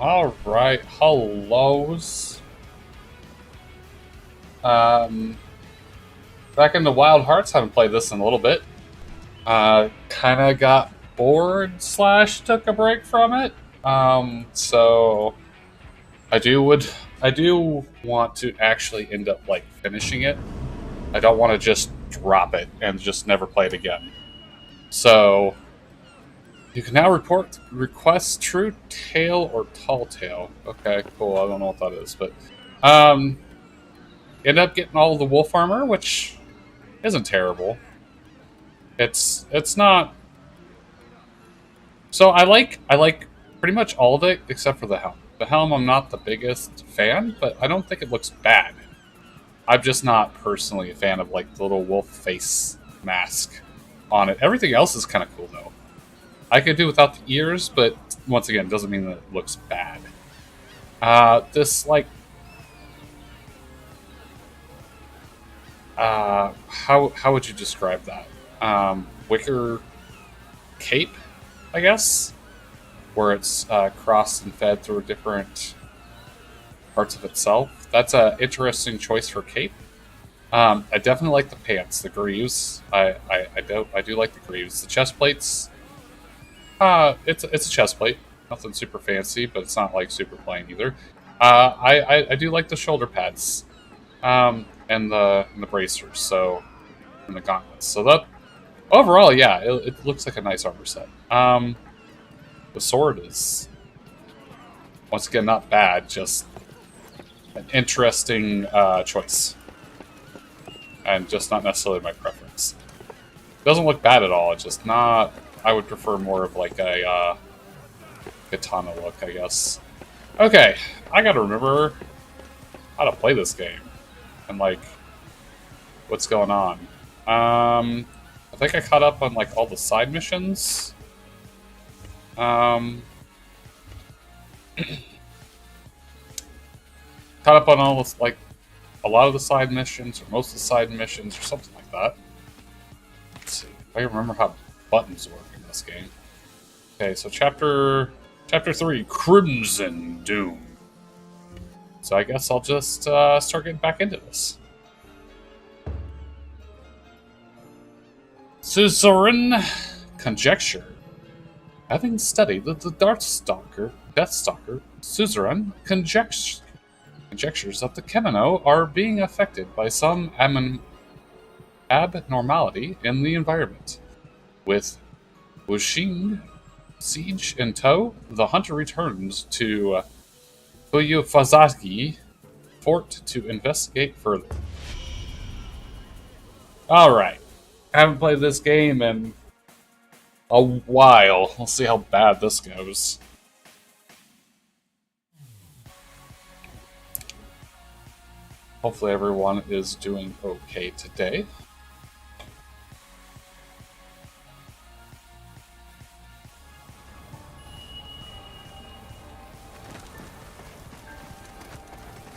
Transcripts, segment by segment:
Alright, hellos. Um, Back into Wild Hearts, haven't played this in a little bit. Kinda got bored slash took a break from it. So I do want to actually end up like finishing it. I don't want to just drop it and just never play it again. So you can now request True Tail or Tall Tail. Okay, cool. I don't know what that is, but um, end up getting all of the wolf armor, which isn't terrible. It's not. So I like pretty much all of it except for the helm. The helm I'm not the biggest fan, but I don't think it looks bad. I'm just not personally a fan of like the little wolf face mask on it. Everything else is kind of cool though. I could do without the ears, but once again, doesn't mean that it looks bad. This like how would you describe that? Wicker cape, I guess, where it's crossed and fed through different parts of itself. That's an interesting choice for cape. I definitely like the pants, the greaves. I do like the greaves. The chest plates. It's a chest plate. Nothing super fancy, but it's not like super plain either. I do like the shoulder pads, and the bracers. So and the gauntlets. So that overall, yeah, it looks like a nice armor set. The sword is once again not bad, just an interesting choice, and just not necessarily my preference. Doesn't look bad at all. It's just not. I would prefer more of like a katana look, I guess. Okay, I gotta remember how to play this game and like what's going on. I think I caught up on like all the side missions. Um, Caught up on all this like a lot of the side missions or most of the side missions or something like that. Let's see if I remember how buttons work in this game. Okay, so chapter 3, Crimson Doom. So I guess I'll just start getting back into this. Suzerain Conjecture. Having studied the Death Stalker, Suzerain conjectures that the Kemino are being affected by some abnormality in the environment. With Wuxing siege in tow, the hunter returns to Fuyufazaki Fort to investigate further. Alright. I haven't played this game in a while. We'll see how bad this goes. Hopefully everyone is doing okay today.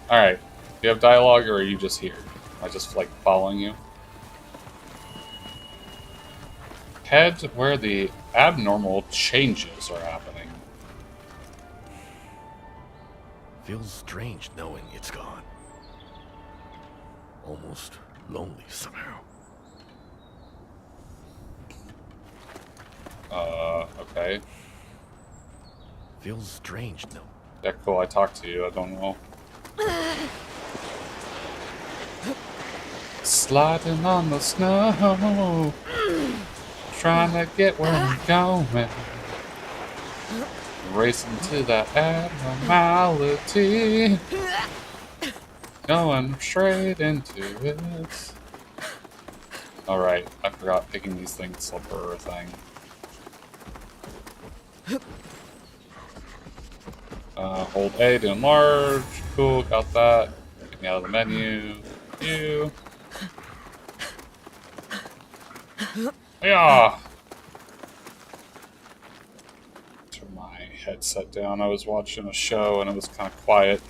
Alright. Do you have dialogue or are you just here? Am I just like following you? Head where the abnormal changes are happening. Feels strange knowing it's gone. Almost lonely somehow. Okay. Feels strange no. Yeah, cool, I talked to you, I don't know. Sliding on the snow, trying to get where I'm going. Racing to that abnormality, going straight into it. Alright, I forgot picking these things up for a thing. Hold A to enlarge. Cool, got that. Get me out of the menu. You. Yeah. Turn my headset down. I was watching a show and it was kind of quiet.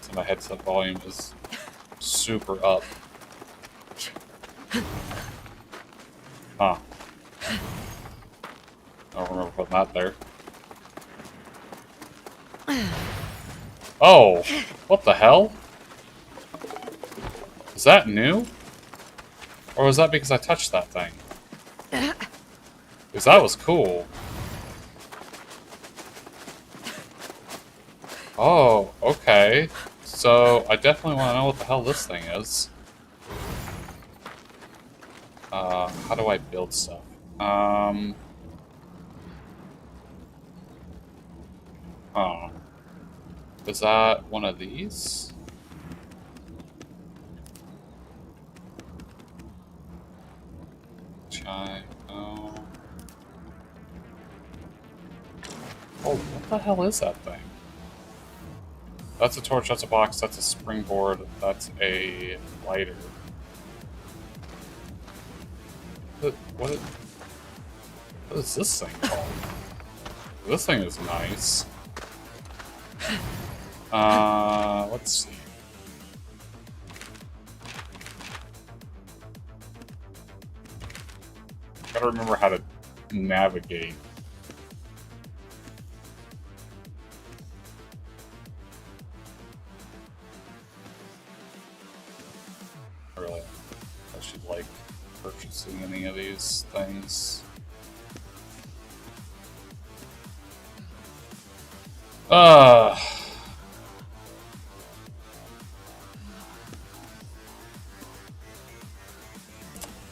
So my headset volume is super up. Huh. I don't remember putting that there. Oh, what the hell? Is that new? Or was that because I touched that thing? Because that was cool. Oh, okay. So, I definitely want to know what the hell this thing is. How do I build stuff? Oh. Is that one of these? Chime. Oh. Oh, what the hell is that thing? That's a torch, that's a box, that's a springboard, that's a lighter. What is this thing called? This thing is nice. Let's see. Gotta remember how to navigate. Really, I should like purchasing any of these things.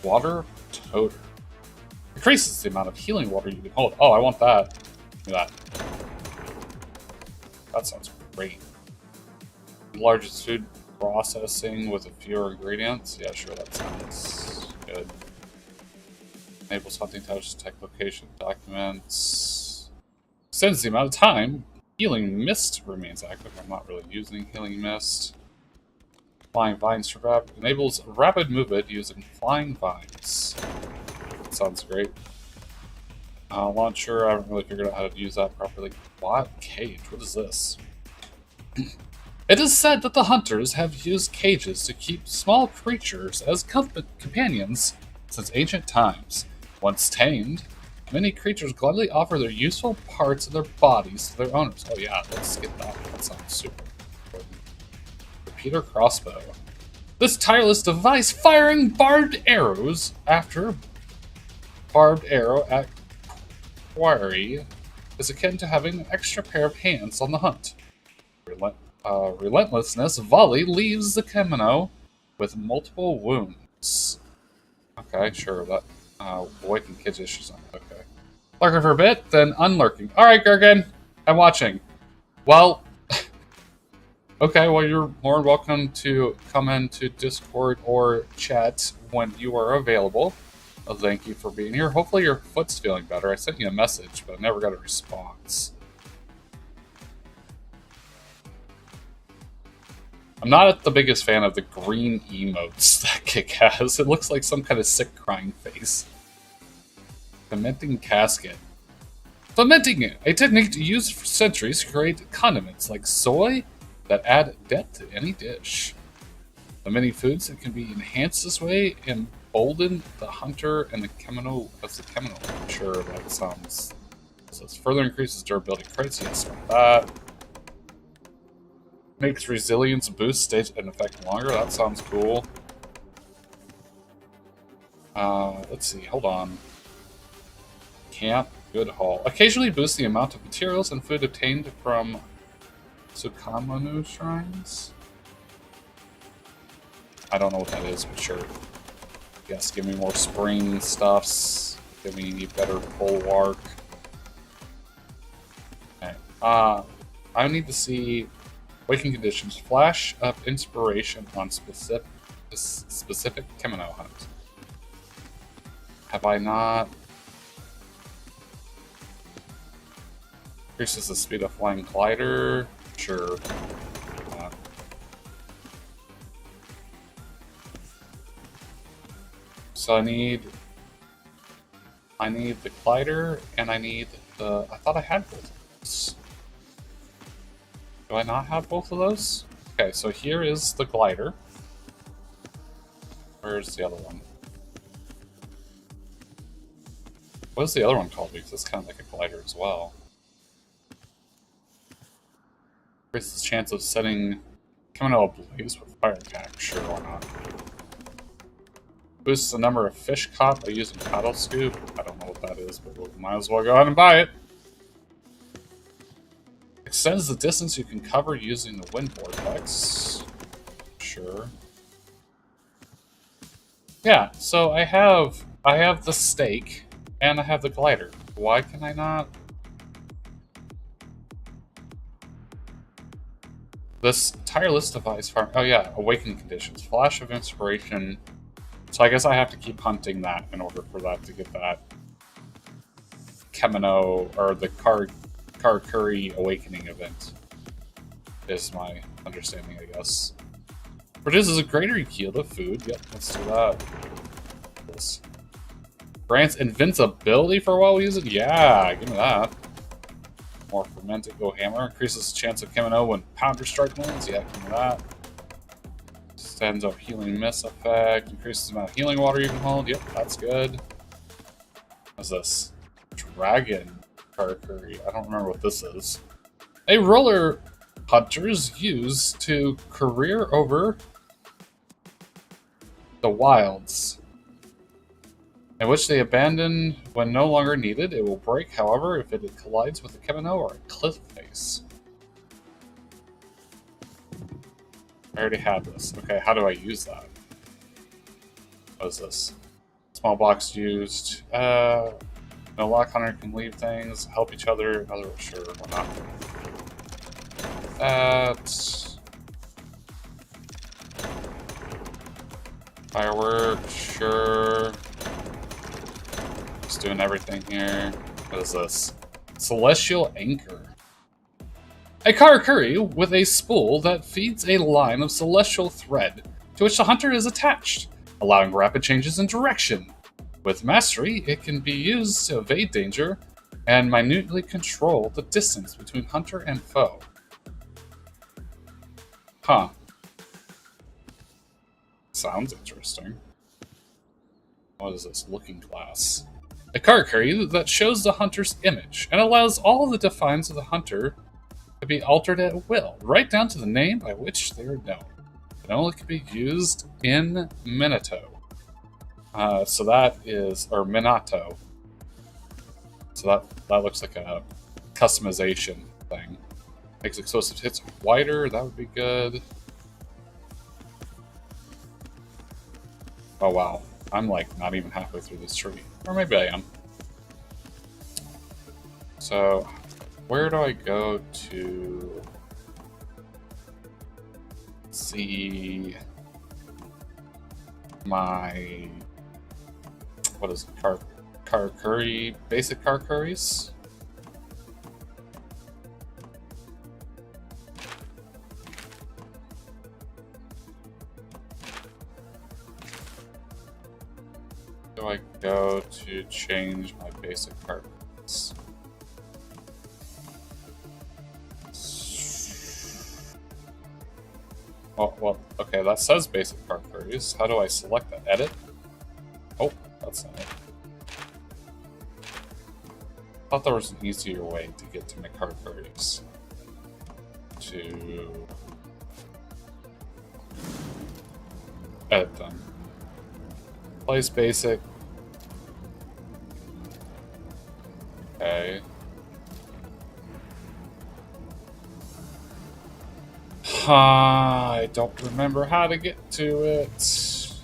Water toter. Increases the amount of healing water you can hold. Oh, I want that. Give me that. That sounds great. Largest food processing with a fewer ingredients. Yeah, sure, that sounds good. Enables hunting touch, detect location, documents. Extends the amount of time healing mist remains active. I'm not really using healing mist. Flying vines to wrap. Enables rapid movement using flying vines. That sounds great. Launcher, I haven't really figured out how to use that properly. What? Cage? What is this? It is said that the hunters have used cages to keep small creatures as companions since ancient times. Once tamed, many creatures gladly offer their useful parts of their bodies to their owners. Oh yeah, let's get that. That sounds super important. Repeater crossbow. This tireless device firing barbed arrows after barbed arrow at quarry is akin to having an extra pair of hands on the hunt. Relentlessness volley leaves the kimono with multiple wounds. Okay, sure. That awaken kids issues on. Okay. Lurking for a bit, then unlurking. Alright, Gurgen. I'm watching. Well, okay, well, you're more than welcome to come into Discord or chat when you are available. Well, thank you for being here. Hopefully your foot's feeling better. I sent you a message, but I never got a response. I'm not the biggest fan of the green emotes that Kick has. It looks like some kind of sick crying face. Fermenting casket. Fermenting, a technique used for centuries to create condiments like soy that add depth to any dish. The many foods that can be enhanced this way embolden the hunter and the kimono as the kimono. Sure, that sounds. So this further increases durability crates. Yes, want that. Makes resilience boost stage and effect longer. That sounds cool. Let's see. Hold on. Camp. Good haul. Occasionally boost the amount of materials and food obtained from Tsukamonu shrines. I don't know what that is, but sure. Yes, give me more spring stuffs. Give me better bulwark. Okay. I need to see waking conditions. Flash up inspiration on specific kimono hunt. Have I not? Increases the speed of flying glider. Sure. So I need the glider and I need the. I thought I had both of those. Do I not have both of those? Okay, so here is the glider. Where's the other one? What is the other one called? Because it's kind of like a glider as well. Increases the chance of setting Kimono ablaze with fire attack. Sure, why not? Boosts the number of fish caught by using paddle scoop. I don't know what that is, but we might as well go ahead and buy it. Extends the distance you can cover using the wind vortex. Sure. Yeah, so I have the stake and I have the glider. Why can I not? This tireless device farm. Oh yeah, awakening conditions, flash of inspiration. So I guess I have to keep hunting that in order for that to get that Kimono or the Karakuri awakening event. Is my understanding, I guess. Produces a greater yield of food. Yep, let's do that. This grants invincibility for a while we use it. Yeah, give me that. More fermented go hammer. Increases the chance of Kimono when pounder strike lands. Yeah, give me that. Extends our healing mist effect. Increases the amount of healing water you can hold. Yep, that's good. What's this? Dragon Karakuri. I don't remember what this is. A roller hunters use to career over the wilds, in which they abandon when no longer needed. It will break, however, if it collides with a Kimono or a cliff face. I already had this. Okay, how do I use that? What is this? Small box used. No lock hunter can leave things, help each other. Other, sure, why not? That. Fireworks, sure. Just doing everything here. What is this? Celestial Anchor. A Karakuri with a spool that feeds a line of celestial thread to which the hunter is attached, allowing rapid changes in direction. With mastery, it can be used to evade danger and minutely control the distance between hunter and foe. Huh. Sounds interesting. What is this? Looking glass. A Karakuri that shows the hunter's image and allows all of the defines of the hunter to be altered at will, right down to the name by which they are known. It only can be used in Minato. So that is, or Minato. So that looks like a customization thing. Makes explosive hits wider, that would be good. Oh wow, I'm like not even halfway through this tree. Or maybe I am. So, where do I go to see my, what is it, Karakuri, basic Karakuris? Do I go to change my basic Karakuris? Well, okay, that says basic Karakuris. How do I select that? Edit? Oh, that's not it. I thought there was an easier way to get to my Karakuris. To edit them. Place basic. Okay. I don't remember how to get to it. So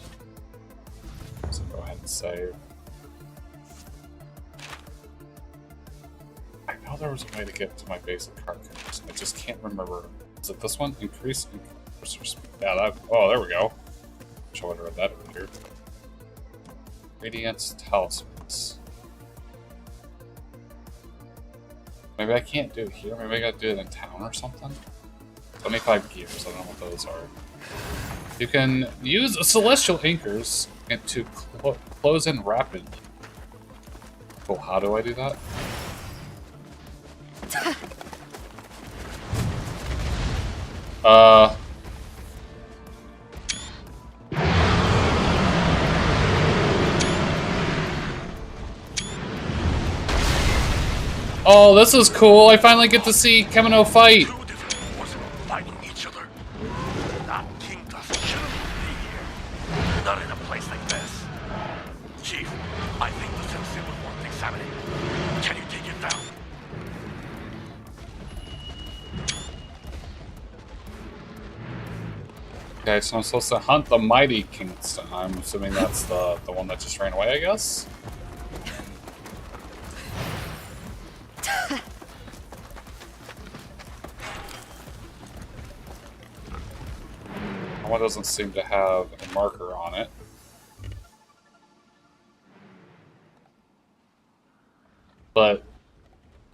go ahead and save. I know there was a way to get to my basic Karakuris. I just can't remember. Is it this one? Increase cursor speed. Yeah, that. Oh, there we go. Wish I would have read that earlier. Radiance talismans. Maybe I can't do it here. Maybe I gotta do it in town or something. 25 gears. I don't know what those are. You can use celestial anchors to close in rapidly. Oh, how do I do that? Oh, this is cool. I finally get to see Kimono fight. Okay, so I'm supposed to hunt the mighty Kingston. I'm assuming that's the one that just ran away, I guess? That one doesn't seem to have a marker on it. But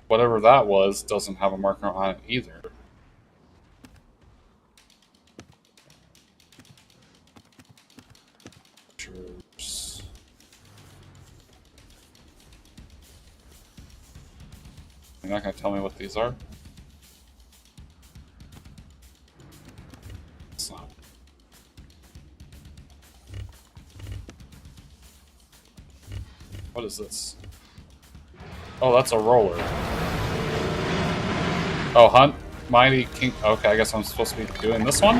whatever that was doesn't have a marker on it either. You're not going to tell me what these are? It's not. What is this? Oh, that's a roller. Oh, hunt mighty king. Okay, I guess I'm supposed to be doing this one?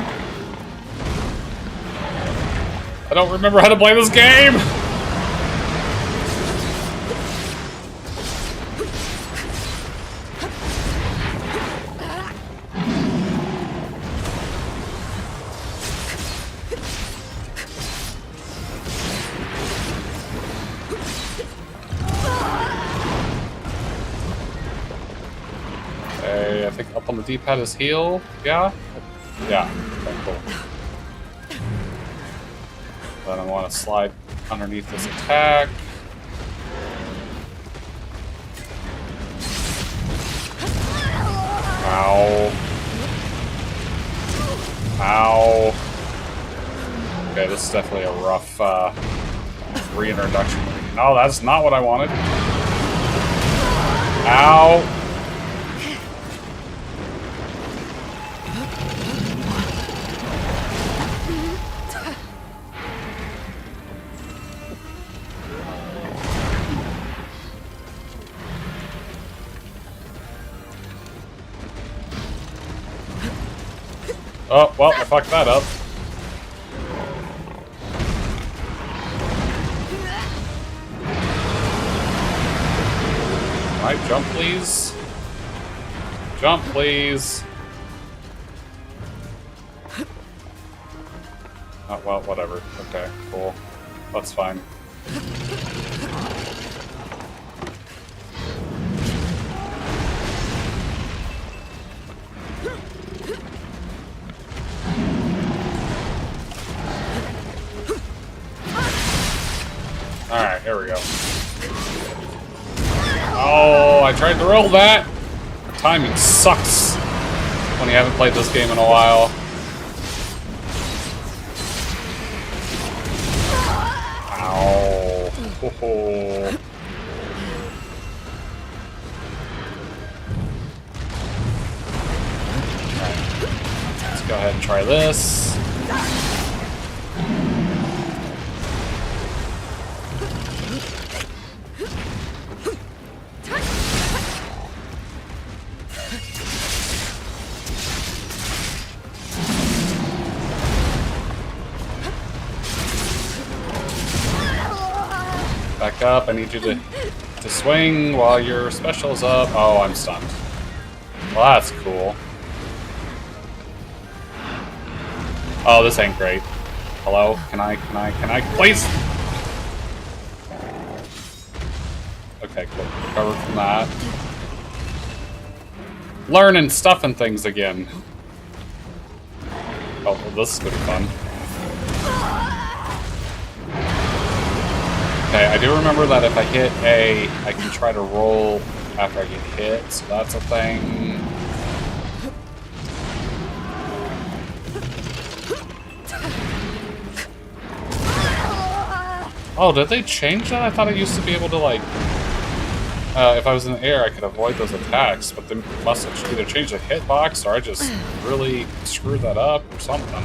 I don't remember how to play this game! Okay, I think up on the D-pad is heal. Yeah? Yeah. Okay, cool. Then I want to slide underneath this attack. Ow. Ow. Okay, this is definitely a rough reintroduction. No, that's not what I wanted. Ow. Oh, well, I fucked that up. Alright, jump please. Jump please. Oh, well, whatever. Okay, cool. That's fine. Alright, here we go. Oh, I tried to roll that! Timing sucks when you haven't played this game in a while. Ow. Oh. Alright. Let's go ahead and try this. Back up, I need you to swing while your special's up. Oh, I'm stunned. Well, that's cool. Oh, this ain't great. Hello? Can I, please? Okay, cool. Recover from that. Learning stuff and things again. Oh, well, this is gonna be fun. Okay, I do remember that if I hit A, I can try to roll after I get hit, so that's a thing. Oh, did they change that? I thought I used to be able to, like, if I was in the air, I could avoid those attacks, but they must have either changed the hitbox, or I just really screwed that up, or something.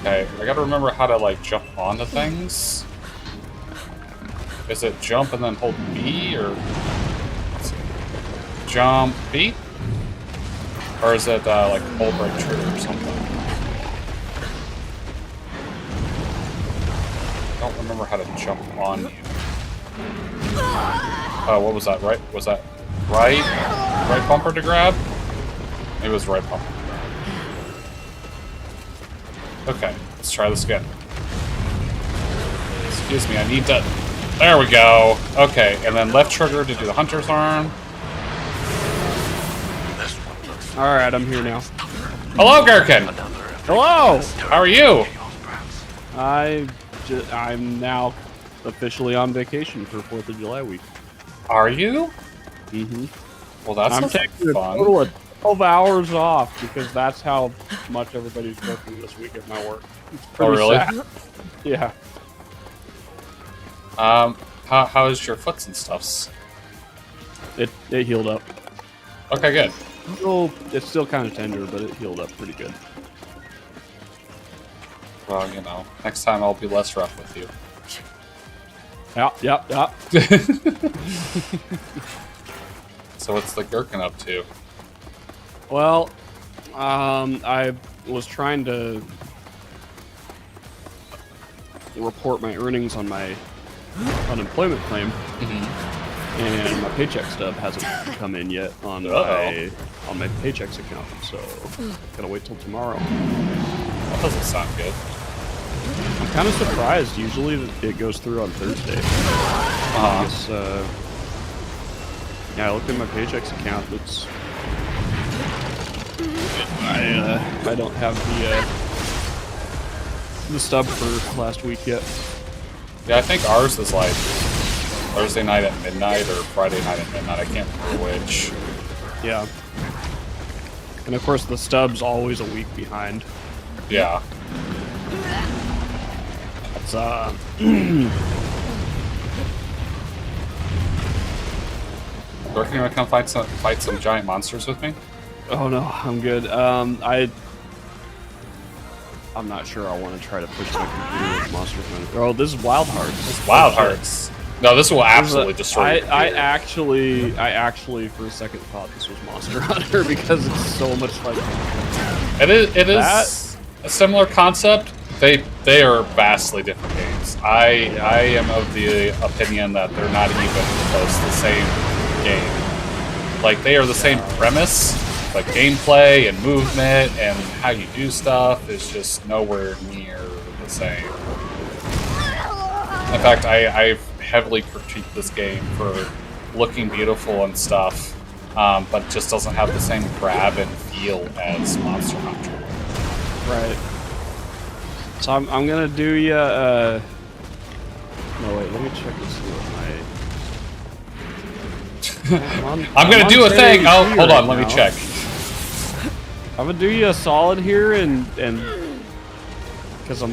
Okay, I gotta remember how to, like, jump onto things. Is it jump and then hold B, or... Jump B? Or is it, like, hold right trigger or something? don't remember how to jump on you. Oh, what was that? Right? Was that right? Right bumper to grab? It was right bumper to grab. Okay, let's try this again. Excuse me, I need to... There we go. Okay, and then left trigger to do the hunter's arm. Alright, I'm here now. Hello, Gherkin! Hello! How are you? I'm now officially on vacation for 4th of July week. Are you? Mm-hmm. Well, that's I'm taking a fun. total of 12 hours off because that's how much everybody's working this week at my work. It's Oh, pretty really? sad. Yeah. How's your foots and stuffs? It healed up. Okay, good. It's still kind of tender, but it healed up pretty good. Well, you know, next time I'll be less rough with you. Yep. So what's the Gherkin up to? Well, I was trying to report my earnings on my unemployment claim, and my paycheck stub hasn't come in yet on my paychecks account, so gotta wait till tomorrow. That doesn't sound good. I'm kind of surprised. Usually it goes through on Thursday. I guess, yeah, I looked at my paychecks account. It's I don't have the stub for last week yet. Yeah, I think ours is like Thursday night at midnight or Friday night at midnight. I can't remember which. Yeah. And of course the stub's always a week behind. Yeah. It's Gherkin, you wanna come fight some giant monsters with me? Oh no, I'm good. I'm not sure I want to try to push my computer with Monster Hunter. Oh, this is Wild Hearts. It's Wild Hearts. No, this will absolutely destroy your I computer. actually, for a second thought this was Monster Hunter because it's so much like. It is a similar concept. They are vastly different games. I am of the opinion that they're not even close to the same game. Like, they are the same premise, but gameplay and movement and how you do stuff is just nowhere near the same. In fact, I've heavily critiqued this game for looking beautiful and stuff, but just doesn't have the same grab and feel as Monster Hunter. Right. So I'm gonna do ya. No wait, let me check and see what my. I'm gonna do a thing. Oh, hold on, let me check. I'm gonna do you a solid here, and because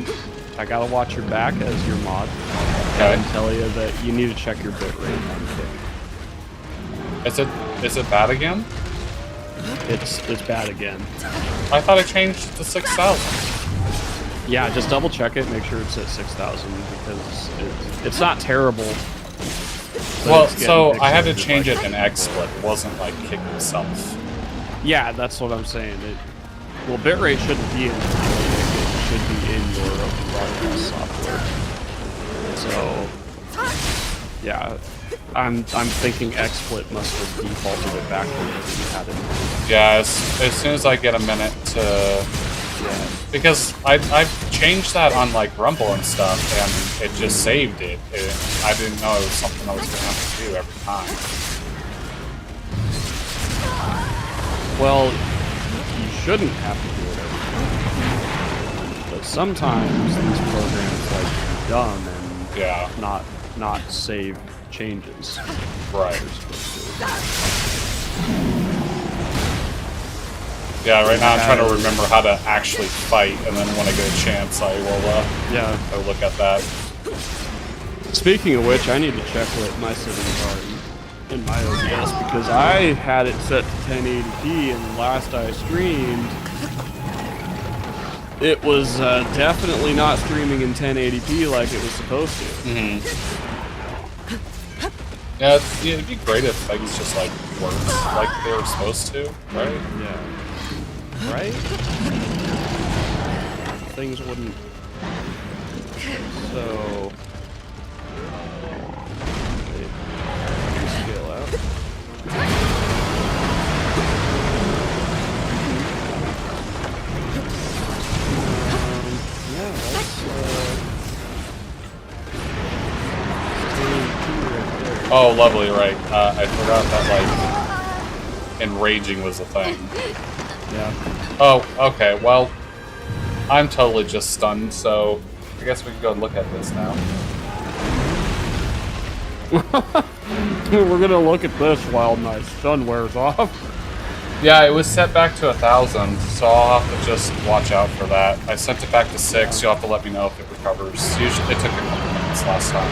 I gotta watch your back as your mod. Okay. And tell you that you need to check your bitrate on King. Is it bad again? It's bad again. I thought I changed it to 6,000. Yeah, just double check it, make sure it's at 6,000 because it's not terrible. Well, so I had to change it in XSplit. It wasn't like kick itself. Yeah, that's what I'm saying. Well, bitrate shouldn't be in it should be in your broadcast software. So, yeah, I'm thinking XSplit must have defaulted it back when you had it. Yeah, as soon as I get a minute to... Yeah, because I've changed that on like Rumble and stuff, and it just saved it. I didn't know it was something I was going to have to do every time. Well, you shouldn't have to do it every time. But sometimes these programs like to be dumb and not save changes. Right. Yeah, right now I'm trying to remember how to actually fight, and then when I get a chance, I will I'll look at that. Speaking of which, I need to check what my settings are in my OBS, because I had it set to 1080p, and last I streamed, it was definitely not streaming in 1080p like it was supposed to. Yeah, it'd be great if things just like worked like they were supposed to, right? Yeah. Right? Things wouldn't So wait, scale out. Yeah, that's right there. Oh, lovely, right. I forgot that, like, enraging was a thing. Yeah. Oh, okay, well, I'm totally just stunned, so I guess we can go and look at this now. We're gonna look at this while my stun wears off. Yeah, it was set back to 1,000, so I'll have to just watch out for that. I sent it back to 6, you'll have to let me know if it recovers. Usually, it took a couple minutes last time.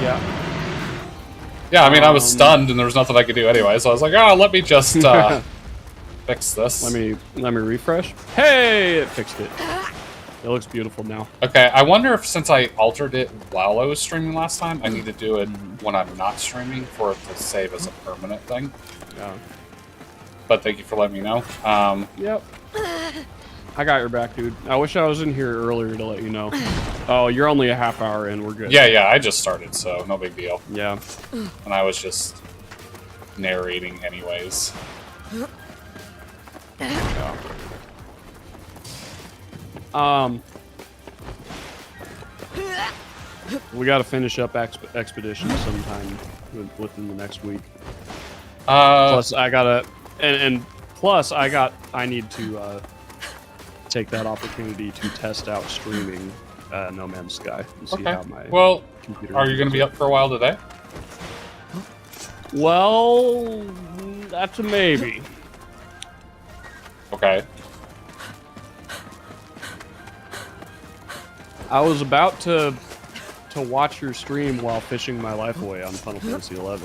Yeah. Yeah, I mean, I was stunned and there was nothing I could do anyway, so I was like, oh, let me just fix this. Let me refresh. Hey, it fixed it. It looks beautiful now. Okay, I wonder if since I altered it while I was streaming last time, I need to do it when I'm not streaming for it to save as a permanent thing. Yeah. But thank you for letting me know. Yep. I got your back, dude. I wish I was in here earlier to let you know. Oh, you're only a half hour in. We're good. Yeah, I just started, so no big deal. Yeah. And I was just narrating anyways. Yeah. We got to finish up expedition sometime within the next week. Plus, I gotta, and plus, I need to take that opportunity to test out streaming No Man's Sky and see how my computer. Are you going to be up for a while today? Well, that's a maybe. Okay. I was about to watch your stream while fishing my life away on Final Fantasy XI.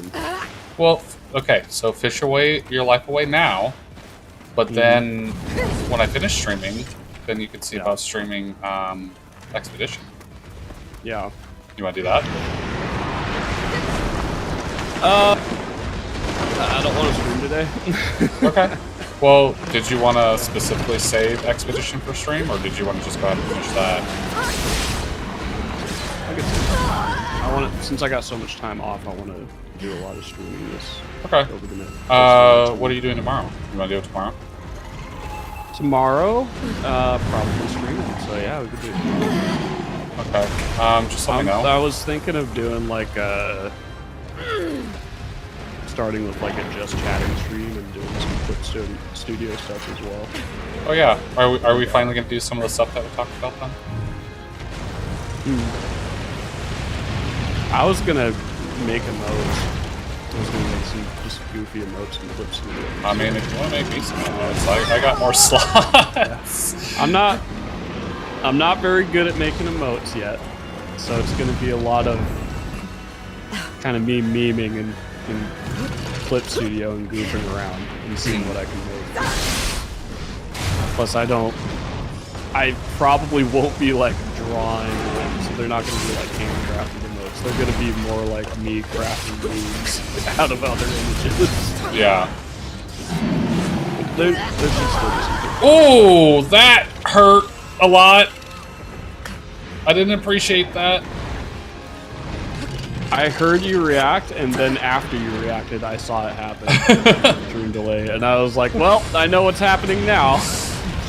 Well, okay, so fish away your life away now, but then when I finish streaming, then you can see about streaming Expedition. Yeah. You want to do that? I don't want to stream today. Okay. Well, did you want to specifically save Expedition for stream, or did you want to just go ahead and finish that? I want to, since I got so much time off, I want to do a lot of streaming this. Okay. Over the next what are you doing tomorrow? You want to do it tomorrow? Tomorrow, probably streaming. So yeah, we could do it tomorrow. Okay. Just let me know. I was thinking of doing like starting with like a just chatting stream and doing some Clip Studio stuff as well. Oh yeah. Are we finally gonna do some of the stuff that we talked about then? I was gonna make emotes. I was gonna make some just goofy emotes and Clip Studio. I mean, if you want to make me some emotes, I got more slots. I'm not very good at making emotes yet, so it's gonna be a lot of kind of me memeing and Clip Studio and goofing around and seeing what I can make. Plus, I probably won't be like drawing them, so they're not gonna be like handcrafted emotes. They're gonna be more like me crafting memes out of other images. Yeah. They're just Oh, that hurt a lot. I didn't appreciate that. I heard you react, and then after you reacted, I saw it happen. Stream delay, and I was like, well, I know what's happening now.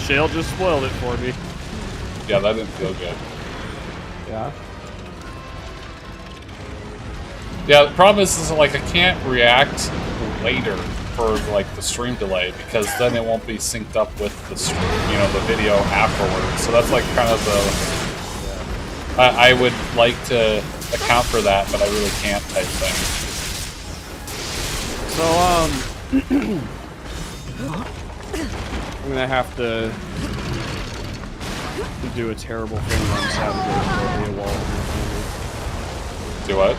Shale just spoiled it for me. Yeah, that didn't feel good. Yeah. Yeah, the problem is like I can't react later for like the stream delay because then it won't be synced up with the stream, the video afterwards. So that's like kind of the. I would like to account for that, but I really can't type thing. So I'm gonna have to do a terrible thing on Saturday for AWOL. Do what?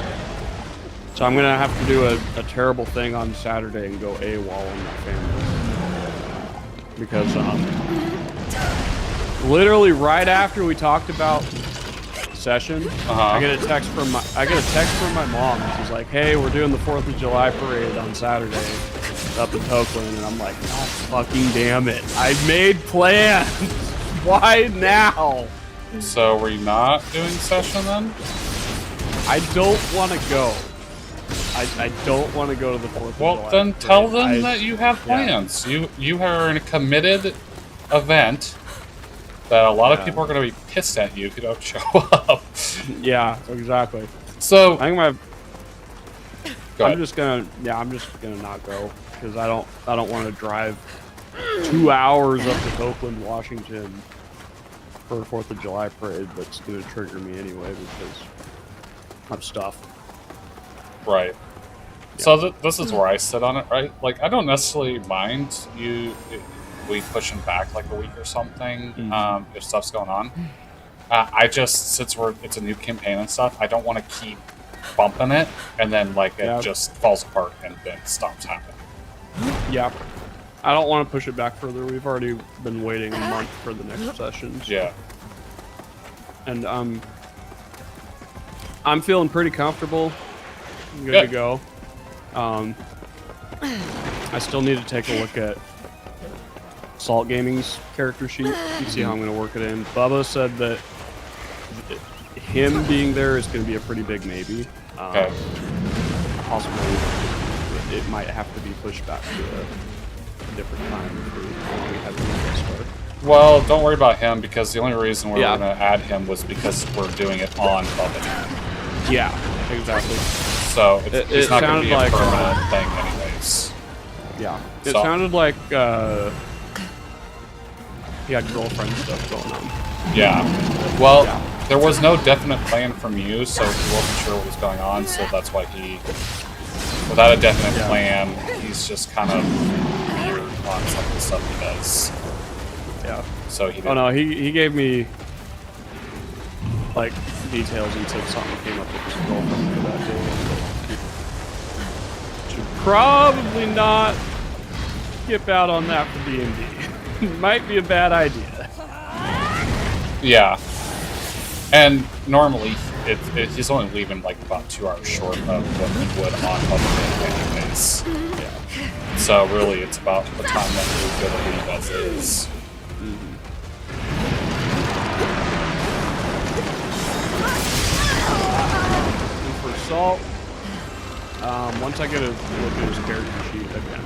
So I'm gonna have to do a terrible thing on Saturday and go AWOL on my family. Because literally right after we talked about session, I get a text from my mom. She's like, "Hey, we're doing the 4th of July parade on Saturday up in Oakland," and I'm like, "God fucking damn it! I made plans. Why now?" So were you not doing session then? I don't want to go. I don't want to go to the 4th of Well, July then parade. tell them that you have plans. You are in a committed event that a lot of people are going to be pissed at you if you don't show up. Yeah, exactly. So I think my go ahead. I'm just gonna not go because I don't want to drive 2 hours up to Oakland, Washington for a 4th of July parade. That's gonna trigger me anyway because of stuff. Right. Yeah. So this is where I sit on it, right? Like, I don't necessarily mind we pushing back like a week or something if stuff's going on. I just, since it's a new campaign and stuff, I don't want to keep bumping it and then like it just falls apart and then stops happening. Yeah. I don't want to push it back further. We've already been waiting a month for the next session. So. Yeah. And I'm feeling pretty comfortable. I'm good to go. I still need to take a look at Salt Gaming's character sheet and see how I'm going to work it in. Bubba said that him being there is going to be a pretty big maybe. Okay. Possibly it might have to be pushed back to a different time for when we have the start. Well, don't worry about him because the only reason we were Yeah. going to add him was because we're doing it on Bubba. Yeah, exactly. So it's not going to be a sounded like, permanent thing anyways. Yeah. It So- sounded like he had girlfriend stuff going on. Yeah. Well, Yeah. there was no definite plan from you, so he wasn't sure what was going on, so that's why he, without a definite plan, he's just kind of weird on some of the stuff he does. Yeah. So he didn't. Oh no, he gave me like details. He said something came up with his girlfriend for that day. Should probably not skip out on that for D&D. Might be a bad idea. Yeah. And normally, he's only leaving like about 2 hours short of what he would on other day anyways. Yeah. So really, it's about the time that he's going to leave as is. And for Salt, once I get a look at his character sheet again,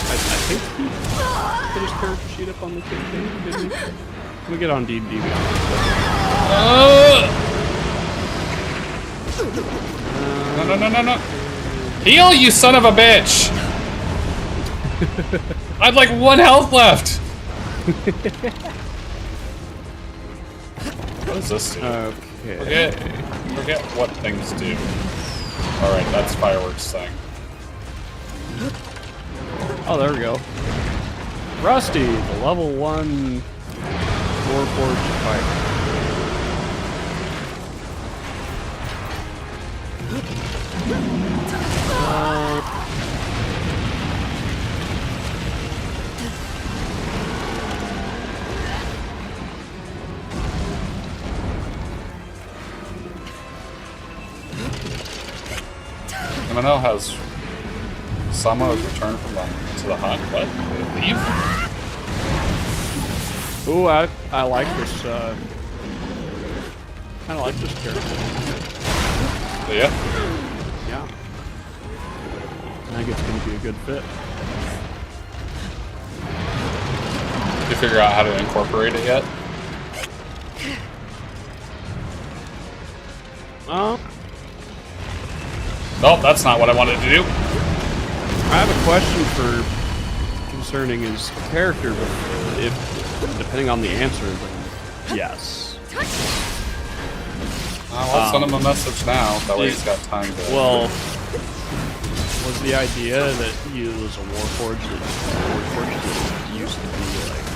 I think he put his character sheet up on the campaign, didn't he? Let me get on D&D. No. Heal, you son of a bitch! I had like 1 health left! What does this do? Okay. Forget what things do. Alright, that's fireworks thing. Oh, there we go. Rusty, the level 1 Warforged fighter. Manel has Sama has returned from to the hunt. What? Did they leave? Ooh, I like this. Kind of like this character. Yeah. Yeah. I think it's going to be a good fit. Did you figure out how to incorporate it yet? Nope, that's not what I wanted to do. I have a question for concerning his character, but if depending on the answer, then yes. I'll send him a message now. That way he's got time to. Well, was the idea that he was a Warforged that used to be like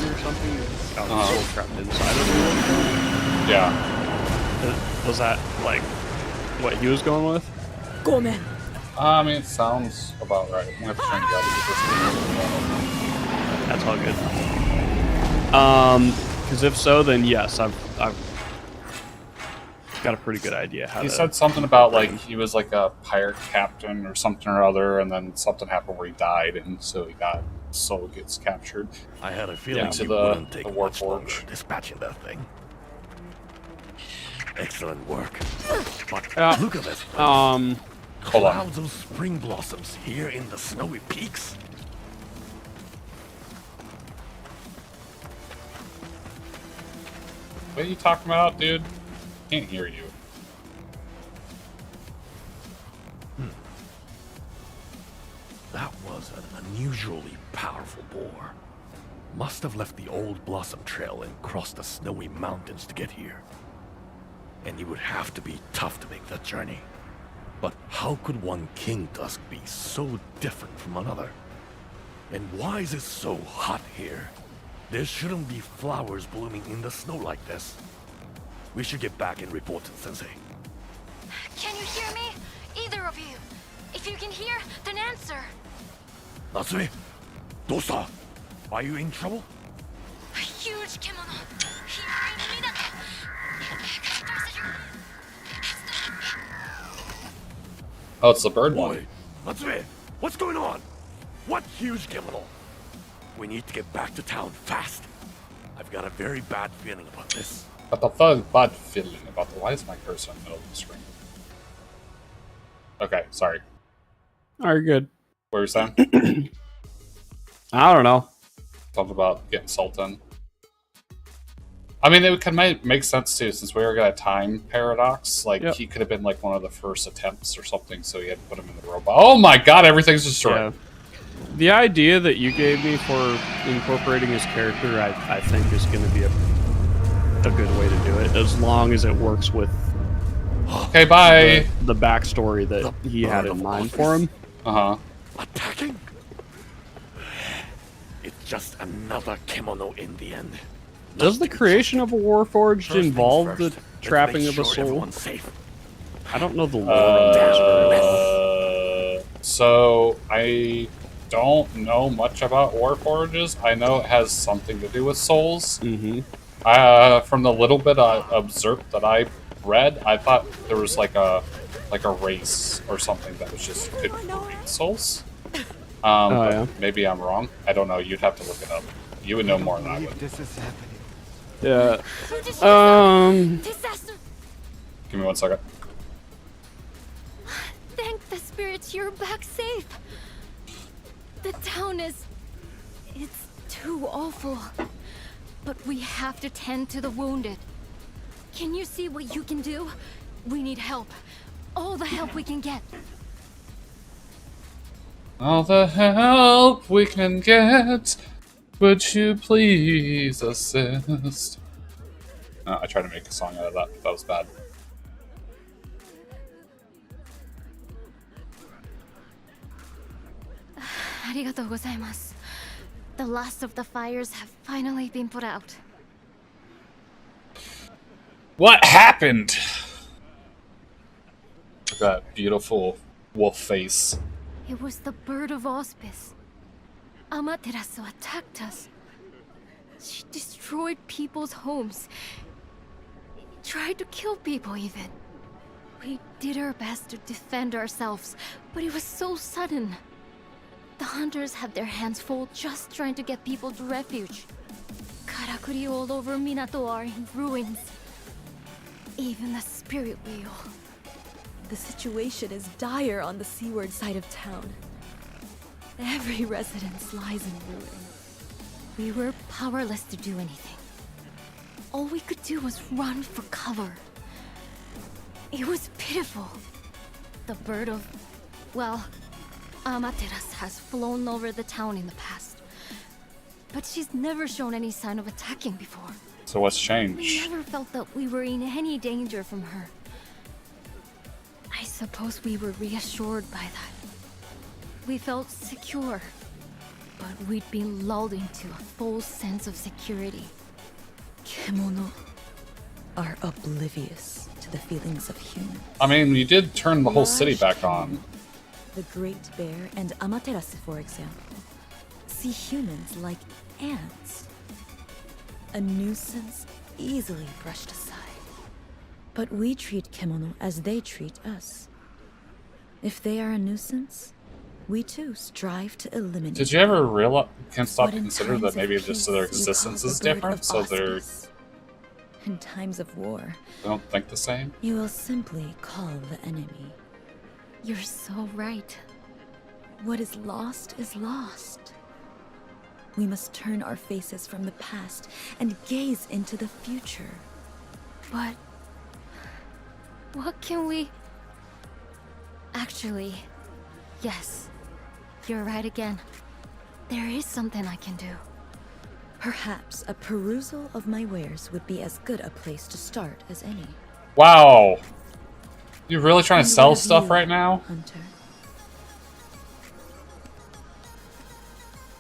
or something? Got his soul trapped inside of him? Yeah. Was that like what he was going with? I mean, it sounds about right. I'm gonna have to change that. That's all good. Because if so, then yes, I've got a pretty good idea how He to... said something about like he was like a pirate captain or something or other, and then something happened where he died, and so he got soul gets captured. I had a feeling into you the wouldn't take much Warforged. longer dispatching that thing. Excellent work. But Yeah. look at this. Hold on. Clouds of spring blossoms here in the snowy peaks. What are you talking about, dude? Can't hear you. That was an unusually powerful boar. Must have left the old blossom trail and crossed the snowy mountains to get here. And he would have to be tough to make that journey. But how could one king tusk be so different from another? And why is it so hot here? There shouldn't be flowers blooming in the snow like this. We should get back and report to the sensei. Can you hear me? Either of you. If you can hear, then answer. Natsume, dosta? Are you in trouble? A huge kimono. Here in Minato. Oh, it's the bird one. Boy, Natsume, what's going on? What huge kimono? We need to get back to town fast. I've got a very bad feeling about this. But the bad feeling about the why is my cursor in the middle of the screen? Okay, sorry. Are you good? What were you saying? I don't know. Talking about getting Sultan. I mean, it could make sense too, since we were got a time paradox. Like, Yep. he could have been like one of the first attempts or something, so he had to put him in the robot. Oh my god, everything's destroyed. Yeah. The idea that you gave me for incorporating his character, I think, is going to be a good way to do it, as long as it works with Okay, bye. the backstory that he had in mind for him. Uh-huh. Attacking? It's just another kimono in the end. Does the creation of a Warforged First things involve first, the let's trapping make of a sure soul? everyone's safe. I don't know the lore on this very well. So I don't know much about Warforges. I know it has something to do with souls. Mm-hmm. From the little bit I observed that I read, I thought there was like a race or something that was just could create souls. But yeah. maybe I'm wrong. I don't know. You'd have to look it up. You would know more than I would. This is happening. Yeah. Disaster. Give me 1 second. Thank the spirits you're back safe. The town is... it's too awful. But we have to tend to the wounded. Can you see what you can do? We need help. All the help we can get. All the help we can get, would you please assist? I tried to make a song out of that, but that was bad. Arigatou gozaimasu. The last of the fires have finally been put out. What happened? That beautiful wolf face. It was the bird of auspice. Amaterasu attacked us. She destroyed people's homes. Tried to kill people even. We did our best to defend ourselves, but it was so sudden. The hunters had their hands full just trying to get people to refuge. Karakuri all over Minato are in ruins. Even the spirit wheel. The situation is dire on the seaward side of town. Every residence lies in ruin. We were powerless to do anything. All we could do was run for cover. It was pitiful. The bird of... well, Amaterasu has flown over the town in the past. But she's never shown any sign of attacking before. So what's We changed? never felt that we were in any danger from her. I suppose we were reassured by that. We felt secure, but we'd been lulled into a false sense of security. Kimono are oblivious to the feelings of humans. I mean, you did turn the whole city back on. The Great Bear and Amaterasu, for example, see humans like ants. A nuisance easily brushed aside. But we treat Kimono as they treat us. If they are a nuisance, We too strive to eliminate. Did you ever realize? Can't stop But to in consider times that of maybe peace, just their you call existence the is bird different, of so they auspice. In times of war, don't think the same. you will simply call the enemy. You're so right. What is lost is lost. We must turn our faces from the past and gaze into the future. But what can we... Actually, yes. You're right again. There is something I can do. Perhaps a perusal of my wares would be as good a place to start as any. Wow. You really trying to And sell what of stuff you, right now? Hunter?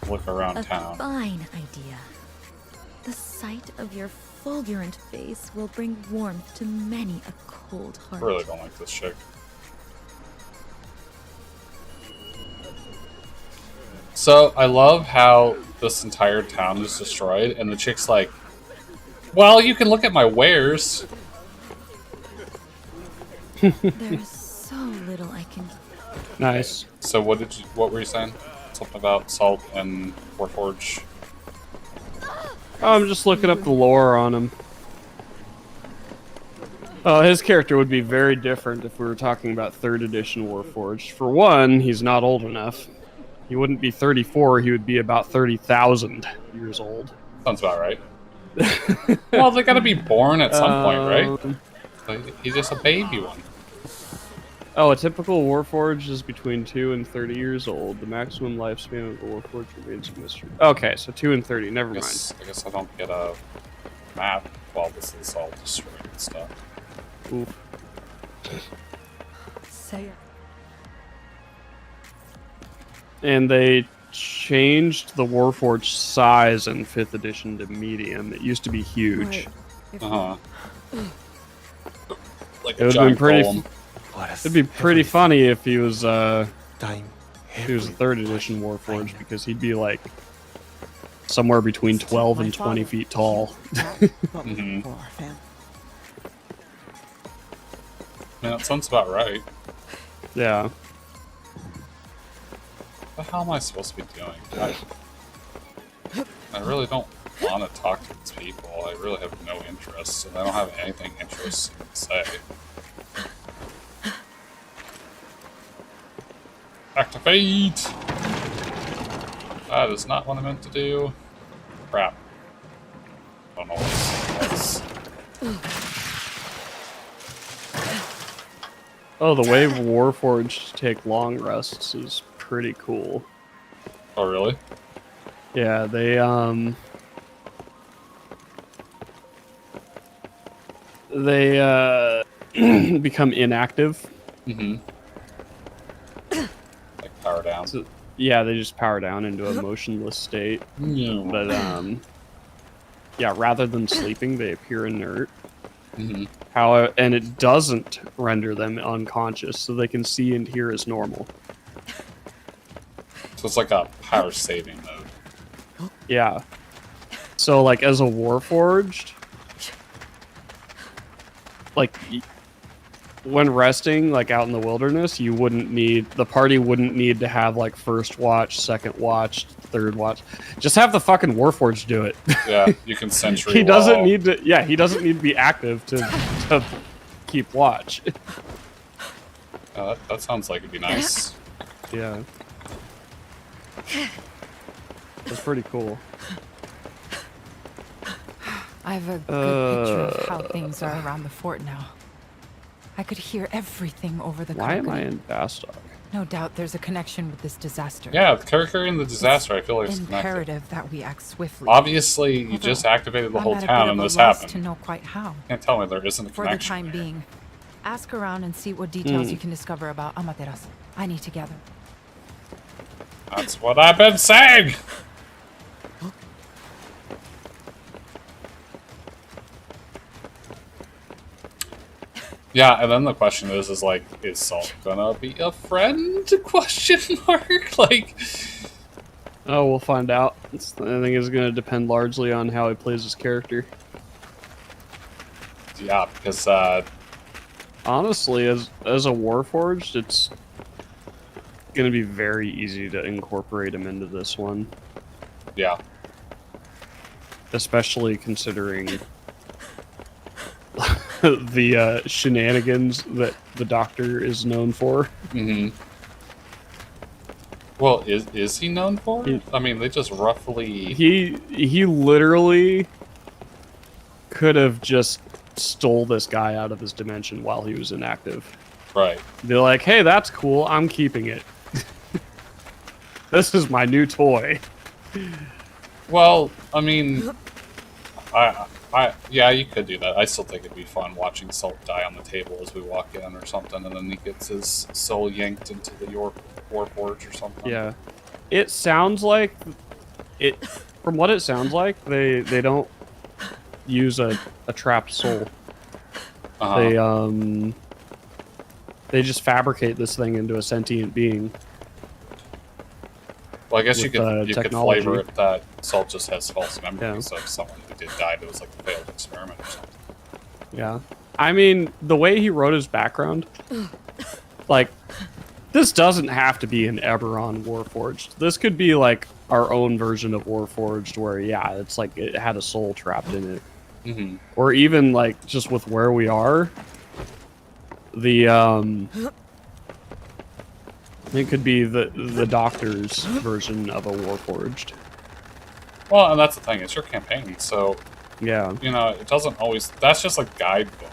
Look around A town. fine idea. The sight of your fulgurant face will bring warmth to many a cold I heart. really don't like this chick. So, I love how this entire town is destroyed, and the chick's like, well, you can look at my wares. There's so little I can. Nice. So what were you saying? Something about Salt and Warforged? Oh, I'm just looking up the lore on him. His character would be very different if we were talking about 3rd edition Warforged. For one, he's not old enough. He wouldn't be 34, he would be about 30,000 years old. Sounds about right. Well, they gotta be born at some point, right? Like, he's just a baby one. Oh, a typical Warforged is between 2 and 30 years old. The maximum lifespan of the Warforged remains a mystery. Okay, so 2 and 30, never I mind. guess I don't get a map while this is all destroyed and stuff. Oof. Say it. And they changed the Warforged size in 5th edition to medium. It used to be huge. Uh-huh. Like It a would have been giant pretty. golem. It'd be pretty funny if he was Time. if he was a 3rd edition Warforged, because he'd be like somewhere between 12 and 20 feet tall. Mm-hmm. Yeah, that sounds about right. Yeah. What the hell am I supposed to be doing? I really don't want to talk to these people. I really have no interest, and I don't have anything interesting to say. Activate! That is not what I meant to do. Crap. I don't know what this was. Oh, the way Warforged take long rests is pretty cool. Oh, really? Yeah, they become inactive. Mm-hmm. Like power down. So, yeah, they just power down into a motionless state. But yeah, rather than sleeping, they appear inert. Mm-hmm. And it doesn't render them unconscious, so they can see and hear as normal. So it's like a power saving mode. Yeah. So, like, as a Warforged, like, when resting, like, out in the wilderness, the party wouldn't need to have, like, first watch, second watch, third watch. Just have the fucking Warforged do it. Yeah, you can sentry He doesn't wall. need to, yeah, he doesn't need to be active to keep watch. That sounds like it'd be nice. Yeah. It's pretty cool. I have a good picture of how things are around the fort now. I could hear everything over the Why am I carpeting. in Bastock? No doubt there's a connection with this disaster. Yeah, the character in the disaster, I feel like it's connected. Imperative that we act swiftly. Obviously, you Although, just activated the I'm whole at a town bit and of a this loss happened. to know quite how. Can't tell me there isn't a For the connection. time being, ask around and see what details you can discover about Amaterasu. I need to gather. That's what I've been saying! Yeah, and then the question is like, is Salt gonna be a friend? Question mark? Like, Oh, we'll find out. I think it's going to depend largely on how he plays his character. yeah, because Honestly, as a Warforged, going to be very easy to incorporate him into this one. Yeah. Especially considering the shenanigans that the Doctor is known for. Mm-hmm. Well, is he known for it? I mean, they just roughly... He literally could have just stole this guy out of his dimension while he was inactive. Right. They're like, hey, that's cool. I'm keeping it. This is my new toy. Well, I mean, yeah, you could do that. I still think it'd be fun watching Salt die on the table as we walk in or something, and then he gets his soul yanked into the Warforge or something. Yeah. It sounds like from what it sounds like, they don't use a trapped soul. Uh-huh. They just fabricate this thing into a sentient being. Well, I guess you could technology. flavor it that Salt just has false memories of someone who did die that was like a failed experiment or something. Yeah. I mean, the way he wrote his background, like, this doesn't have to be an Eberron Warforged. This could be like our own version of Warforged where, yeah, it's like it had a soul trapped in it. Mm-hmm. Or even like just with where we are, it could be the Doctor's version of a Warforged. Well, and that's the thing. It's your campaign, so Yeah. you know it doesn't always. That's just a guidebook.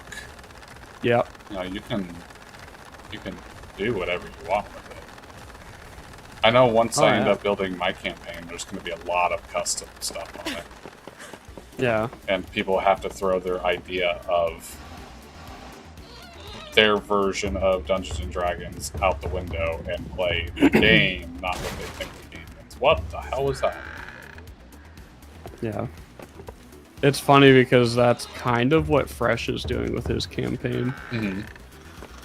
Yeah. You know, you can do whatever you want with it. I know once I end up building my campaign, there's going to be a lot of custom stuff on it. Yeah. And people have to throw their idea of their version of Dungeons and Dragons out the window and play the game, not what they think we need. It's, what the hell is that? Yeah. It's funny because that's kind of what Fresh is doing with his campaign. Mm-hmm.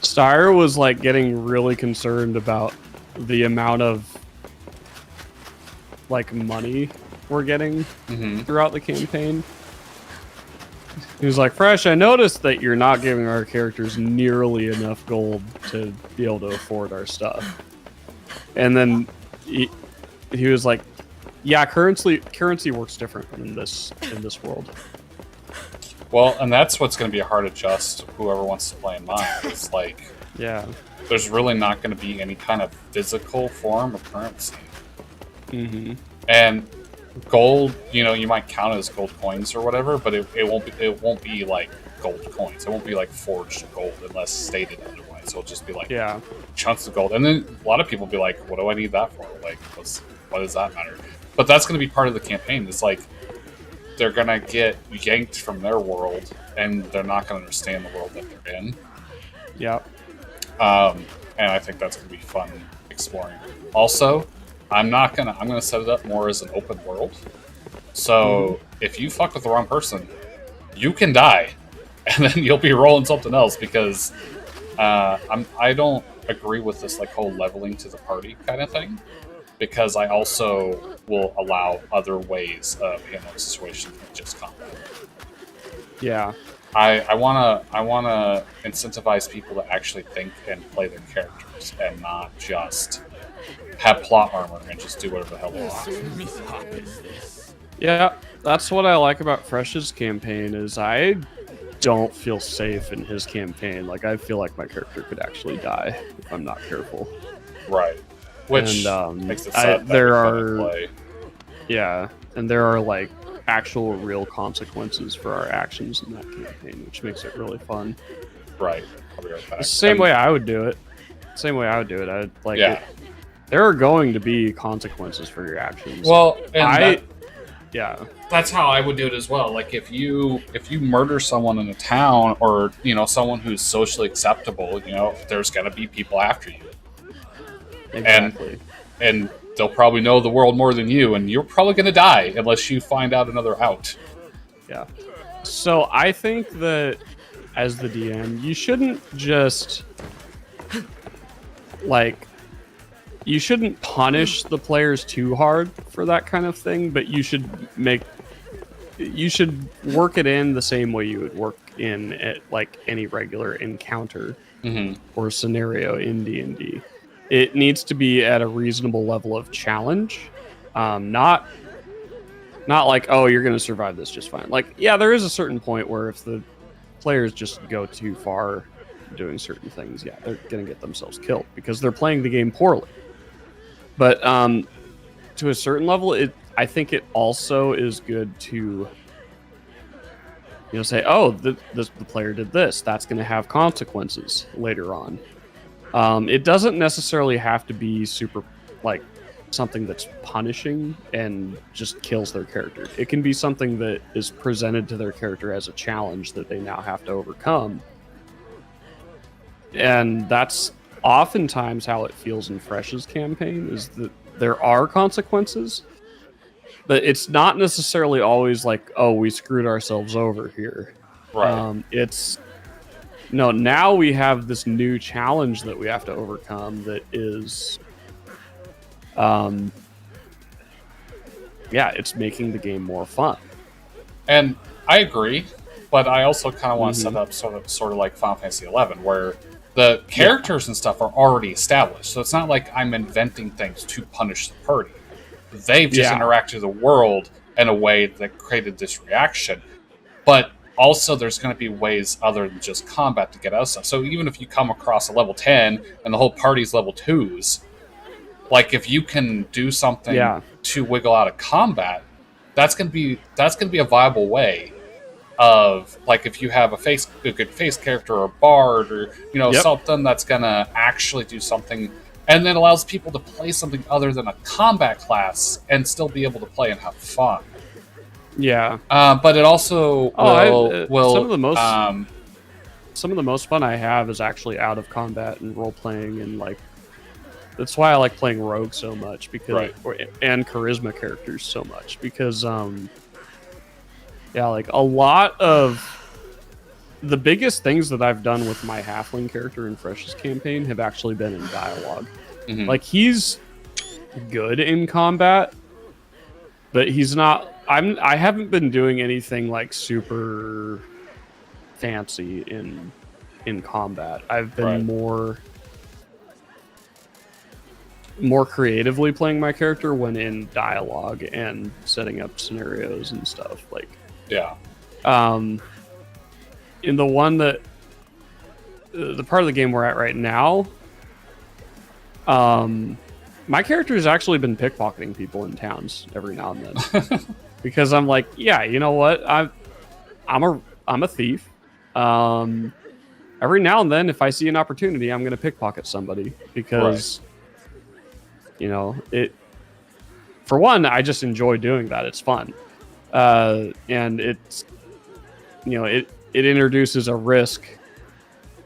Styre was like getting really concerned about the amount of like money we're getting throughout the campaign. He was like, Fresh, I noticed that you're not giving our characters nearly enough gold to be able to afford our stuff. And then he was like, yeah, currency works different in this world. Well, and that's what's going to be a hard adjust. Whoever wants to play in mine is like, yeah, there's really not going to be any kind of physical form of currency. Mm-hmm. And gold, you know, you might count as gold coins or whatever, but it won't be like gold coins. It won't be like forged gold unless stated otherwise. So it'll just be like chunks of gold. And then a lot of people will be like, what do I need that for? Like, what does that matter? But that's going to be part of the campaign. It's like they're going to get yanked from their world and they're not going to understand the world that they're in. Yeah. And I think that's going to be fun exploring. Also, I'm gonna set it up more as an open world. So if you fuck with the wrong person, you can die, and then you'll be rolling something else because I don't agree with this like whole leveling to the party kind of thing, because I also will allow other ways of handling a situation than just combat. Yeah. I wanna incentivize people to actually think and play their characters and not just have plot armor and just do whatever the hell they want. Yeah, that's what I like about Fresh's campaign is I don't feel safe in his campaign. Like, I feel like my character could actually die if I'm not careful. Right. Which makes it sad play. Yeah, and there are like actual real consequences for our actions in that campaign, which makes it really fun. Right. I'll be right back. The same way I would do it. I'd like it. There are going to be consequences for your actions. Well, that's how I would do it as well. Like if you murder someone in a town, or you know someone who's socially acceptable, you know, there's gonna be people after you. Exactly. And they'll probably know the world more than you, and you're probably gonna die unless you find out another out. Yeah. So I think that as the DM, you shouldn't just like. You shouldn't punish the players too hard for that kind of thing, but you should work it in the same way you would work in like any regular encounter or scenario in D&D. it needs to be at a reasonable level of challenge. Not like, oh, you're going to survive this just fine. Like, yeah, there is a certain point where if the players just go too far doing certain things, yeah, they're going to get themselves killed because they're playing the game poorly. But to a certain level, I think it also is good to, say, oh, the player did this. That's going to have consequences later on. It doesn't necessarily have to be super, like, something that's punishing and just kills their character. It can be something that is presented to their character as a challenge that they now have to overcome. And that's oftentimes how it feels in Fresh's campaign, is that there are consequences, but it's not necessarily always like, oh, we screwed ourselves over here. Right. It's no, now we have this new challenge that we have to overcome that is it's making the game more fun. And I agree, but I also kind of want to set up sort of like Final Fantasy XI, where the characters and stuff are already established. So it's not like I'm inventing things to punish the party. They've just interacted with the world in a way that created this reaction. But also, there's going to be ways other than just combat to get out of stuff. So even if you come across a level 10 and the whole party's level 2s, like if you can do something to wiggle out of combat, that's going to be a viable way of, like, if you have a good face character or a bard or something that's going to actually do something, and then allows people to play something other than a combat class and still be able to play and have fun. Yeah. But it also will some of the most fun I have is actually out of combat and role playing, and like that's why I like playing rogue so much, because and charisma characters so much, because like a lot of the biggest things that I've done with my halfling character in Fresh's campaign have actually been in dialogue. Like, he's good in combat, but he's not. I haven't been doing anything like super fancy in combat. I've been more creatively playing my character when in dialogue and setting up scenarios and stuff. Like, in the one that the part of the game we're at right now, my character has actually been pickpocketing people in towns every now and then. Because I'm like, yeah, you know what? I'm a thief. Every now and then, if I see an opportunity, I'm going to pickpocket somebody, because it. For one, I just enjoy doing that. It's fun, and it's it introduces a risk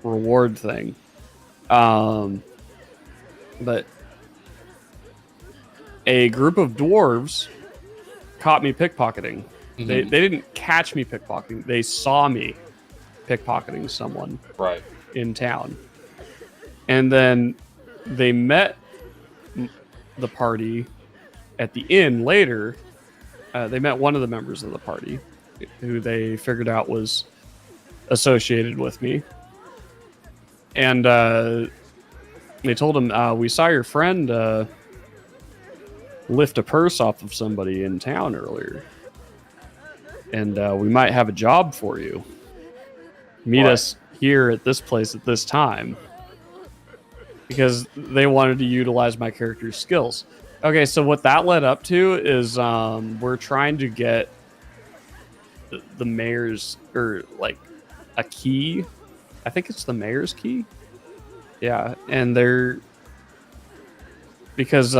reward thing. But a group of dwarves caught me pickpocketing. They didn't catch me pickpocketing. They saw me pickpocketing someone in town. And then they met the party at the inn later. They met one of the members of the party who they figured out was associated with me. And they told him, we saw your friend lift a purse off of somebody in town earlier, and we might have a job for you. Meet us here at this place at this time, because they wanted to utilize my character's skills. Okay, so what that led up to is we're trying to get the mayor's, or like a key. I think it's the mayor's key. Yeah, and because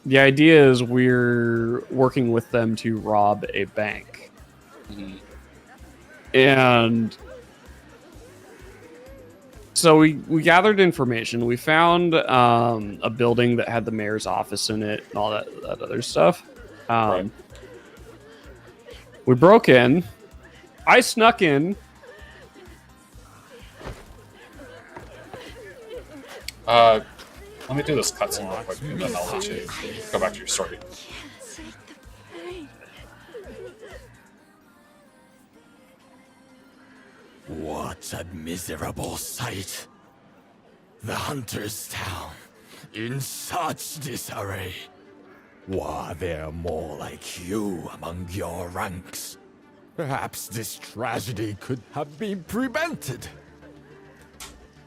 the idea is we're working with them to rob a bank. And so we gathered information. We found a building that had the mayor's office in it and all that other stuff. We broke in. I snuck in. Let me do this cutscene real quick, and then I'll let you go back to your story. What a miserable sight. The hunter's town. in such disarray? Were there more like you among your ranks? Perhaps this tragedy could have been prevented.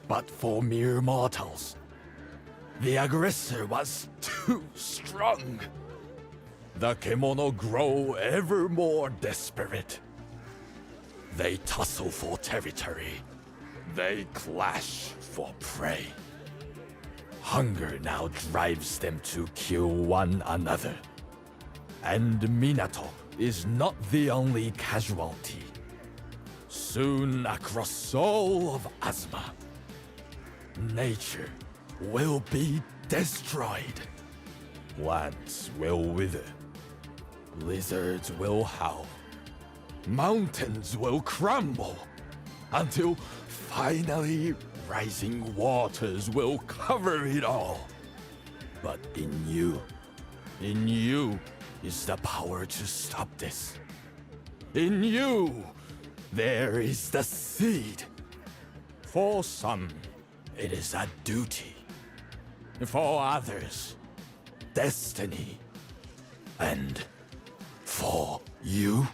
But for mere mortals, the aggressor was too strong. The Kemono grow ever more desperate. They tussle for territory. They clash for prey. Hunger now drives them to kill one another. And Minato is not the only casualty. Soon across all of Azuma, nature will be destroyed. Plants will wither. Lizards will howl. Mountains will crumble. Until finally rising waters will cover it all. But in you is the power to stop this. In you, there is the seed. For some, it is a duty. For others, destiny. And for you,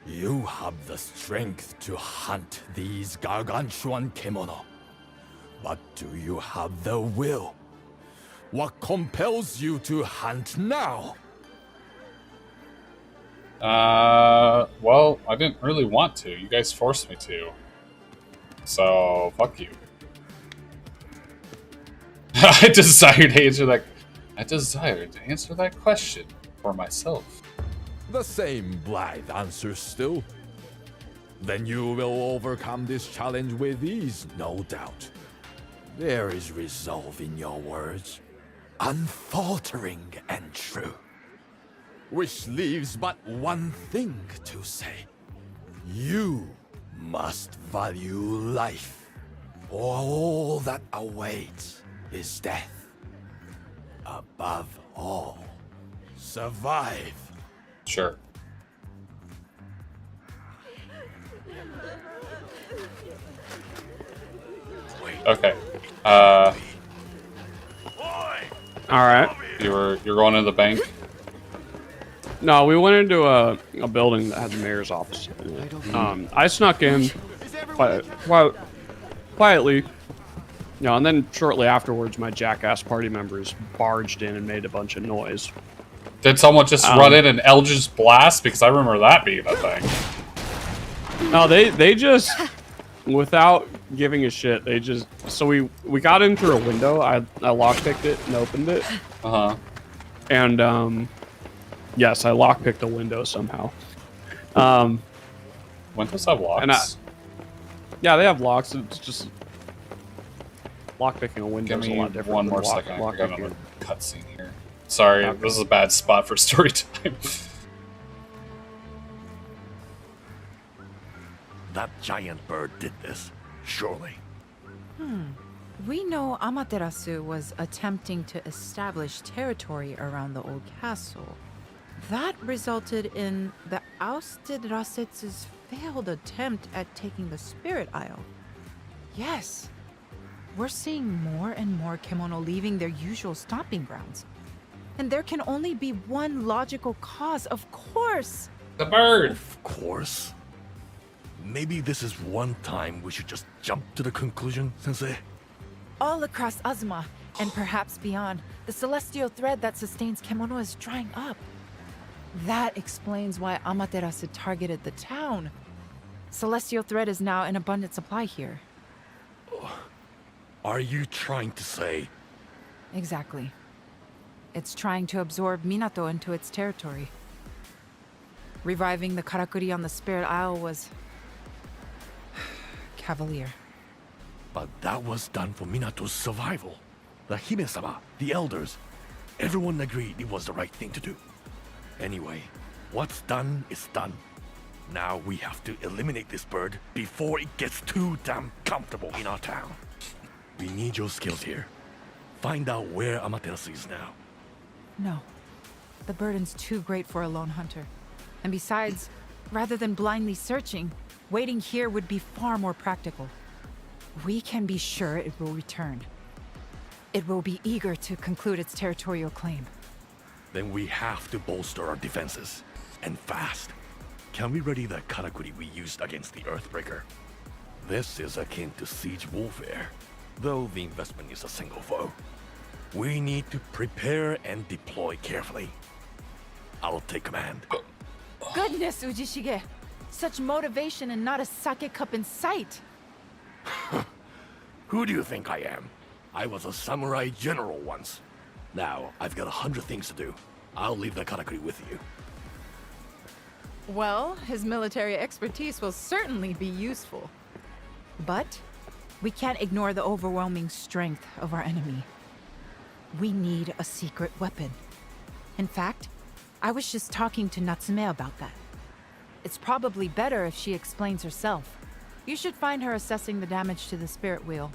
you have the strength to hunt these gargantuan kemono. But do you have the will? What compels you to hunt now? Well, I didn't really want to. You guys forced me to. So, fuck you. I desired to answer that question for myself. The same blithe answer still. Then you will overcome this challenge with ease, no doubt. There is resolve in your words, unfaltering and true. Which leaves but one thing to say. You must value life, for all that awaits is death. Above all, survive. Sure. Okay. All right. You're going to the bank. No, we went into a building that had the mayor's office in it. I snuck in quietly, and then shortly afterwards, my jackass party members barged in and made a bunch of noise. Did someone just run in and Eldritch Blast? Because I remember that being a thing. No, they just, without giving a shit, they just... So we got in through a window. I lockpicked it and opened it. Uh-huh. And, yes, I lockpicked a window somehow. Windows have locks? Yeah, they have locks. It's just... Lockpicking a window Give is a me lot different one than more second. I got lockpicking. another cutscene here. Sorry, this is a bad spot for story time. That giant bird did this, surely. We know Amaterasu was attempting to establish territory around the old castle. That resulted in the ousted Rasetsu's failed attempt at taking the Spirit Isle. Yes, we're seeing more and more kemono leaving their usual stomping grounds. And there can only be one logical cause, of course. The bird! Of course. Maybe this is one time we should just jump to the conclusion, Sensei. All across Azuma, and perhaps beyond, the celestial thread that sustains kemono is drying up. That explains why Amaterasu targeted the town. Celestial thread is now in abundant supply here. Are you trying to say... Exactly. It's trying to absorb Minato into its territory. Reviving the Karakuri on the Spirit Isle was... cavalier. But that was done for Minato's survival. The Hime-sama, the elders, everyone agreed it was the right thing to do. Anyway, what's done is done. Now we have to eliminate this bird before it gets too damn comfortable in our town. We need your skills here. Find out where Amaterasu is now. No. The burden's too great for a lone hunter. And besides, rather than blindly searching, waiting here would be far more practical. We can be sure it will return. it will be eager to conclude its territorial claim. Then we have to bolster our defenses. And fast. Can we ready the karakuri we used against the Earthbreaker? This is akin to siege warfare, though the investment is a single foe. We need to prepare and deploy carefully. I'll take command. Goodness, Ujishige! Such motivation and not a sake cup in sight! Who do you think I am? I was a samurai general once. Now, I've got 100 things to do. I'll leave the karakuri with you. Well, his military expertise will certainly be useful. But we can't ignore the overwhelming strength of our enemy. We need a secret weapon. In fact, I was just talking to Natsume about that. It's probably better if she explains herself. You should find her assessing the damage to the spirit wheel.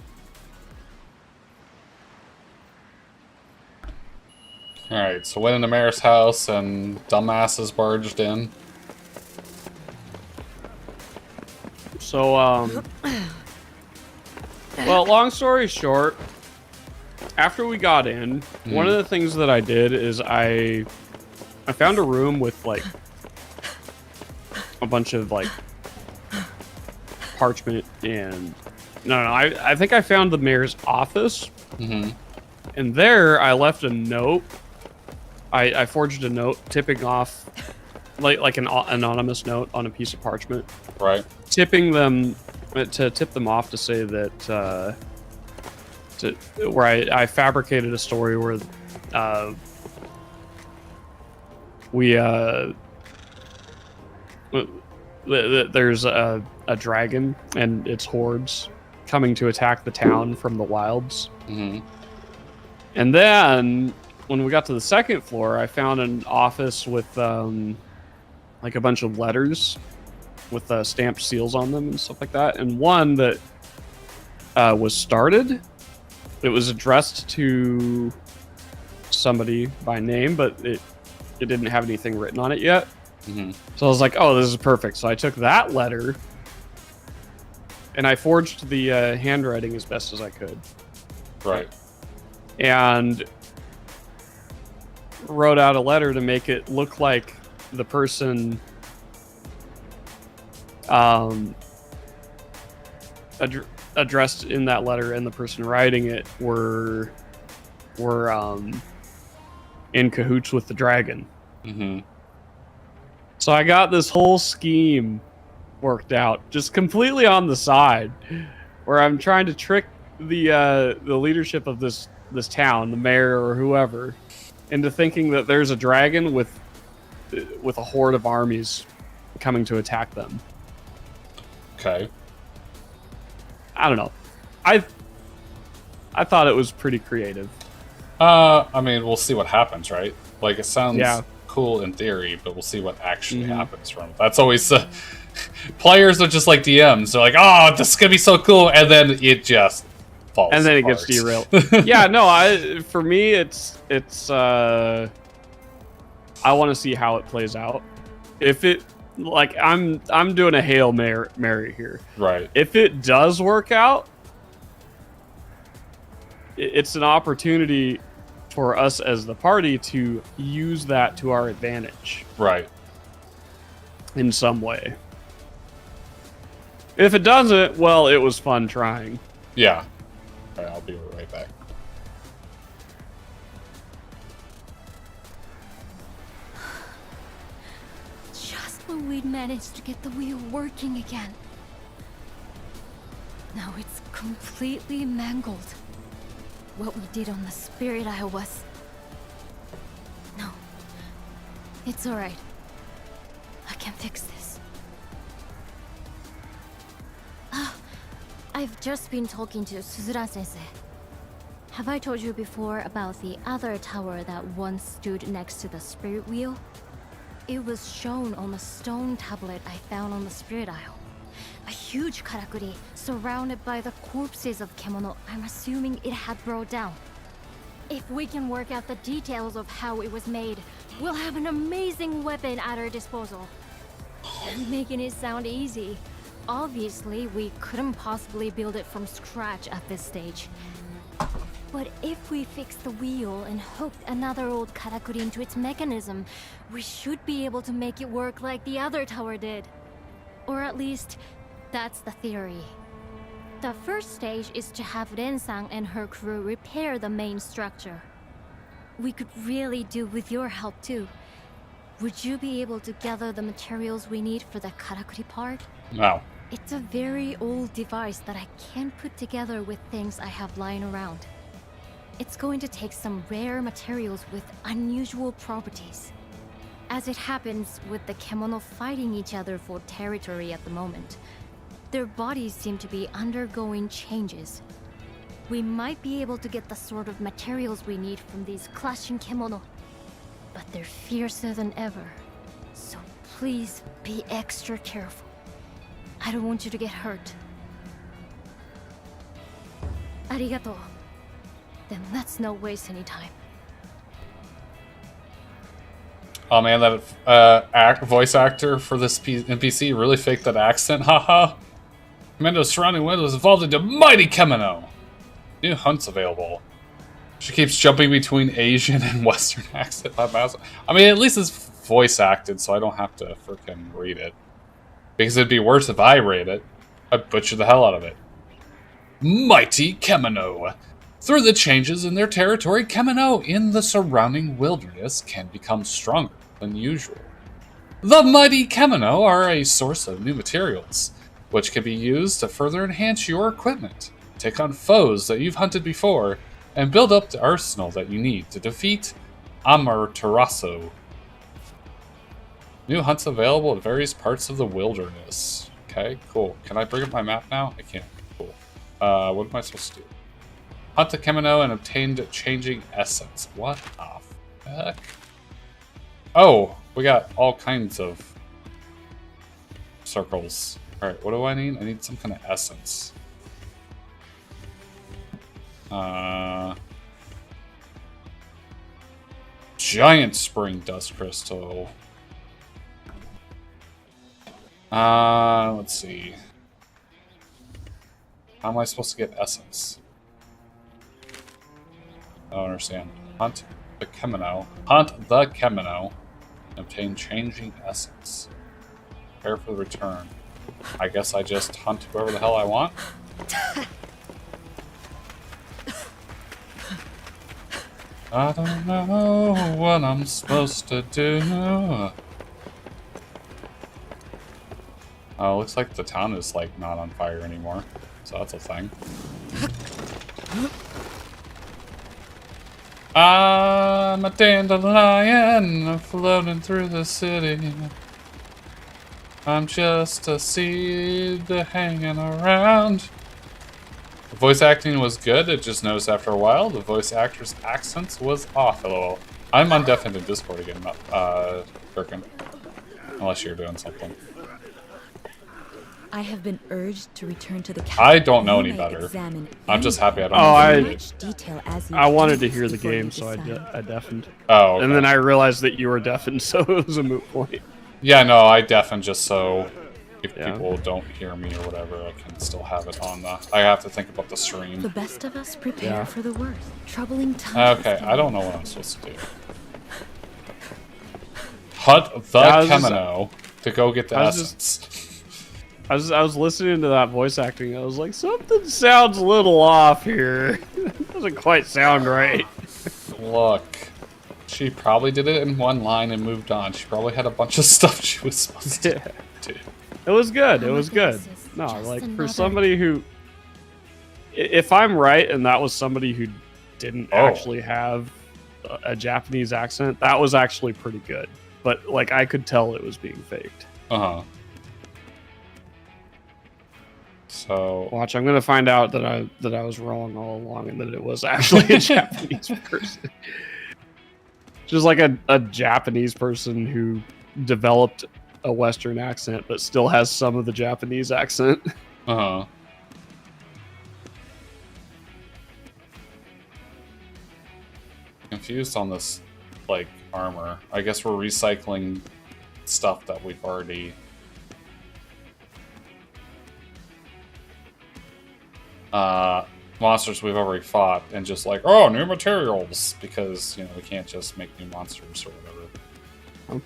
Alright, so went into Mayor's house and dumbasses barged in. So, well, long story short, after we got in, one of the things that I did is I found a room with, like, a bunch of, like, parchment and... I think I found the mayor's office. And there, I left a note. I forged a note tipping off, like an anonymous note on a piece of parchment. Right. Tipping them, to tip them off to say that, where I fabricated a story where there's a dragon and its hordes coming to attack the town from the wilds. And then when we got to the second floor, I found an office with like a bunch of letters with stamped seals on them and stuff like that. And one that was started. It was addressed to somebody by name, but it didn't have anything written on it yet. So I was like, oh, this is perfect. So I took that letter and I forged the handwriting as best as I could. Right. And wrote out a letter to make it look like the person addressed in that letter and the person writing it were in cahoots with the dragon. So I got this whole scheme worked out, just completely on the side, where I'm trying to trick the leadership of this town, the mayor or whoever, into thinking that there's a dragon with a horde of armies coming to attack them. Okay. I don't know. I thought it was pretty creative. I mean, we'll see what happens, right? Like, it sounds cool in theory, but we'll see what actually happens from it. That's always players are just like DMs. They're like, oh, this is gonna be so cool, and then it just falls and then apart. It gets derailed. Yeah, no, for me, it's I want to see how it plays out. If it, like, I'm doing a Hail Mary here. Right. If it does work out, it's an opportunity for us as the party to use that to our advantage. Right. In some way. If it doesn't, well, it was fun trying. Yeah. All right, I'll be right back. Just when we'd managed to get the wheel working again. Now it's completely mangled. What we did on the Spirit Isle was... No. It's alright. I can fix this. I've just been talking to Suzura-sensei. Have I told you before about the other tower that once stood next to the Spirit Wheel? It was shown on the stone tablet I found on the Spirit Isle. A huge karakuri surrounded by the corpses of Kemono. I'm assuming it had brought down. If we can work out the details of how it was made, we'll have an amazing weapon at our disposal. I'm making it sound easy. Obviously, we couldn't possibly build it from scratch at this stage. But if we fix the wheel and hooked another old karakuri into its mechanism, we should be able to make it work like the other tower did. Or at least, that's the theory. The first stage is to have Ren-san and her crew repair the main structure. We could really do with your help too. Would you be able to gather the materials we need for the karakuri part? No. It's a very old device that I can't put together with things I have lying around. It's going to take some rare materials with unusual properties. As it happens with the kemono fighting each other for territory at the moment, their bodies seem to be undergoing changes. We might be able to get the sort of materials we need from these clashing kemono, but they're fiercer than ever. So please be extra careful. I don't want you to get hurt. Arigato. Then let's not waste any time. Oh man, that voice actor for this NPC really faked that accent, haha. Commando's surrounding windows evolved into mighty Kemono. New hunts available. She keeps jumping between Asian and Western accent. I mean, at least it's voice acted, so I don't have to freaking read it. Because it'd be worse if I read it. I'd butcher the hell out of it. Mighty Kemono. Through the changes in their territory, Kemono in the surrounding wilderness can become stronger than usual. The mighty Kemono are a source of new materials, which can be used to further enhance your equipment, take on foes that you've hunted before, and build up the arsenal that you need to defeat Amaterasu. New hunts available in various parts of the wilderness. Okay, cool. Can I bring up my map now? I can't. Cool. What am I supposed to do? Hunt the Kemono and obtained changing essence. What the heck? Oh, we got all kinds of circles. Alright, what do I need? I need some kind of essence. Giant spring dust crystal. Let's see. How am I supposed to get essence? I don't understand. Hunt the Kemono. Hunt the Kemono. Obtain changing essence. Prepare for the return. I guess I just hunt whoever the hell I want. I don't know what I'm supposed to do. Oh, looks like the town is like not on fire anymore. So that's a thing. I'm a dandelion floating through the city. I'm just a seed hanging around. The voice acting was good, it just noticed after a while the voice actor's accents was off. LOL. I'm undeafened in Discord again, Birkin. Unless you're doing something. I have been urged to return to the capital. I don't know any better. I'm just happy I don't know. I wanted to hear the game, so I deafened. Oh, okay. And then I realized that you were deafened, so it was a moot point. Yeah, no, I deafen just so if people don't hear me or whatever, I can still have it on the... I have to think about the stream. The best of us prepare for the worst. Troubling times. Okay, I don't know what I'm supposed to do. Hunt the Kemono to go get the essence. I was listening to that voice acting. I was like, something sounds a little off here. It doesn't quite sound right. Look, she probably did it in one line and moved on. She probably had a bunch of stuff she was supposed to do. It was good. It was good. No, like for somebody who, if I'm right, and that was somebody who didn't actually have a Japanese accent, that was actually pretty good. But like I could tell it was being faked. So watch, I'm gonna find out that I was wrong all along and that it was actually a Japanese person. Just like a Japanese person who developed a Western accent but still has some of the Japanese accent. Confused on this like armor. I guess we're recycling stuff that we've already monsters we've already fought and just like, oh, new materials, because, you know, we can't just make new monsters or whatever. Oh.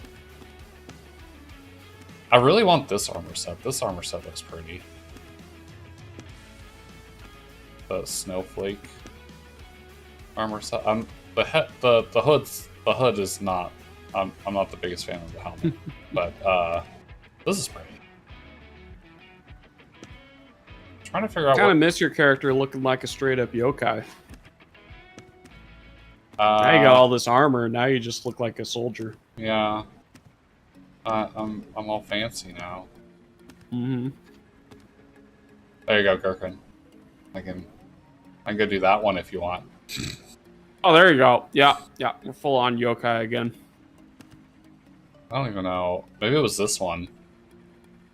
I really want this armor set. This armor set looks pretty. The snowflake armor set. The hood is not. I'm not the biggest fan of the helmet, but this is pretty. Trying to figure out. Kind of miss your character looking like a straight up yokai. Now you got all this armor, and now you just look like a soldier. Yeah. I'm all fancy now. Mm-hmm. There you go, Gherkin. I can go do that one if you want. Oh, there you go. Yeah, we're full on yokai again. I don't even know. Maybe it was this one.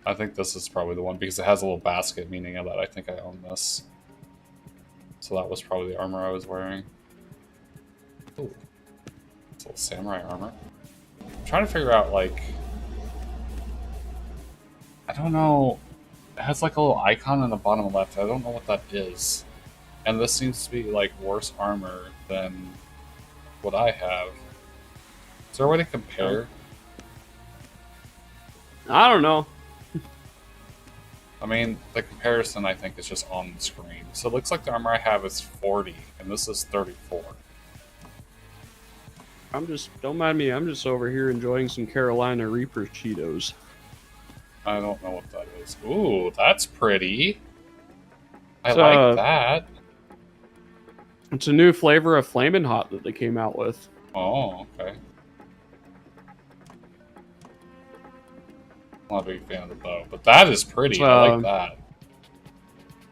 I think this is probably the one because it has a little basket, meaning that I think I own this. So that was probably the armor I was wearing. Ooh. It's a little samurai armor. I'm trying to figure out, like... I don't know. It has like a little icon in the bottom left. I don't know what that is. And this seems to be like worse armor than what I have. Is there a way to compare? I don't know. I mean, the comparison I think is just on the screen. So it looks like the armor I have is 40, and this is 34. Don't mind me, I'm just over here enjoying some Carolina Reaper Cheetos. I don't know what that is. Ooh, that's pretty. I It's, like that. It's a new flavor of Flamin' Hot that they came out with. Oh, okay. I'm not a big fan of the bow, but that is pretty. I like that.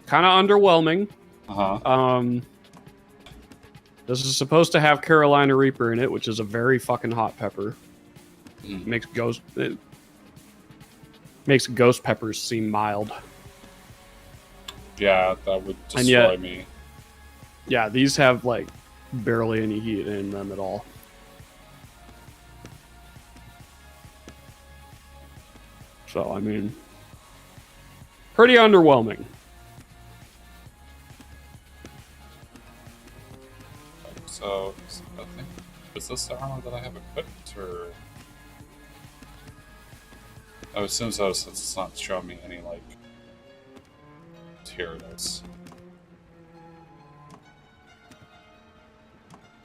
Kind of underwhelming. Uh-huh. This is supposed to have Carolina Reaper in it, which is a very fucking hot pepper. Mm. It makes ghost peppers seem mild. Yeah, that would destroy me. Yeah, these have like barely any heat in them at all. So, I mean, pretty underwhelming. So, I think, is this the armor that I have equipped, or... I would assume so, since it's not showing me any, like... Here it is.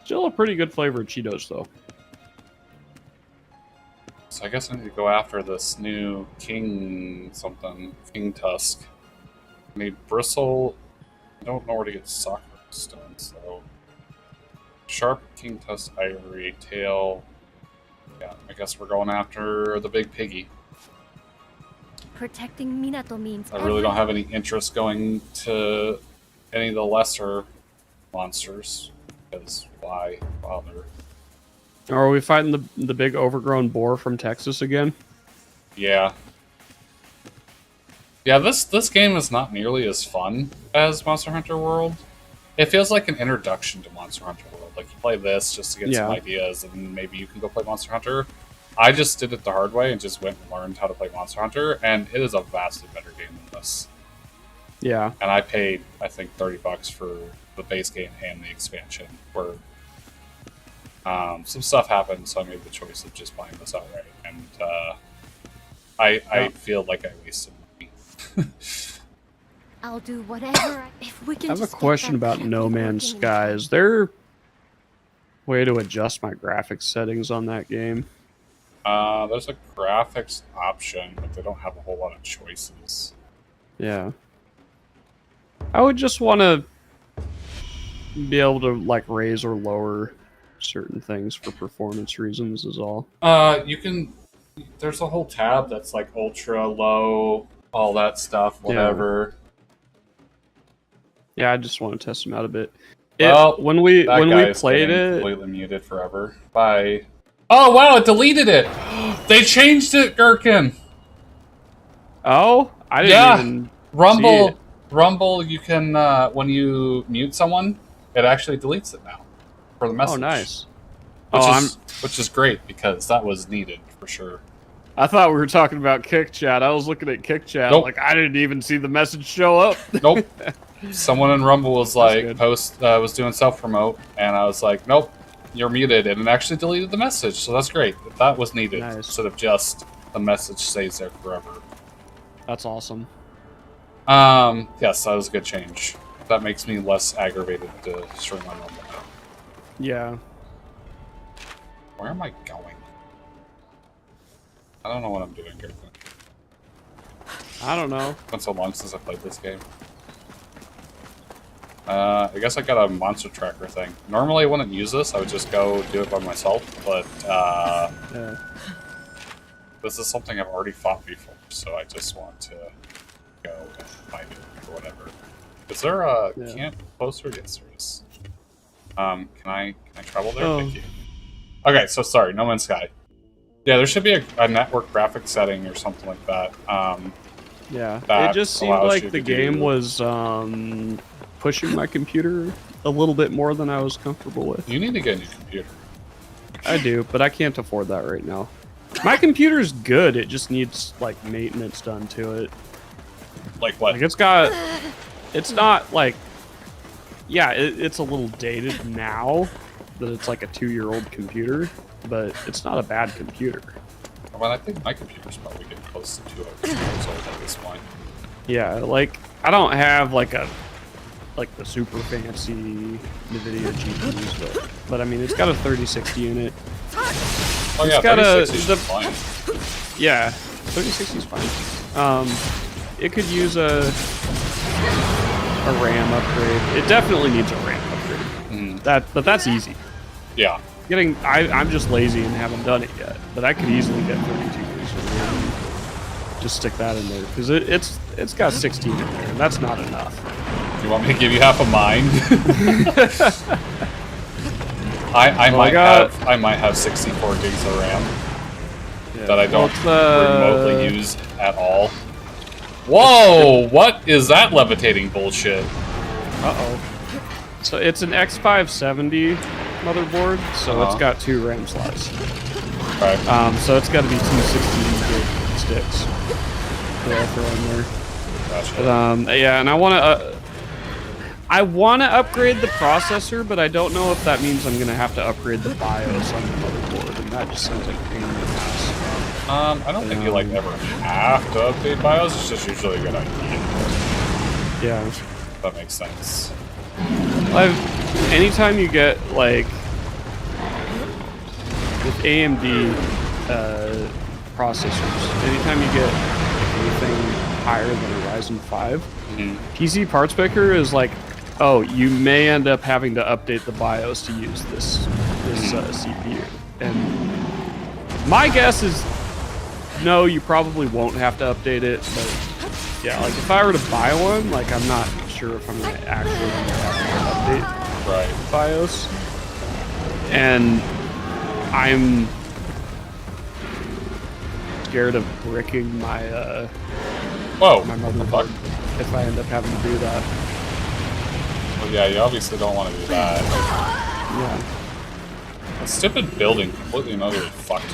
Still a pretty good flavor of Cheetos, though. So I guess I need to go after this new King something. King Tusk. I need Bristle. I don't know where to get Soccer Stone, so... Sharp, King Tusk, Ivory, Tail. Yeah, I guess we're going after the big piggy. Protecting Minato means I really don't have any interest going to any of the lesser monsters. Because why bother? Are we fighting the big overgrown boar from Texas again? Yeah. Yeah, this game is not nearly as fun as Monster Hunter World. It feels like an introduction to Monster Hunter World. Like, you play this just to get some ideas, and maybe you can go play Monster Hunter. I just did it the hard way and just went and learned how to play Monster Hunter, and it is a vastly better game than this. Yeah. And I paid, I think, $30 for the base game and the expansion, where some stuff happened, so I made the choice of just buying this outright. And I feel like I wasted money. I'll do whatever. If we can. I have a question about No Man's Sky. Is there a way to adjust my graphics settings on that game? There's a graphics option, but they don't have a whole lot of choices. Yeah. I would just want to be able to like raise or lower certain things for performance reasons is all. You can... There's a whole tab that's like ultra, low, all that stuff, whatever. Yeah, I just want to test them out a bit. When we played it, completely muted forever. Bye. Oh wow! It deleted it. They changed it, Gherkin. Oh, I didn't even Rumble. see it. Rumble. You can when you mute someone, it actually deletes it now for the message. Oh, nice. Which is great because that was needed for sure. I thought we were talking about Kick Chat. I was looking at Kick Chat, Nope. like I didn't even see the message show up. Nope. Someone in Rumble was like, good. was doing self-promote, and I was like, nope, you're muted, and it actually deleted the message, so that's great. That was needed, Nice. instead of just the message stays there forever. That's awesome. Yes, that was a good change. That makes me less aggravated to stream on Rumble now. Yeah. Where am I going? I don't know what I'm doing here. I don't know. It's been so long since I played this game. I guess I got a monster tracker thing. Normally I wouldn't use this, I would just go do it by myself, but Yeah. this is something I've already fought before, so I just want to go and fight it or whatever. Is there a camp closer? Yes, there is. Can I travel there? Oh. Thank you. Okay, so sorry, No Man's Sky. Yeah, there should be a network graphics setting or something like that. Yeah. That It just seemed allows like you the to game do- was pushing my computer a little bit more than I was comfortable with. You need to get a new computer. I do, but I can't afford that right now. My computer's good, it just needs like maintenance done to it. Like what? Like it's not like, yeah, it's a little dated now that it's like a 2-year-old computer, but it's not a bad computer. Well, I think my computer's probably getting close to 2 years old at this point. Yeah, like I don't have like the super fancy NVIDIA GPUs, but I mean it's got a 3060 in it. Oh yeah, It's got 3060 a- is fine. Yeah, 3060 is fine. It could use a RAM upgrade. It definitely needs a RAM upgrade. But that's easy. Yeah. I'm just lazy and haven't done it yet, but I could easily get 32 gigs of RAM. Just stick that in there because it's got 16 in there, and that's not enough. You want me to give you half of mine? I might have 64 gigs of RAM that I don't remotely use at all. Whoa! What is that levitating bullshit? Uh-oh. So it's an X570 motherboard, so it's got 2 RAM slots. Okay. So it's got to be 2 16-gig sticks that I throw in there. Gotcha. But, yeah, and I want to upgrade the processor, but I don't know if that means I'm going to have to upgrade the BIOS on the motherboard, and that just sounds like a pain in the ass. I don't think you like ever have to update BIOS. It's just usually a good idea. Yeah. That makes sense. Anytime you get like with AMD processors, anytime you get anything higher than a Ryzen 5, PC Parts Picker is like, oh, you may end up having to update the BIOS to use this CPU. And my guess is no, you probably won't have to update it, but yeah, like if I were to buy one, like I'm not sure if I'm gonna actually have to update BIOS. And I'm scared of bricking my my motherboard if I end up having to do that. Well, yeah, you obviously don't want to do that. Yeah. That stupid building completely and utterly fucked.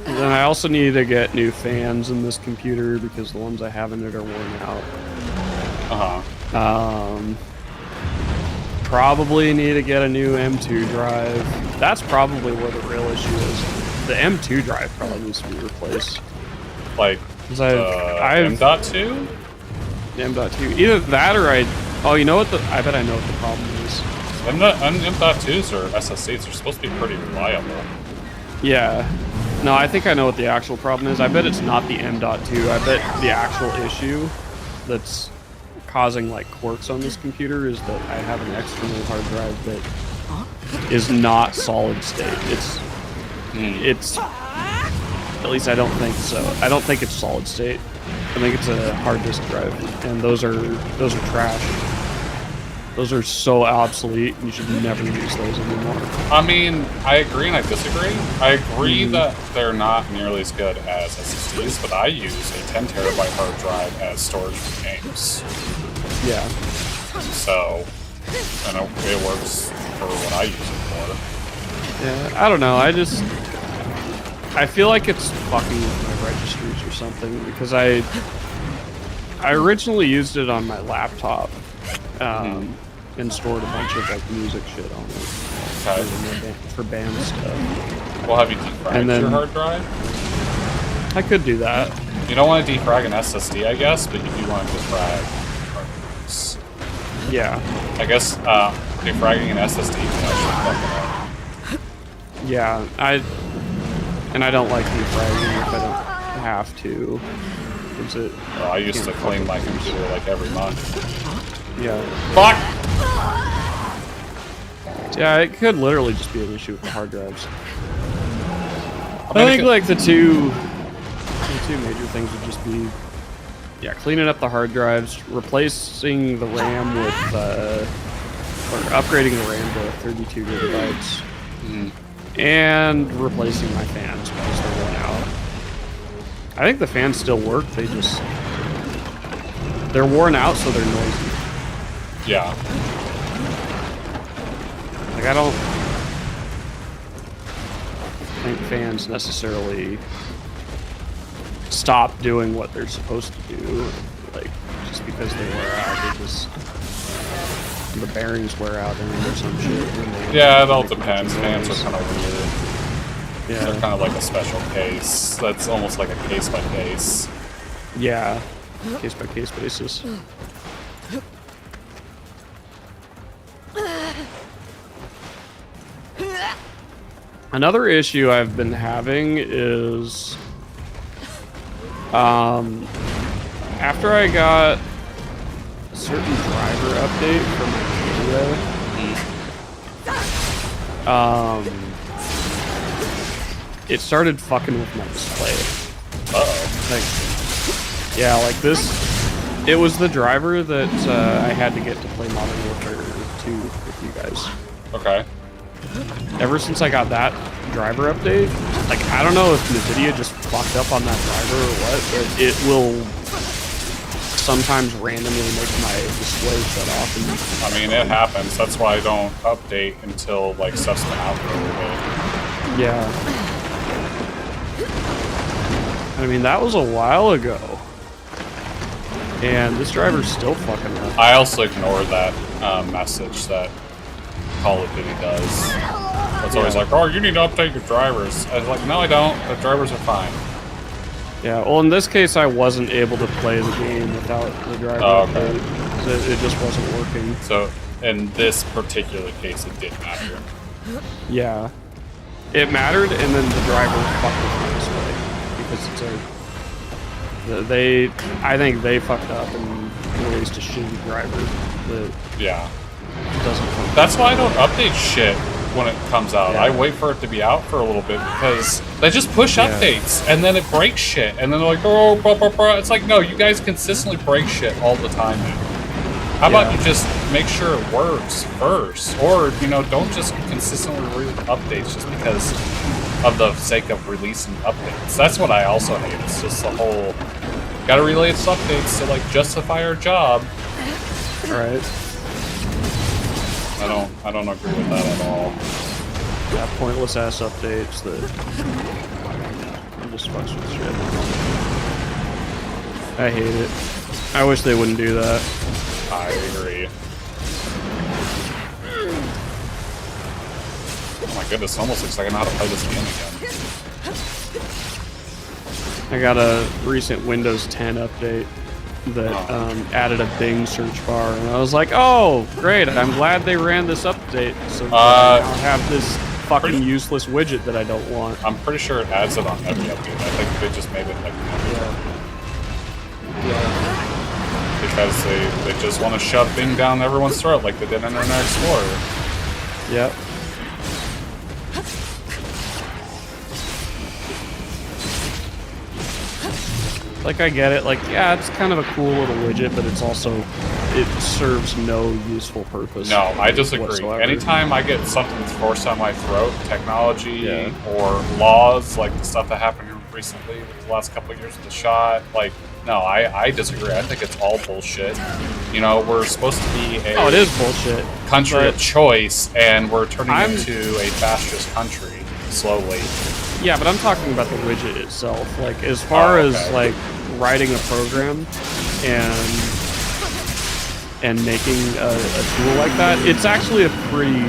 And then I also need to get new fans in this computer because the ones I have in it are worn out. Probably need to get a new M2 drive. That's probably where the real issue is. The M2 drive probably needs to be replaced. Like, I've M.2? M.2. Either that or oh, you know what I bet I know what the problem is. M.2s or SSDs are supposed to be pretty reliable. Yeah. No, I think I know what the actual problem is. I bet it's not the M.2. I bet the actual issue that's causing like quirks on this computer is that I have an external hard drive that is not solid state. It's at least I don't think so. I don't think it's solid state. I think it's a hard disk drive, and those are trash. Those are so obsolete, and you should never use those anymore. I mean, I agree and I disagree. I agree that they're not nearly as good as SSDs, but I use a 10 terabyte hard drive as storage for games. Yeah. So, I know it works for what I use it for. Yeah, I don't know. I feel like it's fucking with my registers or something because I originally used it on my laptop and stored a bunch of like music shit on it for band stuff. Well, have you defragged your hard drive? I could do that. You don't want to defrag an SSD, I guess, but you do want to defrag hard drives. Yeah. I guess defragging an SSD can actually fuck it up. Yeah, I don't like defragging if I don't have to. Well, I used to clean my computer like every month. Yeah. Fuck! Yeah, it could literally just be an issue with the hard drives. I think like the two major things would just be, yeah, cleaning up the hard drives, replacing the RAM with, or upgrading the RAM to 32 gigabytes, and replacing my fans because they're worn out. I think the fans still work. They're worn out, so they're noisy. Yeah. Like, I don't think fans necessarily stop doing what they're supposed to do, like, just because they wear out. The bearings wear out in them or some shit. Yeah, it all depends. Fans are kind of weird. Yeah. They're kind of like a special case. That's almost like a case by case. Yeah. Case by case basis. Another issue I've been having is after I got a certain driver update from NVIDIA, it started fucking with my display. Like, yeah, like this, it was the driver that I had to get to play Modern Warfare 2 with you guys. Okay. Ever since I got that driver update, like, I don't know if NVIDIA just fucked up on that driver or what, but it will sometimes randomly make my display shut off. And I mean, it happens. That's why I don't update until, like, stuff's been out for a little bit. Yeah. I mean, that was a while ago. And this driver's still fucking up. I also ignore that message that Call of Duty does. It's always like, oh, you need to update your drivers. I was like, no, I don't. The drivers are fine. Yeah, well, in this case, I wasn't able to play the game without the driver update. So it just wasn't working. So, in this particular case, it did matter. Yeah. It mattered, and then the driver fucked with my display. Because it's I think they fucked up and released a shitty driver that doesn't function. That's why I don't update shit when it comes out. Yeah. I wait for it to be out for a little bit because they just push updates and then it breaks shit and then they're like, oh, blah, blah, blah. It's like, no, you guys consistently break shit all the time now. How about you just make sure it works first? Or, you know, don't just consistently release updates just because of the sake of releasing updates. That's what I also hate. It's just the whole, gotta release updates to, like, justify our job. Right. I don't agree with that at all. Yeah, pointless ass updates that just fucks with shit. I hate it. I wish they wouldn't do that. I agree. Oh my goodness, it almost looks like I know how to play this game again. I got a recent Windows 10 update that added a Bing search bar, and I was like, oh, great, I'm glad they ran this update, so I now have this fucking useless widget that I don't want. I'm pretty sure it adds it on every update. I think they just made it like because they just want to shove Bing down everyone's throat like they did in Internet Explorer. Yep. Like, I get it. Like, yeah, it's kind of a cool little widget, but it's also, it serves no useful purpose. No, I disagree. Whatsoever. Anytime I get something forced on my throat, technology or laws, like the stuff that happened recently with the last couple of years with the shot, like, no, I disagree. I think it's all bullshit. You know, we're supposed to be it is bullshit. Country of choice, and we're turning into a fascist country slowly. Yeah, but I'm talking about the widget itself. Like, as far as like writing a program and making a tool like that, it's actually a pretty.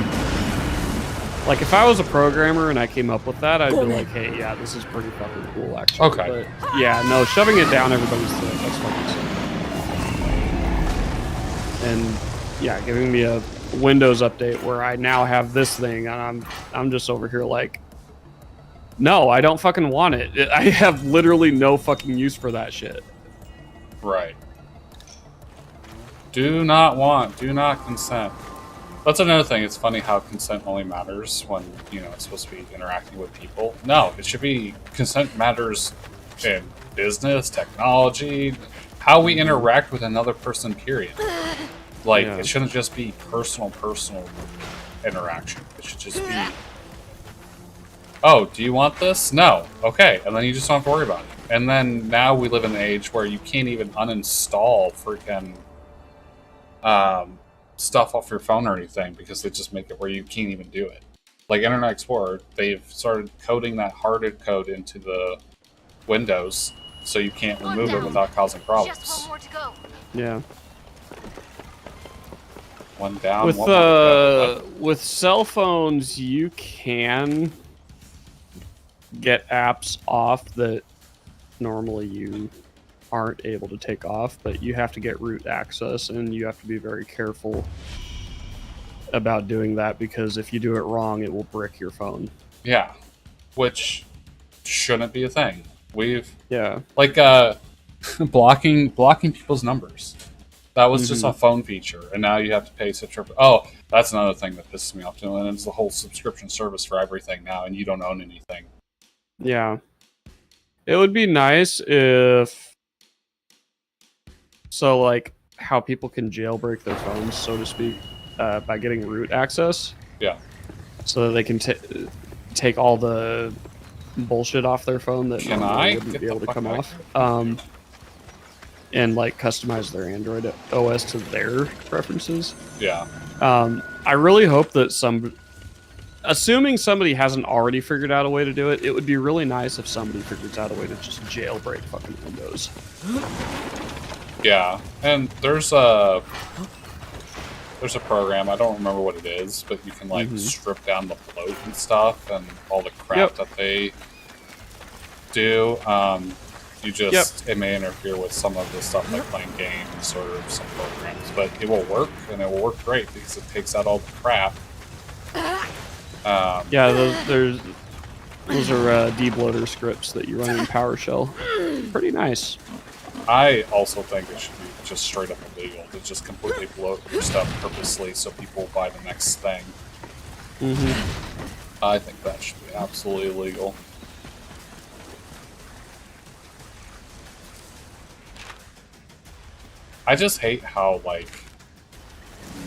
Like, if I was a programmer and I came up with that, I'd be like, hey, yeah, this is pretty fucking cool, actually. Okay. But yeah, no, shoving it down everybody's throat, that's fucking sick. And yeah, giving me a Windows update where I now have this thing, and I'm just over here like, no, I don't fucking want it. I have literally no fucking use for that shit. Right. Do not consent. That's another thing. It's funny how consent only matters when, you know, it's supposed to be interacting with people. No, it should be consent matters in business, technology, how we interact with another person, period. Like, it shouldn't just be personal interaction. It should just be, oh, do you want this? No. Okay. And then you just don't have to worry about it. And then now we live in an age where you can't even uninstall freaking stuff off your phone or anything because they just make it where you can't even do it. Like Internet Explorer, they've started coding that harded code into the Windows so you can't remove it without causing problems. Just one more to go. Yeah. One down, With one more to go. with cell phones, you can get apps off that normally you aren't able to take off, but you have to get root access, and you have to be very careful about doing that because if you do it wrong, it will brick your phone. Yeah, which shouldn't be a thing. We've like blocking people's numbers. That was just a phone feature, and now you have to pay such a. Oh, that's another thing that pisses me off too, and it's the whole subscription service for everything now, and you don't own anything. Yeah, it would be nice if. So, like, how people can jailbreak their phones, so to speak, by getting root access. Yeah. So that they can take all the bullshit off their phone that normally wouldn't be able to come off. And, like, customize their Android OS to their preferences. Yeah. I really hope that assuming somebody hasn't already figured out a way to do it, it would be really nice if somebody figures out a way to just jailbreak fucking Windows. Yeah, and there's a program, I don't remember what it is, but you can like strip down the bloat and stuff and all the crap that they do. It may interfere with some of the stuff like playing games or some programs, but it will work, and it will work great because it takes out all the crap. Yeah, those are debloater scripts that you run in PowerShell. Pretty nice. I also think it should be just straight up illegal to just completely bloat your stuff purposely so people buy the next thing. I think that should be absolutely illegal. I just hate how, like,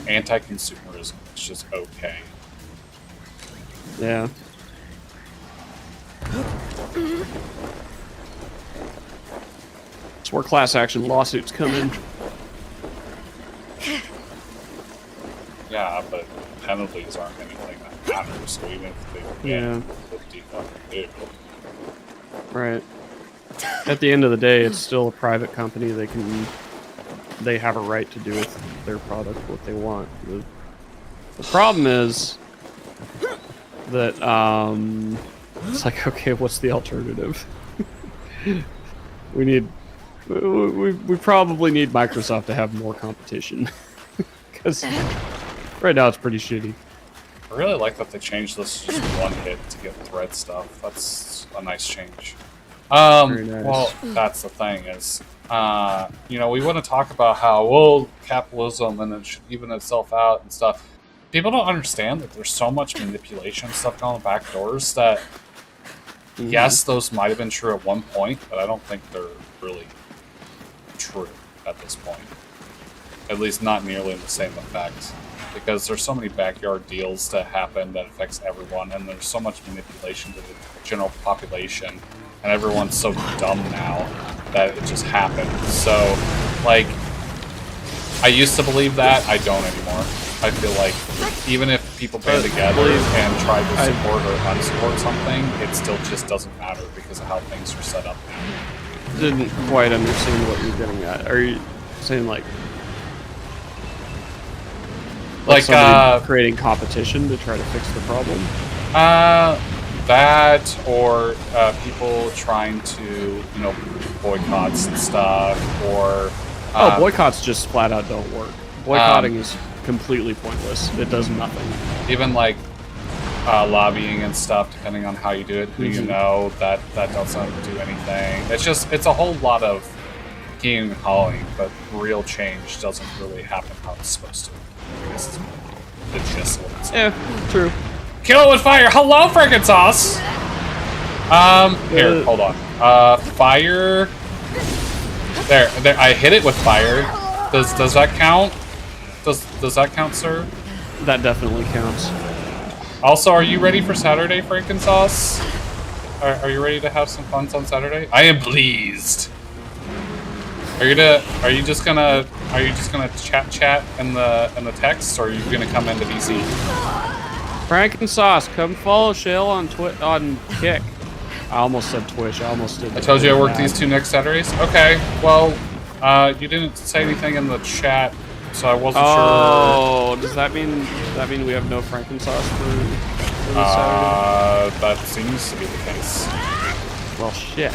anti-consumerism is just okay. Yeah. It's where class action lawsuits come in. Yeah, but penalties aren't anything that matters, so even if they win, what do you fucking do? Right. At the end of the day, it's still a private company. They have a right to do with their product what they want. The problem is that it's like, okay, what's the alternative? we probably need Microsoft to have more competition because right now it's pretty shitty. I really like that they changed this to just one hit to get thread stuff. That's a nice change. Very nice. Well, that's the thing is, you know, we want to talk about how, well, capitalism and it should even itself out and stuff. People don't understand that there's so much manipulation and stuff going on the back doors that, yes, those might have been true at one point, but I don't think they're really true at this point. At least not nearly in the same effect. Because there's so many backyard deals that happen that affects everyone, and there's so much manipulation to the general population, and everyone's so dumb now that it just happens. So, like, I used to believe that, I don't anymore. I feel like even if people band together and try to support or unsupport something, it still just doesn't matter because of how things are set up now. Didn't quite understand what you're getting at. Are you saying like somebody creating competition to try to fix the problem? That or people trying to, boycotts and stuff, or boycotts just flat out don't work. Boycotting is completely pointless. It does nothing. Even like lobbying and stuff, depending on how you do it, who you know, that doesn't do anything. It's a whole lot of keying and hauling, but real change doesn't really happen how it's supposed to. I guess it's just what it's true. Kill it with fire. Hello, friggin' sauce. Here, hold on. Fire. There. I hit it with fire. Does that count? Does that count, sir? That definitely counts. Also, are you ready for Saturday, Franken-Sauce? Are you ready to have some fun on Saturday? I am pleased. Are you just gonna chat in the text, or are you gonna come into VC? Franken-Sauce, come follow Shale on Kick. I almost said Twitch. I almost did. I told you I work these 2 next Saturdays. Okay, well, you didn't say anything in the chat, so I wasn't sure. Oh, does that mean we have no Franken-Sauce for this Saturday? That seems to be the case. Well, shit.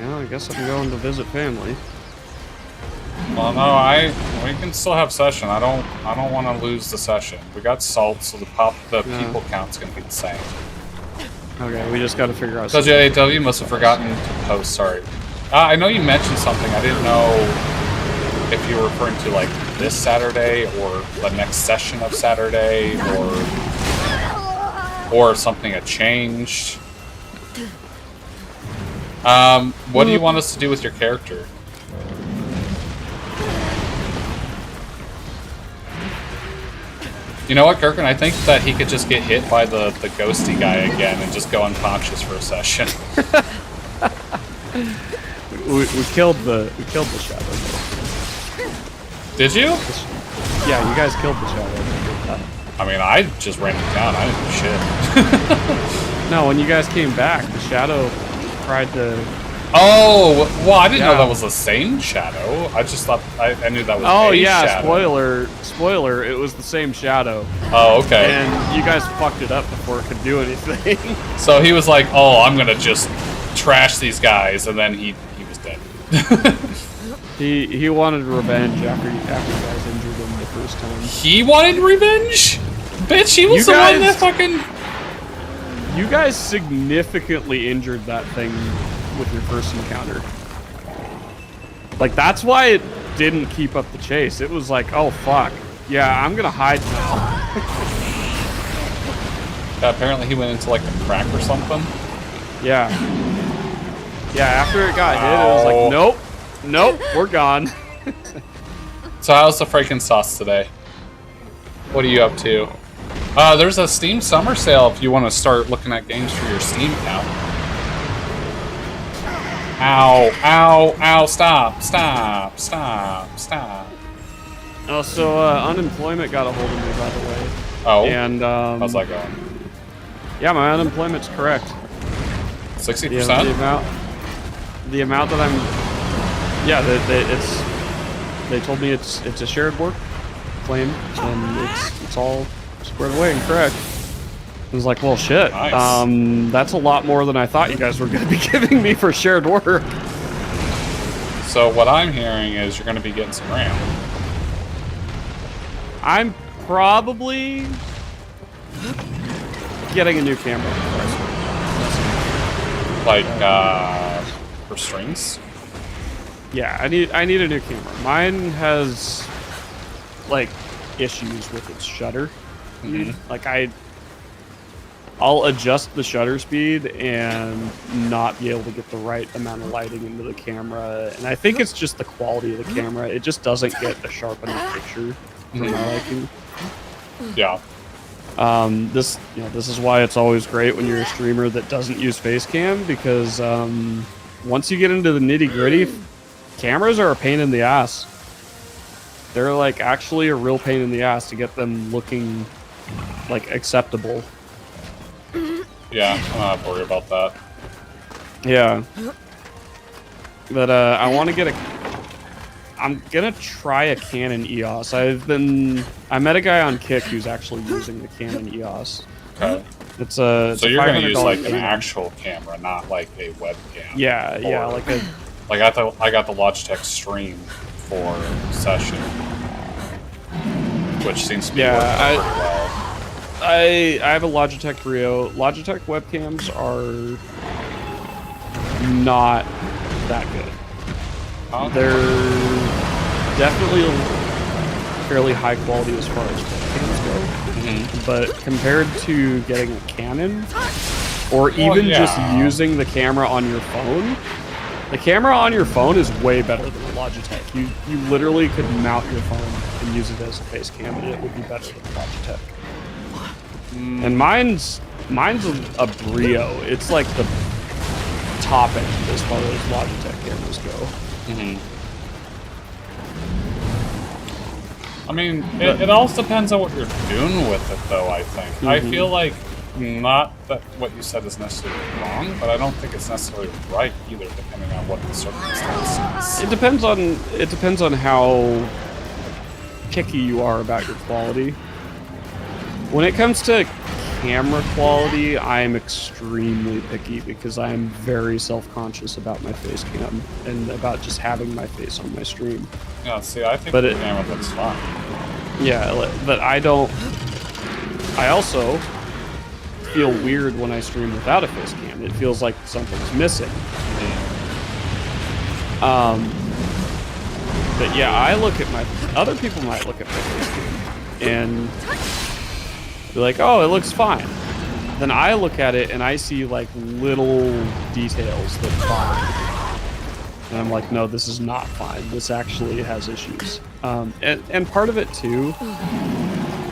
Yeah, I guess I'm going to visit family. Well, no, we can still have session. I don't want to lose the session. We got salt, so the people count's gonna be the same. Okay, we just got to figure out. Because AW must have forgotten to post. Sorry, I know you mentioned something. I didn't know if you were referring to like this Saturday or the next session of Saturday or something had changed. What do you want us to do with your character? You know what, Kirkin? I think that he could just get hit by the ghosty guy again and just go unconscious for a session. we killed the shadow. Did you? Yeah, you guys killed the shadow. I mean, I just ran him down. I didn't do shit. No, when you guys came back, the shadow tried to. Oh, well, I didn't know that was the same shadow. I just thought I knew that was. Oh a yeah, shadow. spoiler! It was the same shadow. Oh, okay. And you guys fucked it up before it could do anything. So he was like, "Oh, I'm gonna just trash these guys," and then he was dead. he wanted revenge after you guys injured him the first time. He wanted revenge, bitch. He was the one that fucking. You guys significantly injured that thing with your first encounter. Like, that's why it didn't keep up the chase. It was like, oh fuck, yeah, I'm gonna hide now. Apparently he went into like a crack or something. Yeah, after it got hit, it was like, nope, we're gone. So how's the freaking sauce today? What are you up to? There's a Steam summer sale if you want to start looking at games for your Steam account. Ow, stop. Oh, so unemployment got a hold of me, by the way. Oh, and how's that going? Yeah, my unemployment's correct. 60%? The amount that I'm... Yeah, they told me it's a shared work claim, and it's all squared away and correct. I was like, well, shit. Nice. That's a lot more than I thought you guys were going to be giving me for shared work. So what I'm hearing is you're going to be getting some RAM. I'm probably getting a new camera. Like, for strings? Yeah, I need a new camera. Mine has, like, issues with its shutter. Mm-hmm. Like, I'll adjust the shutter speed and not be able to get the right amount of lighting into the camera. And I think it's just the quality of the camera. It just doesn't get a sharp enough picture for my liking. Yeah. This is why it's always great when you're a streamer that doesn't use face cam, because once you get into the nitty gritty, cameras are a pain in the ass. They're like actually a real pain in the ass to get them looking like acceptable. Yeah, I'm not worried about that. Yeah. But I want to get I'm gonna try a Canon EOS. I met a guy on Kick who's actually using the Canon EOS. Okay. It's a So you're gonna use like an camera. actual camera, not like a webcam. Yeah, yeah, like a like I got the Logitech Stream for session, which seems to be working pretty well. I have a Logitech Rio. Logitech webcams are not that good. Huh? They're definitely fairly high quality as far as webcams go. But compared to getting a Canon, or even just using the camera on your phone, the camera on your phone is way better than the Logitech. You literally could mount your phone and use it as a face cam, and it would be better than the Logitech. And mine's a Brio. It's like the top end as far as Logitech cameras go. I mean, it also depends on what you're doing with it, though, I think. I feel like, not that what you said is necessarily wrong, but I don't think it's necessarily right either, depending on what the circumstances. It depends on how picky you are about your quality. When it comes to camera quality, I am extremely picky because I am very self-conscious about my face cam and about just having my face on my stream. Yeah, see, I think the camera looks fine. Yeah, but I also feel weird when I stream without a face cam. It feels like something's missing. But yeah, other people might look at my face cam and be like, oh, it looks fine. Then I look at it and I see like little details that bother me. And I'm like, no, this is not fine. This actually has issues. And part of it too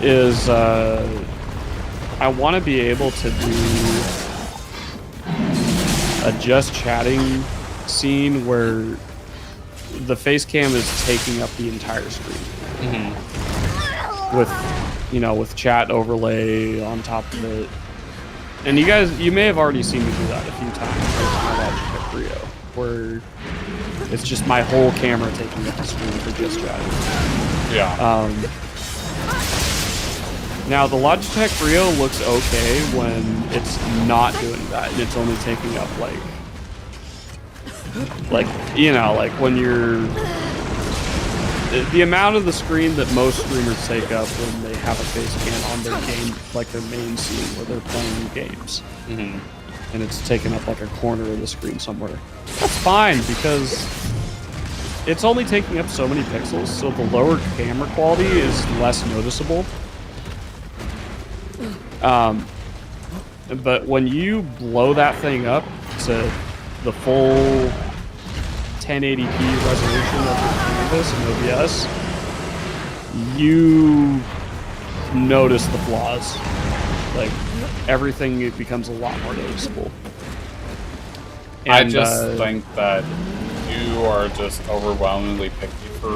is I want to be able to do a just chatting scene where the face cam is taking up the entire screen. With chat overlay on top of it. And you may have already seen me do that a few times with my Logitech Rio, where it's just my whole camera taking up the screen for just chatting. Yeah. Now the Logitech Rio looks okay when it's not doing that and it's only taking up like when you're the amount of the screen that most streamers take up when they have a face cam on their game, like their main scene where they're playing games. And it's taking up like a corner of the screen somewhere. That's fine because it's only taking up so many pixels, so the lower camera quality is less noticeable. But when you blow that thing up to the full 1080p resolution of your canvas in OBS, you notice the flaws. Like, everything becomes a lot more noticeable. And, I just think that you are just overwhelmingly picky for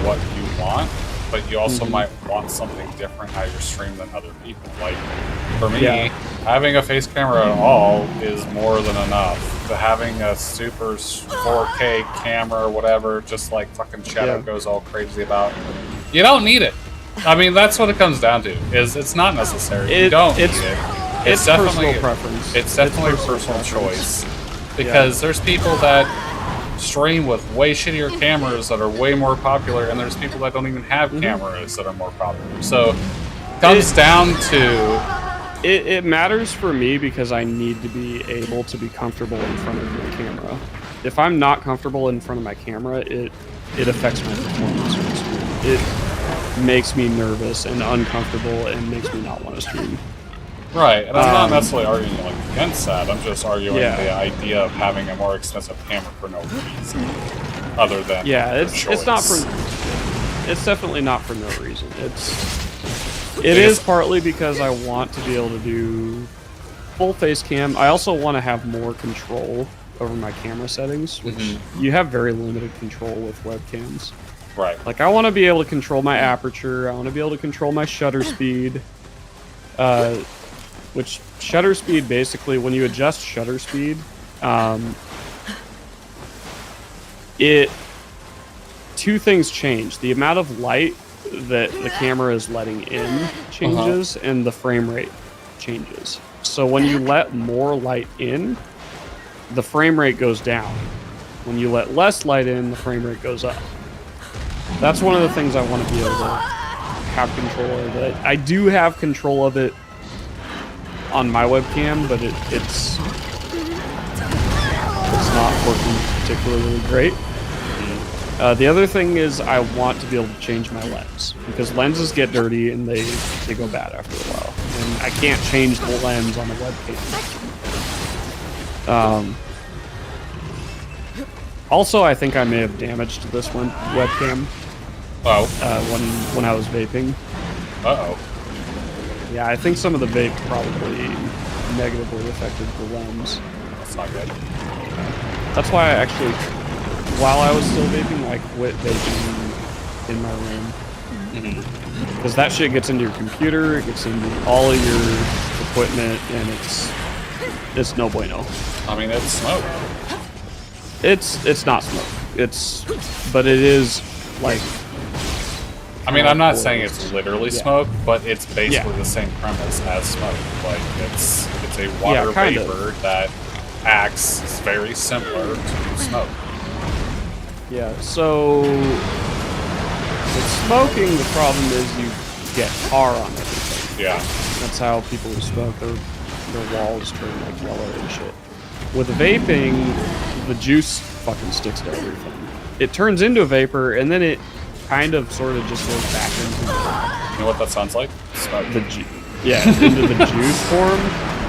what you want, but you also might want something different out of your stream than other people. Like, for me, having a face camera at all is more than enough. But having a super 4K camera or whatever, just like fucking Shadow goes all crazy about, you don't need it. I mean, that's what it comes down to. It's not necessary. You don't need it. It's definitely personal preference. It's definitely a personal choice. Because there's people that stream with way shittier cameras that are way more popular, and there's people that don't even have cameras that are more popular. So it comes down to... It matters for me because I need to be able to be comfortable in front of my camera. If I'm not comfortable in front of my camera, it affects my performance on the stream. It makes me nervous and uncomfortable and makes me not want to stream. Right, and I'm not necessarily arguing against that. I'm just arguing the idea of having a more expensive camera for no reason, other than it's not for. It's definitely not for no reason. It is partly because I want to be able to do full face cam. I also want to have more control over my camera settings, which you have very limited control with webcams. Right. Like, I want to be able to control my aperture. I want to be able to control my shutter speed. Which shutter speed, basically, when you adjust shutter speed, two things change. The amount of light that the camera is letting in changes, and the frame rate changes. So when you let more light in, the frame rate goes down. When you let less light in, the frame rate goes up. That's one of the things I want to be able to have control of. I do have control of it on my webcam, but it's not working particularly great. The other thing is I want to be able to change my lens, because lenses get dirty and they go bad after a while. And I can't change the lens on a webcam. Also, I think I may have damaged this one webcam. Oh. When I was vaping. Uh-oh. Yeah, I think some of the vape probably negatively affected the lens. That's not good. That's why I actually, while I was still vaping, I quit vaping in my room. Because that shit gets into your computer, it gets into all of your equipment, and it's no bueno. I mean, it's smoke. It's not smoke. But it is like. I mean, I'm not saying it's literally Yeah. smoke, but it's basically Yeah. the same premise as smoke. Like, it's a water kind of. vapor that acts very similar to smoke. Yeah, so with smoking, the problem is you get tar on everything. Yeah. That's how people who smoke, their walls turn like yellow and shit. With vaping, the juice fucking sticks to everything. It turns into a vapor, and then it kind of sort of just goes back into You know what that sounds like? Smoke. into the juice form.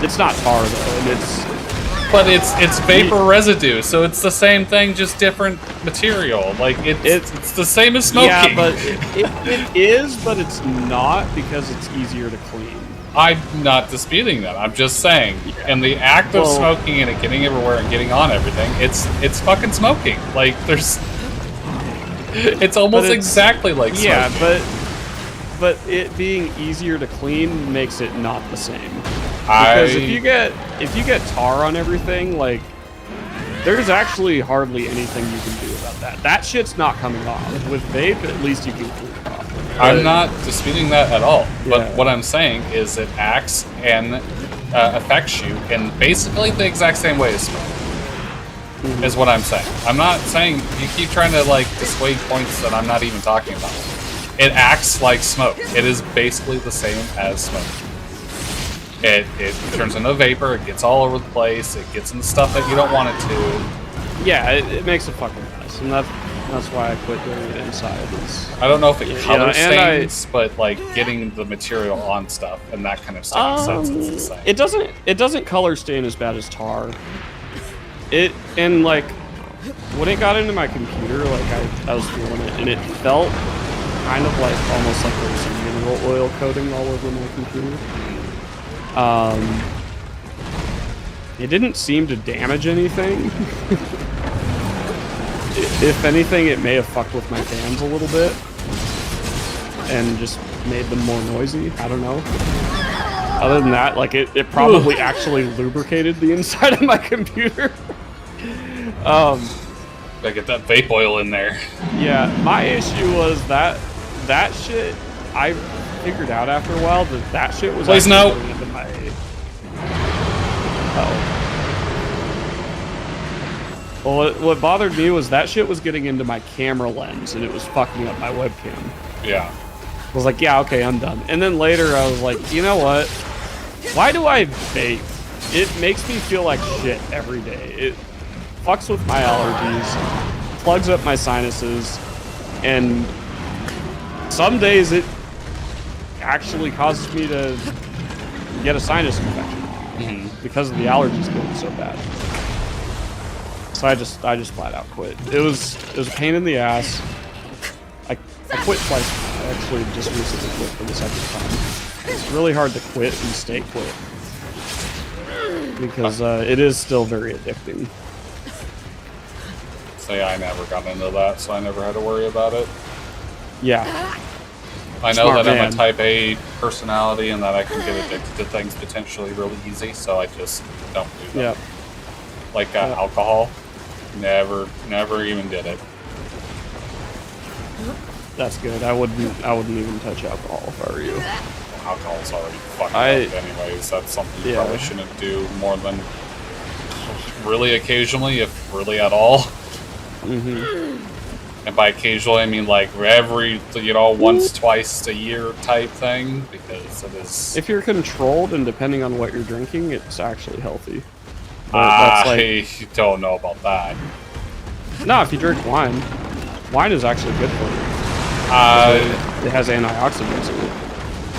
It's not tar though, and But it's vapor residue, so it's the same thing, just different material. Like, it's the same as smoking. yeah, but it is, but it's not, because it's easier to clean. I'm not disputing that. I'm just saying, in the act of smoking and it getting everywhere and getting on everything, it's fucking smoking. Like, it's almost exactly like smoking. Yeah, but it being easier to clean makes it not the same. Because if you get tar on everything, like, there's actually hardly anything you can do about that. That shit's not coming off. With vape, at least you can clean it off. I'm not disputing that at all. But Yeah. what I'm saying is it acts and affects you in basically the exact same way as smoke. Is what I'm saying. I'm not saying, you keep trying to like dissuade points that I'm not even talking about. It acts like smoke. It is basically the same as smoke. It turns into a vapor, it gets all over the place, it gets into stuff that you don't want it to. Yeah, it makes a fucking mess, and that's why I quit doing it inside. I don't know if it color and stains, but like getting the material on stuff and that kind of stuff sense is the same. It doesn't color stain as bad as tar. And like when it got into my computer, like I was feeling it, and it felt kind of like almost like there was some mineral oil coating all over my computer. It didn't seem to damage anything. If anything, it may have fucked with my fans a little bit and just made them more noisy. I don't know. Other than that, like it probably actually lubricated the inside of my computer. Gotta get that vape oil in there. Yeah, my issue was that shit, I figured out after a while that shit was Please actually no. going into my... Well, what bothered me was that shit was getting into my camera lens, and it was fucking up my webcam. Yeah. I was like, yeah, okay, I'm done. And then later I was like, you know what? Why do I vape? It makes me feel like shit every day. It fucks with my allergies, plugs up my sinuses, and some days it actually causes me to get a sinus infection because of the allergies getting so bad. So I just flat out quit. It was a pain in the ass. I quit twice. I actually just recently quit for the second time. It's really hard to quit and stay quit because it is still very addicting. say I never got into that, so I never had to worry about it. Yeah. I know Smart that I'm man. a type A personality and that I can get addicted to things potentially really easy, so I just don't do that. Yeah. Like alcohol, never even did it. That's good. I wouldn't even touch alcohol if I were you. Alcohol's already fucked I- up anyways. That's something you Yeah. probably shouldn't do more than really occasionally, if really at all. Mm-hmm. And by occasionally, I mean like every, once, twice a year type thing, because it is... If you're controlled and depending on what you're drinking, it's actually healthy. But that's I don't know about that. no, if you drink wine is actually good for you. It has antioxidants in it.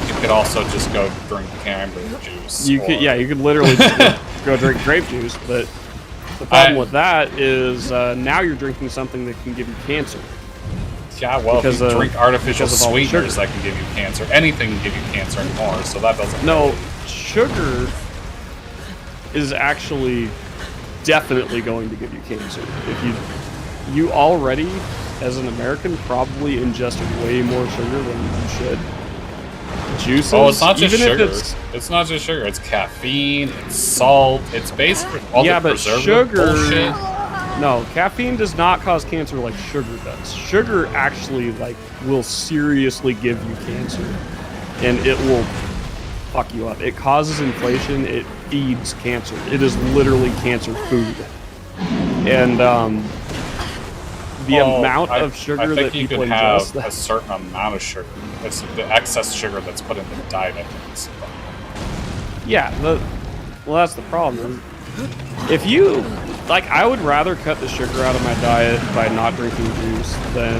You could also just go drink cranberry juice. You could literally just go drink grape juice, but the problem with that is now you're drinking something that can give you cancer. Yeah, well, because if you drink artificial because of all the sweeteners sugar. that can give you cancer, anything can give you cancer anymore, so that doesn't... No, sugar is actually definitely going to give you cancer. If you already, as an American, probably ingest way more sugar than you should. Juices. Oh, it's not just even sugar. if it's It's not just sugar. It's caffeine. It's salt. It's basically all yeah, the but preservative sugar. bullshit. No, caffeine does not cause cancer like sugar does. Sugar actually will seriously give you cancer, and it will fuck you up. It causes inflation. It feeds cancer. It is literally cancer food. And the amount of sugar that you people could ingest. have a certain amount of sugar. It's the excess sugar that's put into the diet. I think is the problem. Yeah, well, that's the problem. If you I would rather cut the sugar out of my diet by not drinking juice than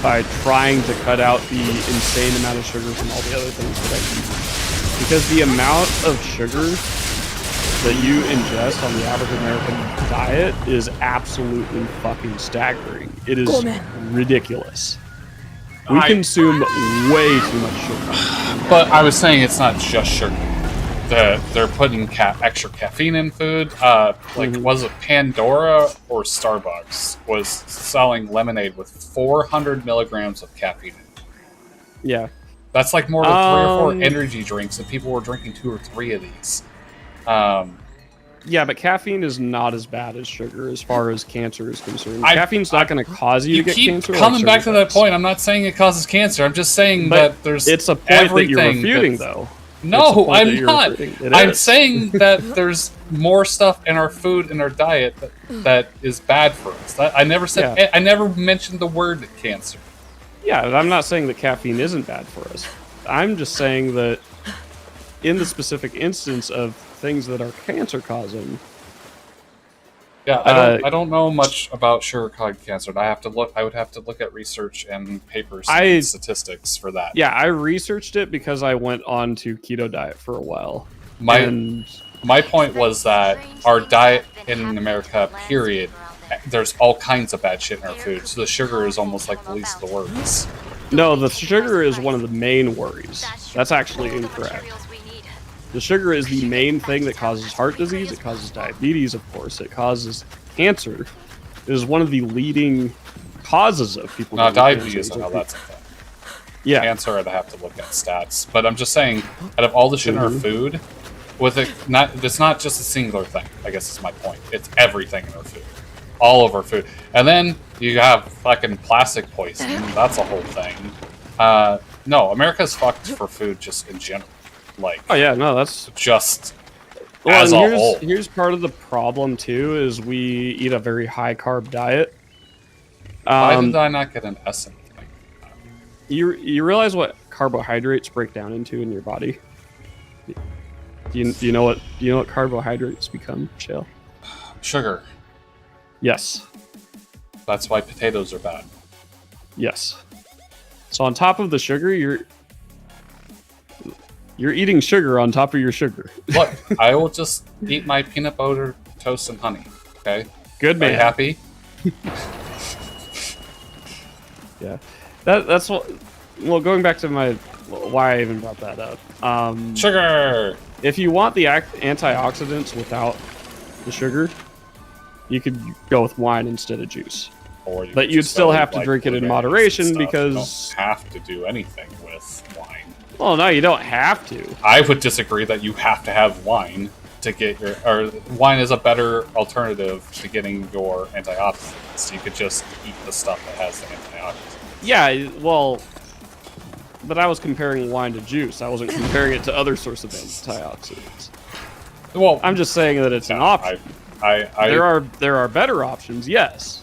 by trying to cut out the insane amount of sugar from all the other things that I eat. Because the amount of sugar that you ingest on the average American diet is absolutely fucking staggering. It is ridiculous. We consume way too much sugar. But I was saying it's not just sugar. They're putting extra caffeine in food. Was it Pandora or Starbucks was selling lemonade with 400 milligrams of caffeine in it? Yeah. That's like more than 3 or 4 energy drinks, and people were drinking 2 or 3 of these. Yeah, but caffeine is not as bad as sugar as far as cancer is concerned. Caffeine's not going to cause you to get cancer. You keep coming back to that point. I'm not saying it causes cancer. I'm just saying that there's it's a point that you're refuting, though. No, I'm not. I'm is. saying that there's more stuff in our food and our diet that is bad for us. I never said. Yeah. I never mentioned the word cancer. Yeah, I'm not saying that caffeine isn't bad for us. I'm just saying that in the specific instance of things that are cancer causing. Yeah, I don't know much about sugar-caused cancer. I would have to look at research and papers and statistics for that. Yeah, I researched it because I went on to keto diet for a while. My point was that our diet in America, period, there's all kinds of bad shit in our food. So the sugar is almost like the least of the worries. No, the sugar is one of the main worries. That's actually incorrect. The sugar is the main thing that causes heart disease. It causes diabetes, of course. It causes cancer. It is one of the leading causes of people. No, diabetes. I know that's a thing. Yeah, cancer. I'd have to look at stats, but I'm just saying, out of all the shit in our food, it's not just a singular thing. I guess is my point. It's everything in our food, all of our food, and then you have fucking plastic poisoning. That's a whole thing. No, America's fucked for food just in general. Oh yeah, no, that's just as a whole. Here's part of the problem too: is we eat a very high carb diet. Why did I not get an S in anything? You realize what carbohydrates break down into in your body? Do you know what carbohydrates become, Shale? Sugar. Yes. That's why potatoes are bad. Yes. So on top of the sugar, you're eating sugar on top of your sugar. Look, I will just eat my peanut butter toast and honey. Okay. Good man. Are you happy? Yeah. That's what. Well, going back to why I even brought that up. Sugar. If you want the antioxidants without the sugar, You could go with wine instead of juice. Or you But could you'd just still go, have to like, drink it in blueberries and moderation stuff. because- You don't have to do anything with wine. Well, no, you don't have to. I would disagree that you have to have wine to get your, or wine is a better alternative to getting your antioxidants. You could just eat the stuff that has the antioxidants. Yeah, well, but I was comparing wine to juice. I wasn't comparing it to other sources of antioxidants. Well, I'm just saying that it's an option. There are better options, yes,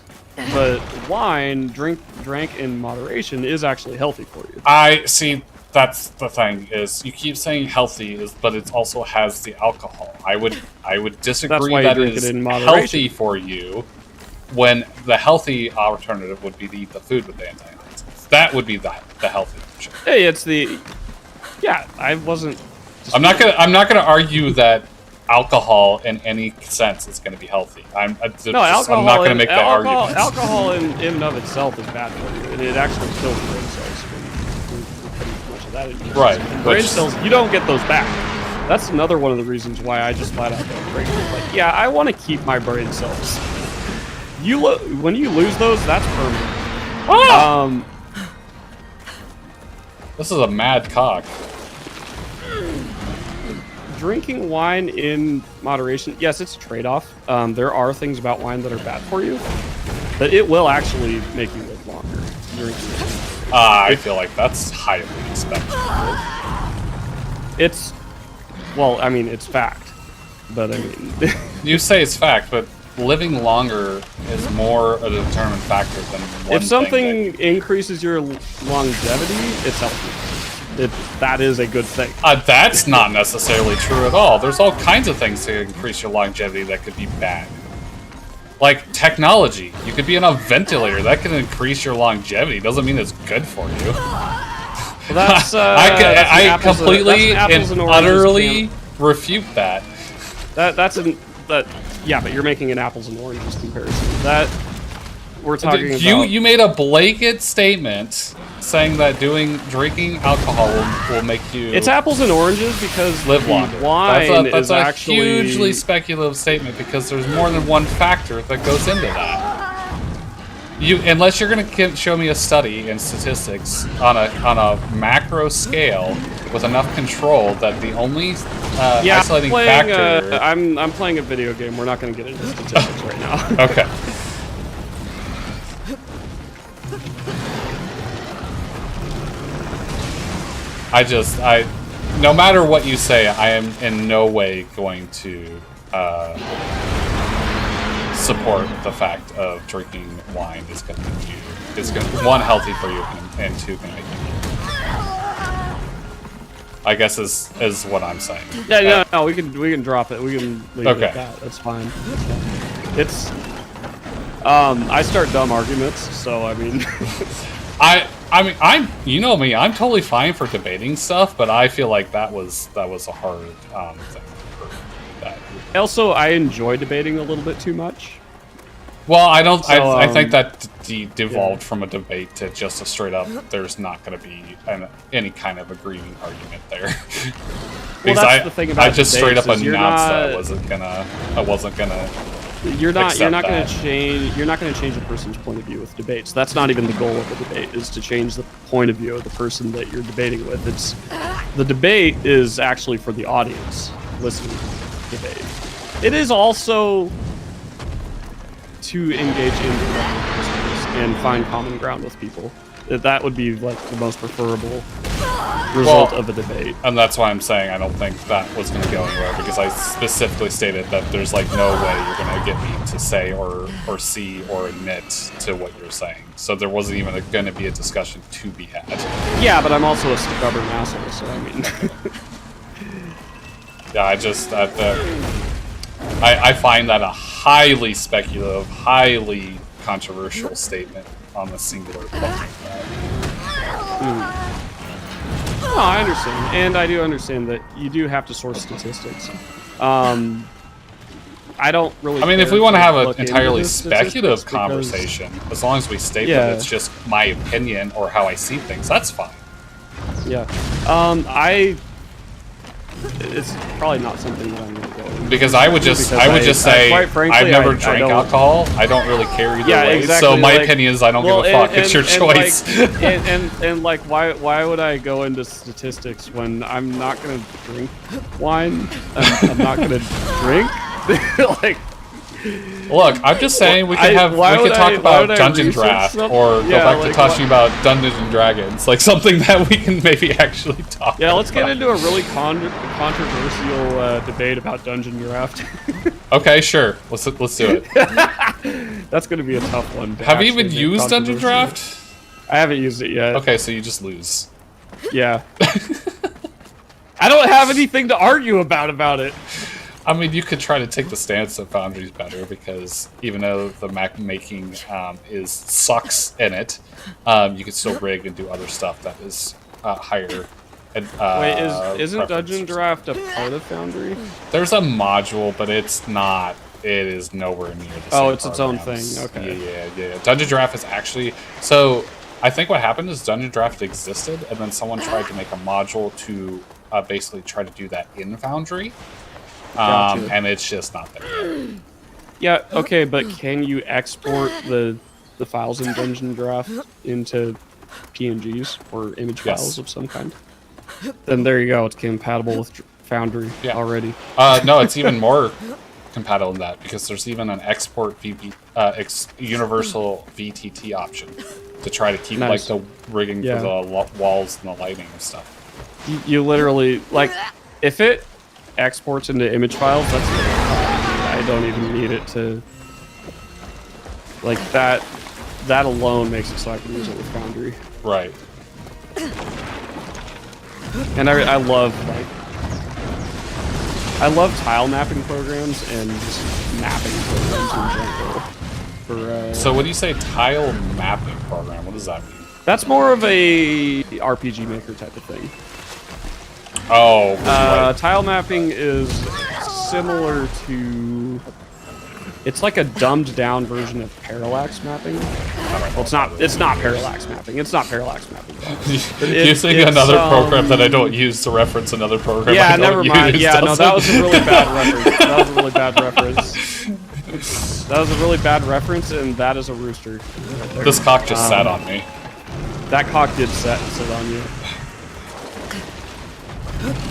but wine drank in moderation is actually healthy for you. I see. That's the thing is you keep saying healthy but it also has the alcohol. I would disagree why you that drink it is it in moderation. healthy for you when the healthy alternative would be to eat the food with the antioxidants. That would be the healthy option. Hey, it's the I wasn't. I'm not gonna argue that alcohol in any sense is going to be healthy. I'm not going to make that argument. Alcohol in and of itself is bad for you, and it actually kills brain cells when you put too much of that in your Right. system. Brain cells, you don't get those back. That's another one of the reasons why I just flat out don't drink. Like, yeah, I want to keep my brain cells. When you lose those, that's permanent. Ah! This is a mad cock. Drinking wine in moderation, yes, it's a trade-off. There are things about wine that are bad for you, but it will actually make you live longer. Drinking it. I feel like that's highly expected. It's, well, I mean, it's fact, but I mean... You say it's fact, but living longer is more a determined factor than one If something thing increases your longevity, it's healthy. That is a good thing. That's not necessarily true at all. There's all kinds of things to increase your longevity that could be bad. Like technology. You could be on a ventilator. That can increase your longevity. Doesn't mean it's good for you. Well, that's, I completely and utterly refute that. Yeah, but you're making an apples and oranges comparison. That we're talking about. You made a blanket statement saying that drinking alcohol will make you. It's apples and oranges because live longer. Wine that's is a actually hugely speculative statement because there's more than one factor that goes into that. Unless you're going to show me a study and statistics on a macro scale with enough control that the only isolating factor. I'm playing a video game. We're not going to get into statistics right now. Okay. No matter what you say, I am in no way going to support the fact of drinking wine is going to make you, one, healthy for you, and two, going to make you. I guess is what I'm saying. Yeah, no, we can drop it. We can leave it at that. That's fine. It's I start dumb arguments, so I mean. I mean, you know me, I'm totally fine for debating stuff, but I feel like that was a hard thing for that. Also, I enjoy debating a little bit too much. Well, I don't. So, I think that devolved from a debate to just a straight up. There's not going to be any kind of agreeing argument there. Well, that's the thing about I just straight up announced that I wasn't gonna. You're not going to change a person's point of view with debates. That's not even the goal of the debate, is to change the point of view of the person that you're debating with. The debate is actually for the audience listening to the debate. It is also to engage in discourse and find common ground with people. That would be like the most preferable result of a debate. And that's why I'm saying I don't think that was going to go anywhere, because I specifically stated that there's like no way you're going to get me to say or see or admit to what you're saying. So there wasn't even going to be a discussion to be had. Yeah, but I'm also a stubborn asshole, so I mean. Yeah, I find that a highly speculative, highly controversial statement on the singular question. No, I understand, and I do understand that you do have to source statistics. I don't really. I mean, if we want to have an entirely speculative conversation, as long as we state that it's just my opinion or how I see things, that's fine. Yeah, it's probably not something that I'm gonna go into. Because I would just say quite frankly, I've never I drank don't- alcohol. I don't really care either Yeah, way. exactly, So my like- opinion is I don't Well, give a fuck. It's your choice. Like, and like, why would I go into statistics when I'm not gonna drink wine? I'm not gonna drink. Like, Look, I'm just saying we could talk about Dungeon Draft or go back to talking about Dungeons and Dragons, like something that we can maybe actually talk. Yeah, let's about. get into a really controversial debate about Dungeon Draft. Okay, sure. Let's do it. That's gonna be a tough one. Have you even used Dungeon Draft? I haven't used it yet. Okay, so you just lose. Yeah. I don't have anything to argue about it. I mean, you could try to take the stance that Foundry's better because even though the map making sucks in it, you can still rig and do other stuff that is higher. Wait, isn't Dungeon Draft a part of Foundry? There's a module, but it's not. It is nowhere near the same. Oh, it's its own programs. thing. Okay. Yeah. Dungeon Draft is actually so. I think what happened is Dungeon Draft existed, and then someone tried to make a module to basically try to do that in Foundry. Gotcha. And it's just not there. Yeah, okay, but can you export the files in Dungeon Draft into PNGs or image Yes. files of some kind? Then there you go, it's compatible with Foundry Yeah. already. No, it's even more compatible than that because there's even an export universal VTT option to try to keep Nice. like the rigging Yeah. for the walls and the lighting and stuff. You literally, like, if it exports into image files, that's I don't even need it to, like, that alone makes it so I can use it with Foundry. Right. And I love, like, I love tile mapping programs and just mapping programs in general. For, So when you say tile mapping program, what does that mean? that's more of a RPG Maker type of thing. Oh, right. Tile mapping is similar to... It's like a dumbed down version of parallax mapping. Well, it's not parallax mapping. It's not parallax mapping. Using another program that I don't use to reference another program. Yeah, I don't never mind. use Yeah, no, that was doesn't. a really bad reference. That was a really bad reference. That was a really bad reference, and that is a rooster. Right there. This cock just sat on me. That cock did sit on you.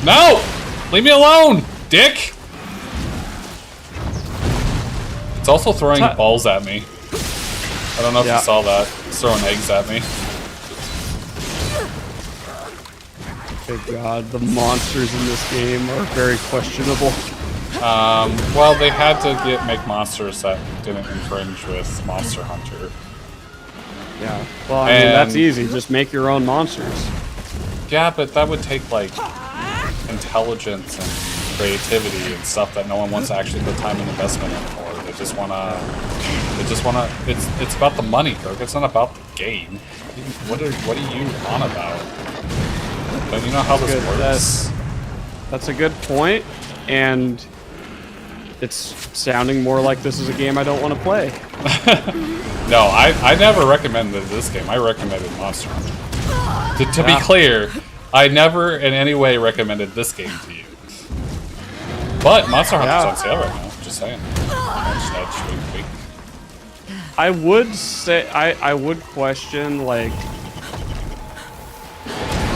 No! Leave me alone, dick! It's also throwing balls at me. I don't know if Yeah. you saw that. It's throwing eggs at me. Good God, the monsters in this game are very questionable. Well, they had to make monsters that didn't infringe with Monster Hunter. Yeah. Well, I mean, And- that's easy. Just make your own monsters. Yeah, but that would take, like, intelligence and creativity and stuff that no one wants to actually put time and investment in for. They just wanna, it's about the money, Kirk. It's not about the game. What are you on about? Don't you know how this Good, works? That's a good point, and it's sounding more like this is a game I don't want to play. No, I never recommended this game. I recommended Monster Hunter. To be clear, I never in any way recommended this game to you. But Monster Hunter's on sale right now. Just saying. I would say I would question, like,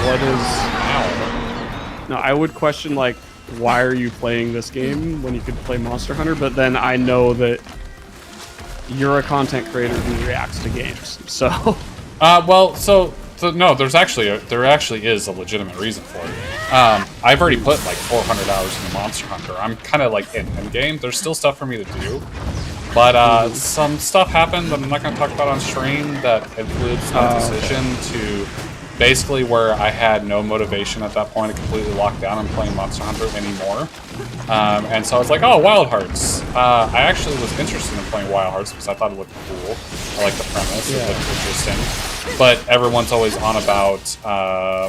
what is... No, I would question, like, why are you playing this game when you could play Monster Hunter? But then I know that you're a content creator who reacts to games, so... Well, so no, there actually is a legitimate reason for it. I've already put like 400 hours into Monster Hunter. I'm kind of like in game. There's still stuff for me to do, but some stuff happened that I'm not going to talk about on stream that influenced my decision to basically where I had no motivation at that point to completely lock down on playing Monster Hunter anymore. And so I was like, oh, Wild Hearts. I actually was interested in playing Wild Hearts because I thought it looked cool. I like the premise. It looked interesting. But everyone's always on about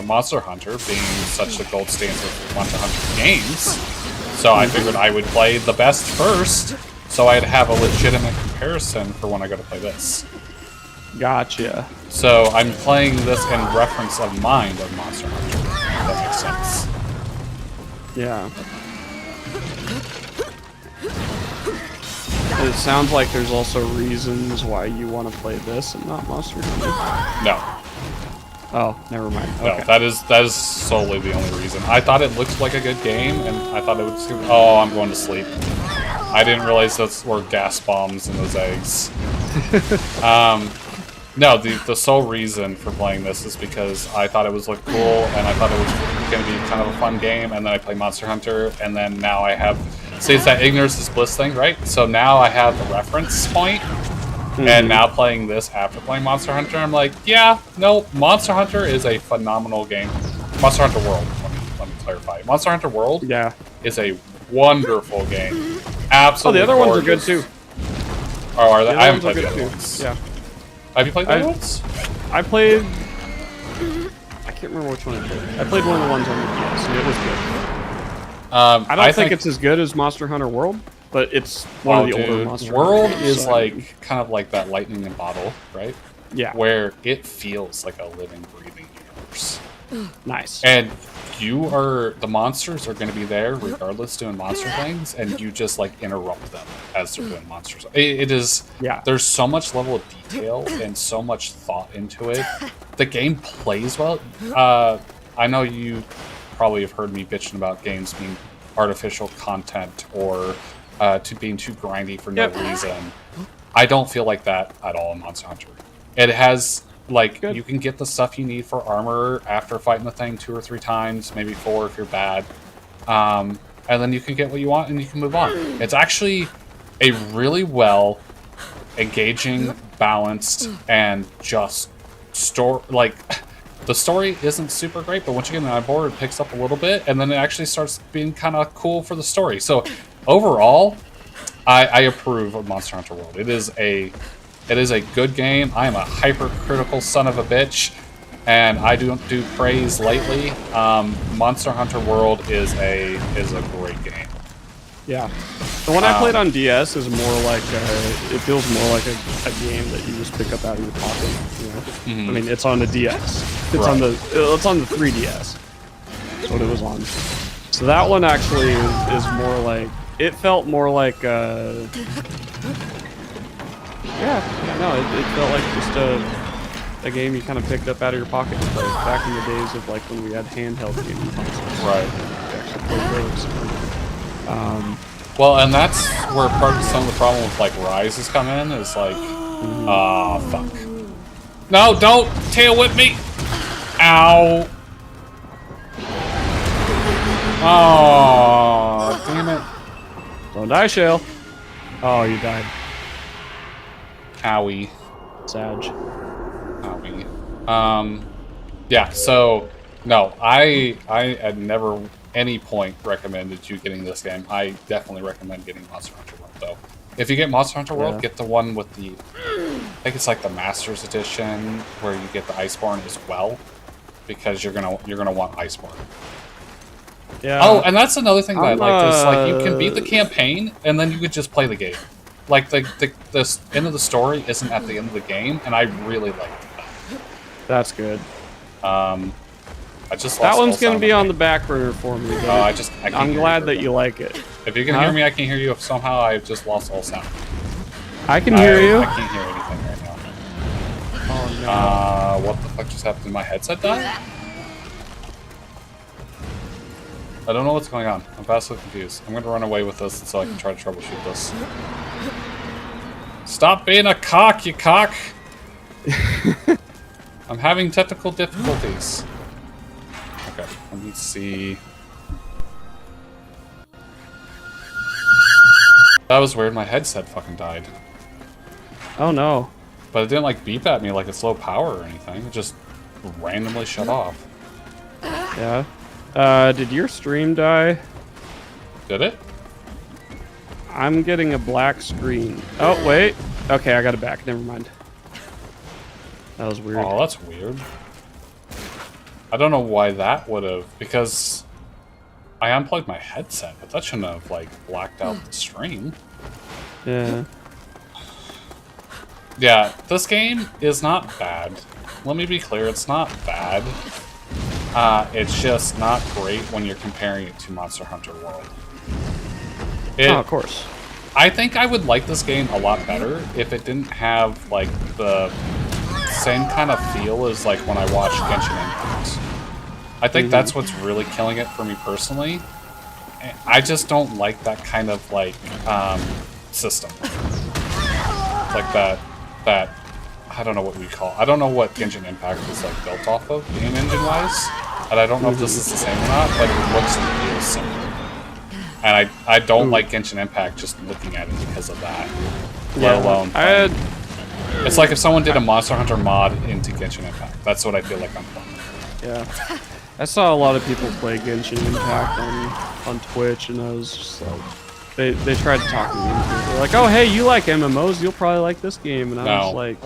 Monster Hunter being such the gold standard for Monster Hunter games. So I figured I would play the best first, so I'd have a legitimate comparison for when I go to play this. Gotcha. So I'm playing this in reference of mind of Monster Hunter. If that makes sense. Yeah. It sounds like there's also reasons why you want to play this and not Monster Hunter. No. Oh, never mind. No, Okay. that is solely the only reason. I thought it looked like a good game, and I thought it would. Oh, I'm going to sleep. I didn't realize those were gas bombs in those eggs. No, the sole reason for playing this is because I thought it was looked cool, and I thought it was going to be kind of a fun game, and then I play Monster Hunter, and then now I have... See, it's that ignorance is bliss thing, right? So now I have the reference point, and now playing this after playing Monster Hunter, I'm like, yeah, no, Monster Hunter is a phenomenal game. Monster Hunter World, let me clarify. Monster Hunter World is a wonderful game. Absolutely. Oh, the other ones are good gorgeous. too. Oh, are they? The I haven't ones played are the good other too. ones. Yeah. Have you played the other ones? I played... I can't remember which one I played. I played one of the ones on the DS, and it was good. I don't think it's as good as Monster Hunter World, but it's one of the older Monster World Hunter is games, like kind of like that lightning in a bottle, right? Yeah. Where it feels like a living, breathing universe. Nice. And the monsters are going to be there regardless doing monster things, and you just like interrupt them as they're doing monsters. It is, there's so much level of detail and so much thought into it. The game plays well. I know you probably have heard me bitching about games being artificial content or being too grindy for no reason. I don't feel like that at all in Monster Hunter. It has... Like, you can get the stuff you need for armor after fighting the thing 2 or 3 times, maybe 4 if you're bad. And then you can get what you want and you can move on. It's actually a really well engaging, balanced, and just like, the story isn't super great, but once you get on board, it picks up a little bit, and then it actually starts being kind of cool for the story. So, overall, I approve of Monster Hunter World. It is a good game. I am a hypercritical son of a bitch, and I don't do praise lightly. Monster Hunter World is a great game. Yeah. The one I played on DS is more like it feels more like a game that you just pick up out of your pocket. You know? I mean, it's on the DS. It's on the 3DS. That's what it was on. So that one actually is more like, it felt more like it felt like just a game you kind of picked up out of your pocket and played back in the days of like when we had handheld gaming consoles. Right. Well, and that's where some of the problem with like Rise has come in. Is like, fuck. No, don't tail whip me. Ow. Oh, damn it. Don't die, Shale. Oh, you died. Owie. Sag. Owie. Yeah, so, no, I at never any point recommended you getting this game. I definitely recommend getting Monster Hunter World, though. If you get Monster Hunter World, get the one with the, I think it's like the Masters Edition, where you get the Iceborne as well, because you're gonna want Iceborne. Yeah. Oh, and that's another thing that I like is like you can beat the campaign and then you could just play the game. Like the end of the story isn't at the end of the game, and I really liked that. That's good. I just that one's gonna be on the back burner for me. I'm glad that you like it. If you can hear me, I can hear you. If somehow I've just lost all sound. I can hear you. I can't hear anything right now. Oh no. What the fuck just happened? Did my headset die? I don't know what's going on. I'm vastly confused. I'm going to run away with this so I can try to troubleshoot this. Stop being a cock, you cock! I'm having technical difficulties. Okay, let me see. That was weird. My headset fucking died. Oh no. But it didn't like beep at me like it's low power or anything. It just randomly shut off. Yeah. Did your stream die? Did it? I'm getting a black screen. Oh, wait. Okay, I got it back. Never mind. That was weird. Oh, that's weird. I don't know why that would have, because I unplugged my headset, but that shouldn't have, like, blacked out the stream. Yeah. Yeah, this game is not bad. Let me be clear, it's not bad. It's just not great when you're comparing it to Monster Hunter World. Oh, of course. I think I would like this game a lot better if it didn't have like the same kind of feel as like when I watched Genshin Impact. I think that's what's really killing it for me personally. I just don't like that kind of like system, like that. I don't know what we call. I don't know what Genshin Impact is like built off of game engine wise, and I don't know if this is the same or not. But it looks and feels similar. And I don't like Genshin Impact just looking at it because of that. Let alone, it's like if someone did a Monster Hunter mod into Genshin Impact. That's what I feel like I'm playing. Yeah. I saw a lot of people play Genshin Impact on Twitch, and I was just like, they tried to talk me into it. They're like, oh, hey, you like MMOs, you'll probably like this game. And I was like...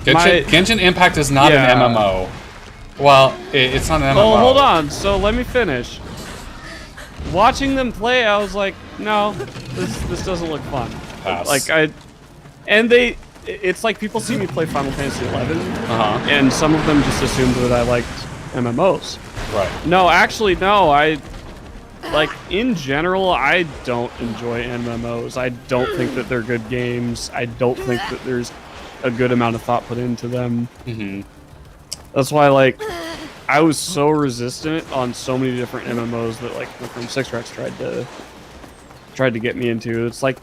Genshin Impact is not an MMO. Well, it's not an MMO. Well, hold on. So let me finish. Watching them play, I was like, no, this doesn't look fun. Pass. Like it's like people see me play Final Fantasy 11, and some of them just assumed that I liked MMOs. Right. No, actually, no. In general, I don't enjoy MMOs. I don't think that they're good games. I don't think that there's a good amount of thought put into them. That's why, like, I was so resistant on so many different MMOs that, like, from Six Rex tried to get me into. It's like,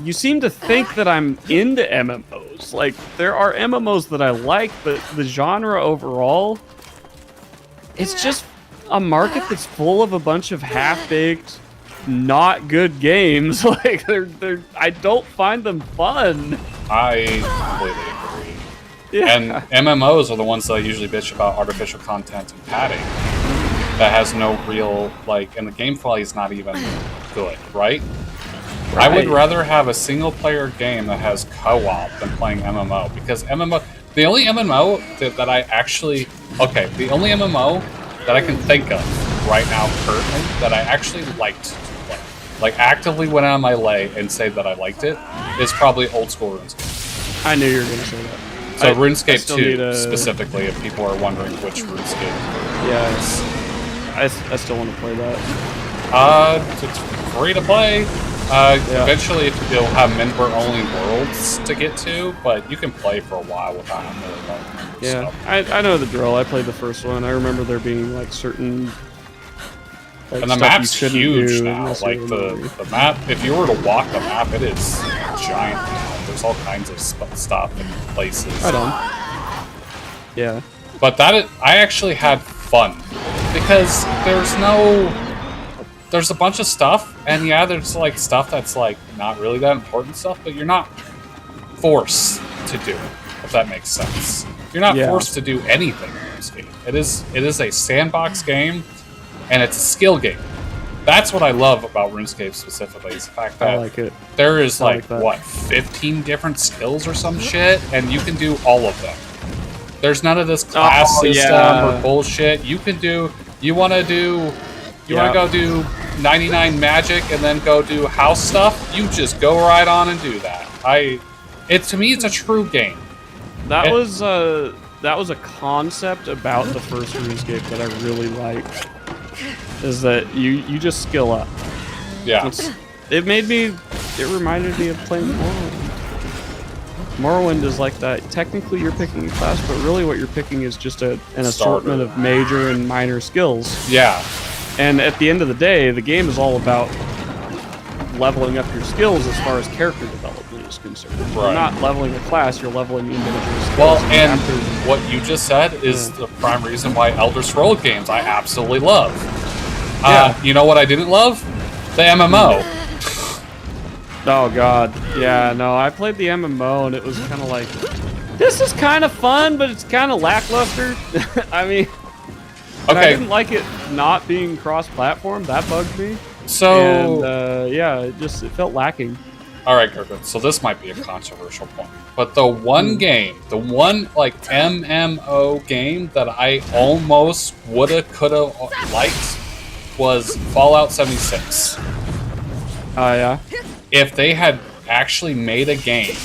you seem to think that I'm into MMOs. Like, there are MMOs that I like, but the genre overall, it's just a market that's full of a bunch of half-baked, not good games. Like, I don't find them fun. I completely agree. Yeah. And MMOs are the ones that I usually bitch about artificial content and padding that has no real, like, and the game quality is not even good, right? I would rather have a single-player game that has co-op than playing MMO, because the only MMO that I actually, the only MMO that I can think of right now currently that I actually liked to play, like actively went out of my way and say that I liked it, is probably old school RuneScape. I knew you were going to say that. So RuneScape 2 specifically, if people are wondering which RuneScape. Yeah, I still want to play that. It's free to play. Eventually it'll have member-only worlds to get to, but you can play for a while without really knowing. Yeah, so. I know the drill. I played the first one. I remember there being like certain. Like, and the map's huge now. Like the map, if you were to walk the map, it is giant now. There's all kinds of stuff and places. Right on. Yeah. But I actually had fun because there's a bunch of stuff, and yeah, there's like stuff that's like not really that important stuff, but you're not forced to do it, if that makes sense. You're not forced to do anything in this game. It is a sandbox game, and it's a skill game. That's what I love about RuneScape specifically, is the fact that there is like, what, 15 different skills or some shit, and you can do all of them. There's none of this class system or bullshit. You want to go do 99 magic and then go do house stuff? You just go right on and do that. To me, it's a true game. That was a concept about the first RuneScape that I really liked. Is that you just skill up. Yeah. It reminded me of playing Morrowind. Morrowind is like that. Technically, you're picking a class, but really what you're picking is just an assortment of major and minor skills. Yeah. And at the end of the day, the game is all about leveling up your skills as far as character development is concerned. Right. You're not leveling a class, you're leveling individual skills. Well, and what you just said is the prime reason why Elder Scrolls games I absolutely love. You know what I didn't love? The MMO. Oh god. Yeah, no, I played the MMO and it was kind of like, this is kind of fun, but it's kind of lackluster. I mean, I didn't like it not being cross-platform. That bugged me. So, and, it felt lacking. All right, Kirkwood. So this might be a controversial point, but the one game, the one like MMO game that I almost coulda liked was Fallout 76. Oh yeah. If they had actually made a game,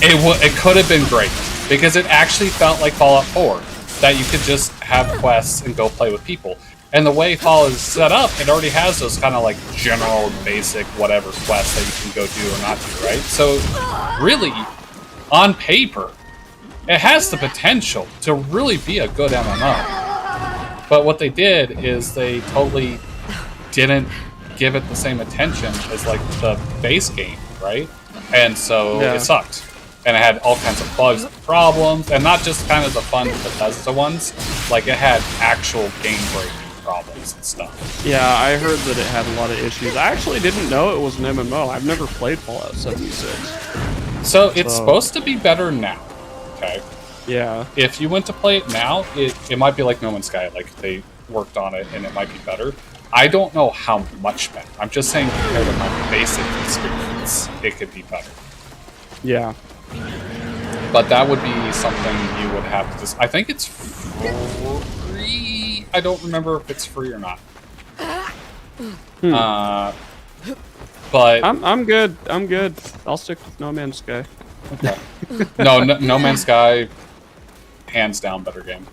it could have been great. because it actually felt like Fallout 4, that you could just have quests and go play with people. And the way Fallout is set up, it already has those kind of like general, basic, whatever quests that you can go do or not do, right? So, really, on paper, it has the potential to really be a good MMO. But what they did is they totally didn't give it the same attention as like the base game, right? And so it sucked. And it had all kinds of bugs and problems, and not just kind of the fun Bethesda ones. Like, it had actual game-breaking problems and stuff. Yeah, I heard that it had a lot of issues. I actually didn't know it was an MMO. I've never played Fallout 76. So it's supposed to be better now, okay? Yeah. If you went to play it now, it might be like No Man's Sky. Like, they worked on it, and it might be better. I don't know how much better. I'm just saying compared to my basic experience, it could be better. Yeah. But that would be something you would have to I think it's free. I don't remember if it's free or not. But I'm good. I'm good. I'll stick with No Man's Sky. okay. No Man's Sky, hands down better game.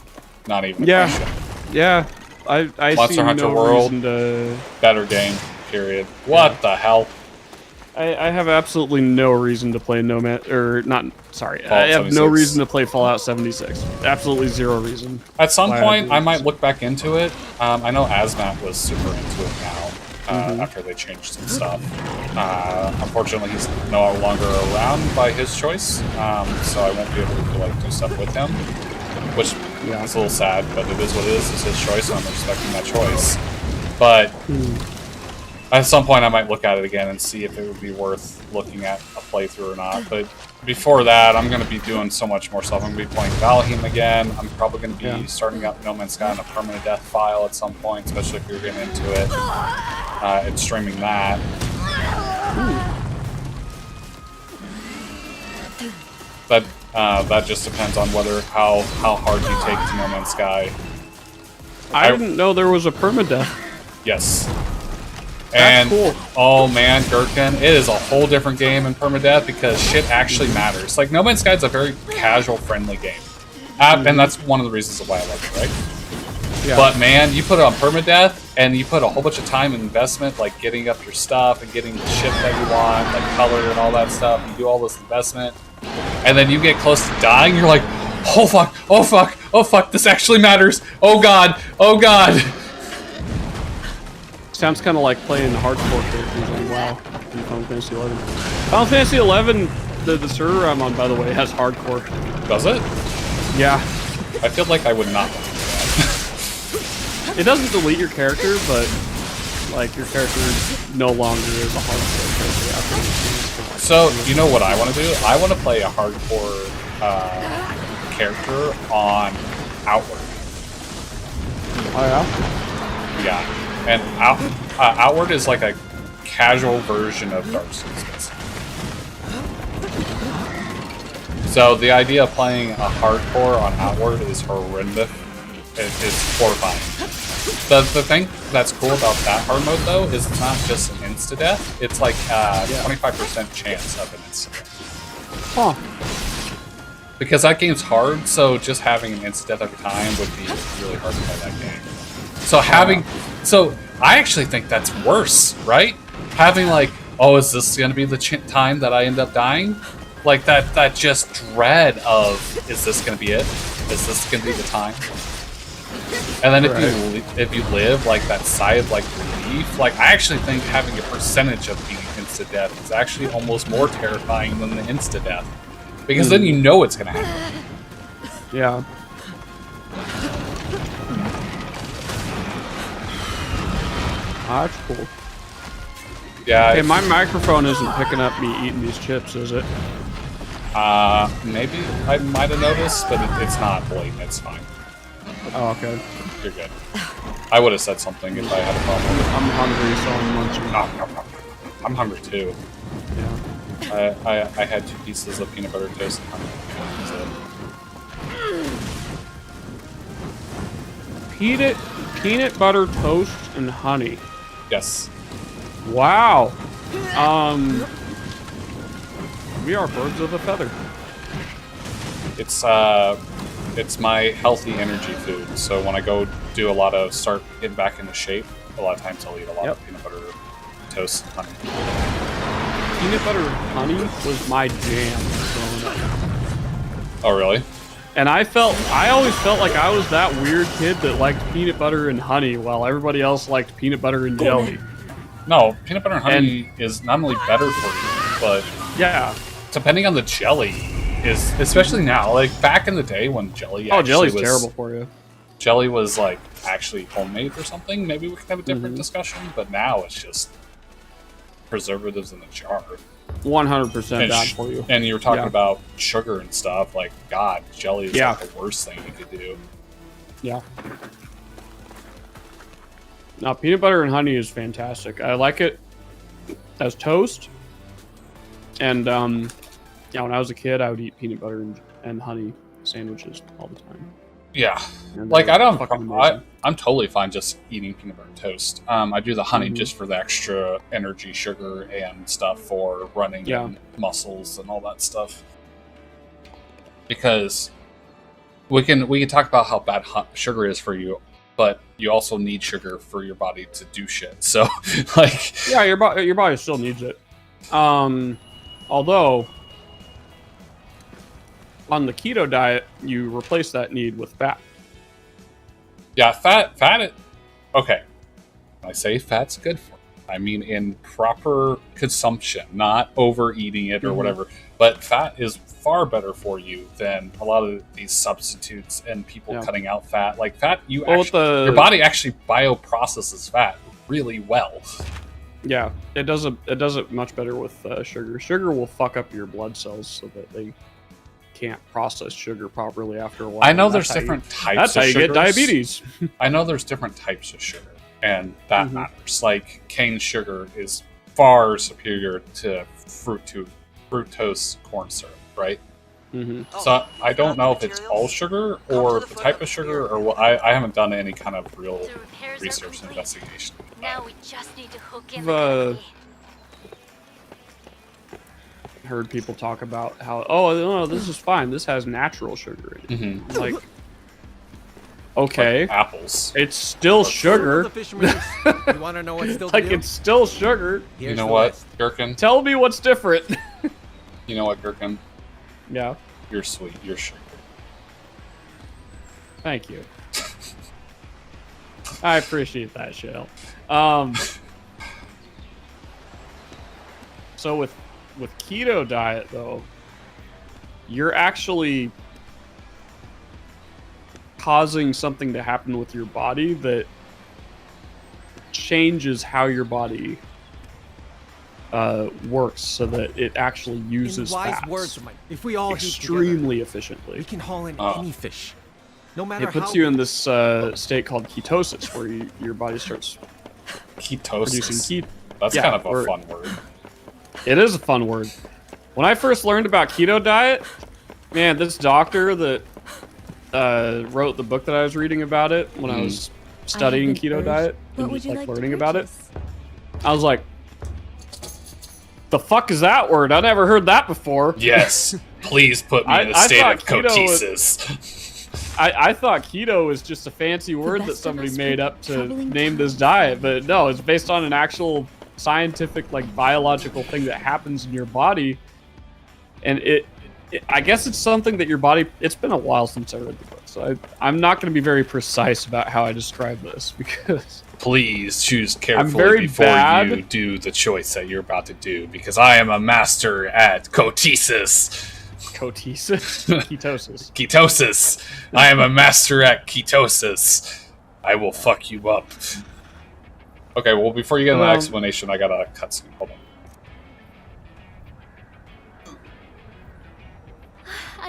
Not even a question. Yeah. I Monster see Hunter no World, reason to... better game. Period. What the hell? I have absolutely no reason to play No Man, or not. Sorry, Fallout I have 76. no reason to play Fallout 76. Absolutely zero reason. At some why point, I do might this. look back into it. I know Asmat was super into it now after they changed some stuff. Unfortunately, he's no longer around by his choice, so I won't be able to like do stuff with him, which is a little sad. But it is what it is. It's his choice, and I'm respecting that choice. But at some point, I might look at it again and see if it would be worth looking at a playthrough or not. But before that, I'm going to be doing so much more stuff. I'm going to be playing Valheim again. I'm probably going to be starting up No Man's Sky on a permanent death file at some point, especially if you're getting into it. And streaming that. But that just depends on how hard you take to No Man's Sky. I didn't know there was a permadeath. Yes. That's cool. Oh man, Gherkin, it is a whole different game in permadeath because shit actually matters. Like, No Man's Sky is a very casual, friendly game. And that's one of the reasons why I like it, right? Yeah. But man, you put it on permadeath, and you put a whole bunch of time and investment, like getting up your stuff and getting the ship that you want, like color and all that stuff. You do all this investment, and then you get close to dying, you're like, oh fuck, oh fuck, oh fuck, this actually matters. Oh god, oh god. Sounds kind of like playing hardcore characters on WoW in Final Fantasy 11. Final Fantasy 11, the server I'm on, by the way, has hardcore. Does it? Yeah. I feel like I would not want to do It doesn't delete your character, but like your character no longer is a hardcore character after that. So, you know what I want to do? I want to play a hardcore character on Outward. Oh yeah? Yeah. And Outward is like a casual version of Dark Souls, basically. So the idea of playing a hardcore on Outward is horrendous. It's horrifying. The thing that's cool about that hard mode, though, is it's not just an insta-death. It's like a 25% chance of an insta-death. Huh. Because that game's hard, so just having an insta-death every time would be really hard to play that game. So So I actually think that's worse, right? Having like, oh, is this going to be the time that I end up dying? Like that just dread of, is this going to be it? Is this going to be the time? And then if you live, like that sigh of like relief, like I actually think having a percentage of being insta-death is actually almost more terrifying than the insta-death. Because then you know it's going to happen. Yeah. Ah, that's cool. Yeah. Okay, my microphone isn't picking up me eating these chips, is it? Maybe I might have noticed, but it's not blatant. It's fine. Oh, okay. You're good. I would have said something if I had a problem. I'm hungry, so I'm munching. I'm hungry too. Yeah. I had 2 pieces of peanut butter toast and honey. Peanut butter toast and honey. Yes. Wow. We are birds of a feather. It's my healthy energy food. So when I go do start getting back into shape, a lot of times I'll eat a lot of peanut butter toast and honey. Peanut butter and honey was my jam growing up. Oh, really? And I always felt like I was that weird kid that liked peanut butter and honey while everybody else liked peanut butter and jelly. No, peanut butter and honey is not only better for you, but yeah, depending on the jelly, is especially now. Like back in the day when jelly, jelly's terrible for you. Jelly was like actually homemade or something. Maybe we could have a different discussion. But now it's just preservatives in the jar. 100% bad for you. And you were talking about sugar and stuff. Like God, jelly is like the worst thing you could do. Yeah. No, peanut butter and honey is fantastic. I like it as toast. And when I was a kid, I would eat peanut butter and honey sandwiches all the time. Yeah, And like I'm totally fine just eating peanut butter and toast. I do the honey just for the extra energy, sugar, and stuff for running and muscles and all that stuff. Because we can talk about how bad sugar is for you, but you also need sugar for your body to do shit. So, like, yeah, your body still needs it. Although on the keto diet, you replace that need with fat. Yeah, fat. Okay, when I say fat's good for you, I mean in proper consumption, not overeating it or whatever. But fat is far better for you than a lot of these substitutes and people cutting out fat. Like fat, your body actually bioprocesses fat really well. Yeah, it does it much better with sugar. Sugar will fuck up your blood cells so that they can't process sugar properly after a while. I know there's different types of sugar. That's how you get diabetes. I know there's different types of sugar, and that matters. Like cane sugar is far superior to fructose corn syrup, right? So I don't know if it's all sugar or the type of sugar, or what. I haven't done any kind of real research and investigation. Now we just need to hook in the heard people talk about how, no, this is fine. This has natural sugar in it. Like, okay, like apples. It's still sugar. You want to know what's still like it's still sugar. You know what, Gherkin? Tell me what's different. You know what, Gherkin? Yeah. You're sweet. You're sugar. Thank you. I appreciate that, Shale. So with keto diet, though, you're actually causing something to happen with your body that changes how your body works, so that it actually uses fats if we all extremely efficiently. We can haul in any fish, no matter. It puts you in this state called ketosis, where your body starts producing That's kind of a fun word. It is a fun word. When I first learned about keto diet, man, this doctor that wrote the book that I was reading about it when I was studying keto diet and just like learning about it, I was like, the fuck is that word? I never heard that before. Yes, please put me in a state of ketosis. I thought keto was just a fancy word that somebody made up to name this diet, but no, it's based on an actual scientific, like, biological thing that happens in your body. And I guess it's something that your body, it's been a while since I read the book, so I'm not going to be very precise about how I describe this, because please choose carefully before you do the choice that you're about to do, because I am a master at ketosis. Ketosis. Ketosis. I am a master at ketosis. I will fuck you up. Okay, well, before you get an explanation, I got a cutscene. Hold on.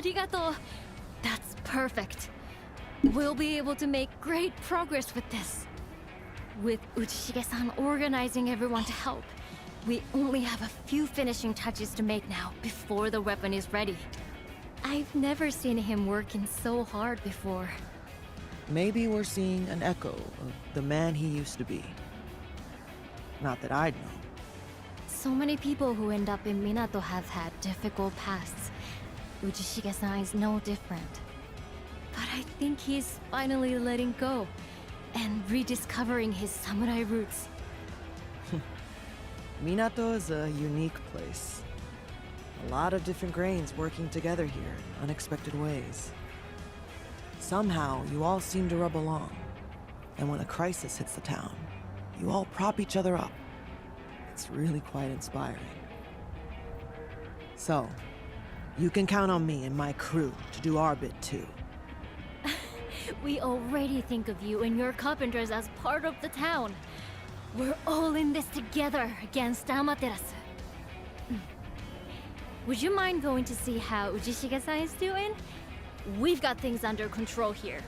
Arigato. That's perfect. We'll be able to make great progress with this. With Uchishige-san organizing everyone to help, we only have a few finishing touches to make now before the weapon is ready. I've never seen him working so hard before. Maybe we're seeing an echo of the man he used to be. Not that I'd know. So many people who end up in Minato have had difficult pasts. Ujishige-san is no different. But I think he's finally letting go and rediscovering his samurai roots. Minato is a unique place. A lot of different grains working together here in unexpected ways. Somehow, you all seem to rub along. And when a crisis hits the town, you all prop each other up. It's really quite inspiring. So, you can count on me and my crew to do our bit too. We already think of you and your carpenters as part of the town. We're all in this together against Amaterasu. Would you mind going to see how Ujishige-san is doing? We've got things under control here.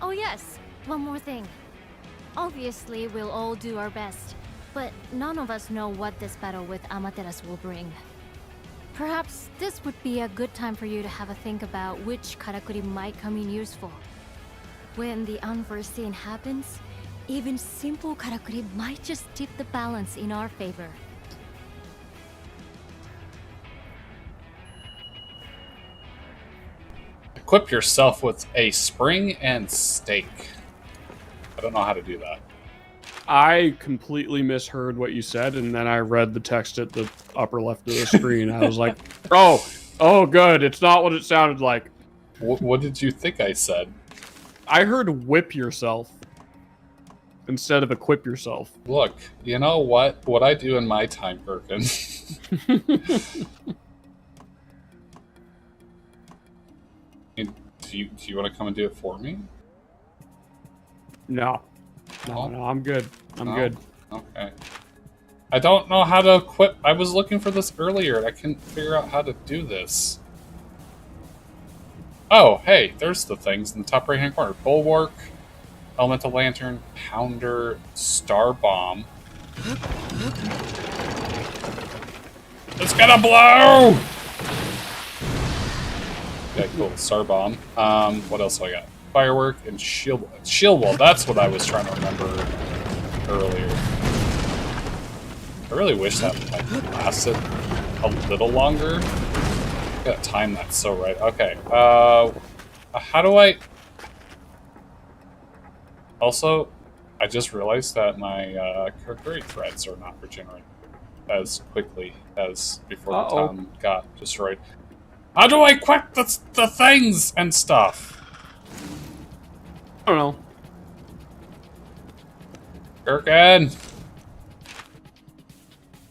Oh yes, one more thing. Obviously, we'll all do our best, but none of us know what this battle with Amaterasu will bring. Perhaps this would be a good time for you to have a think about which karakuri might come in useful. When the unforeseen happens, even simple karakuri might just tip the balance in our favor. Equip yourself with a spring and stake. I don't know how to do that. I completely misheard what you said, and then I read the text at the upper left of the screen. I was like, oh, good. It's not what it sounded like. What did you think I said? I heard whip yourself instead of equip yourself. Look, you know what? What I do in my time, Birkin. Do you want to come and do it for me? No, I'm good. I'm good. Okay. I don't know how to equip. I was looking for this earlier, and I couldn't figure out how to do this. Oh, hey, there's the things in the top right-hand corner. Bulwark, Elemental Lantern, Pounder, Star Bomb. It's gonna blow! Okay, cool. Star Bomb. What else do I got? Firework and Shield Wall. Shield Wall, that's what I was trying to remember earlier. I really wish that lasted a little longer. I gotta time that so right. Okay, how do I... Also, I just realized that my Kurguri threads are not regenerating as quickly as before the town got destroyed. How do I equip the things and stuff? I don't know. Gherkin!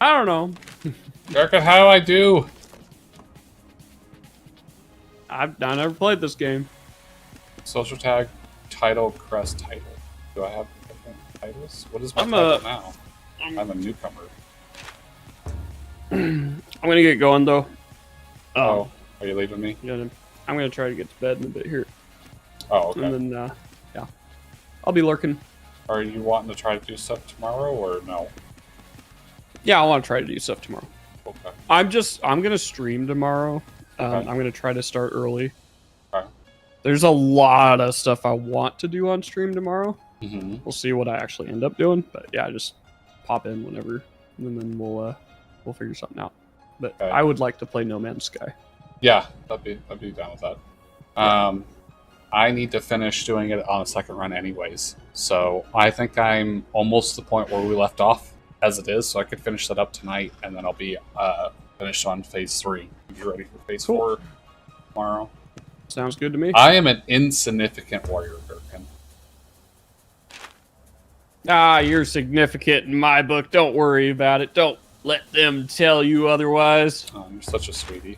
I don't know. Gherkin, how do I do? I never played this game. Social tag, title, crest, title. Do I have different titles? What is my I'm title now? I'm a newcomer. I'm gonna get going though. Oh, are you leaving me? Yeah, I'm gonna try to get to bed in a bit here. Oh, okay. And then, yeah, I'll be lurking. Are you wanting to try to do stuff tomorrow or no? Yeah, I want to try to do stuff tomorrow. Okay. I'm gonna stream tomorrow. Okay. I'm gonna try to start early. Okay. There's a lot of stuff I want to do on stream tomorrow. Mm-hmm. We'll see what I actually end up doing, but yeah, just pop in whenever, and then we'll figure something out. But Okay. I would like to play No Man's Sky. Yeah, I'd be down with that. Yeah. I need to finish doing it on a second run anyways. So I think I'm almost to the point where we left off as it is, so I could finish that up tonight, and then I'll be finished on phase 3. Be ready for phase 4 tomorrow. Sounds good to me. I am an insignificant warrior, Gherkin. You're significant in my book. Don't worry about it. Don't let them tell you otherwise. Oh, you're such a sweetie.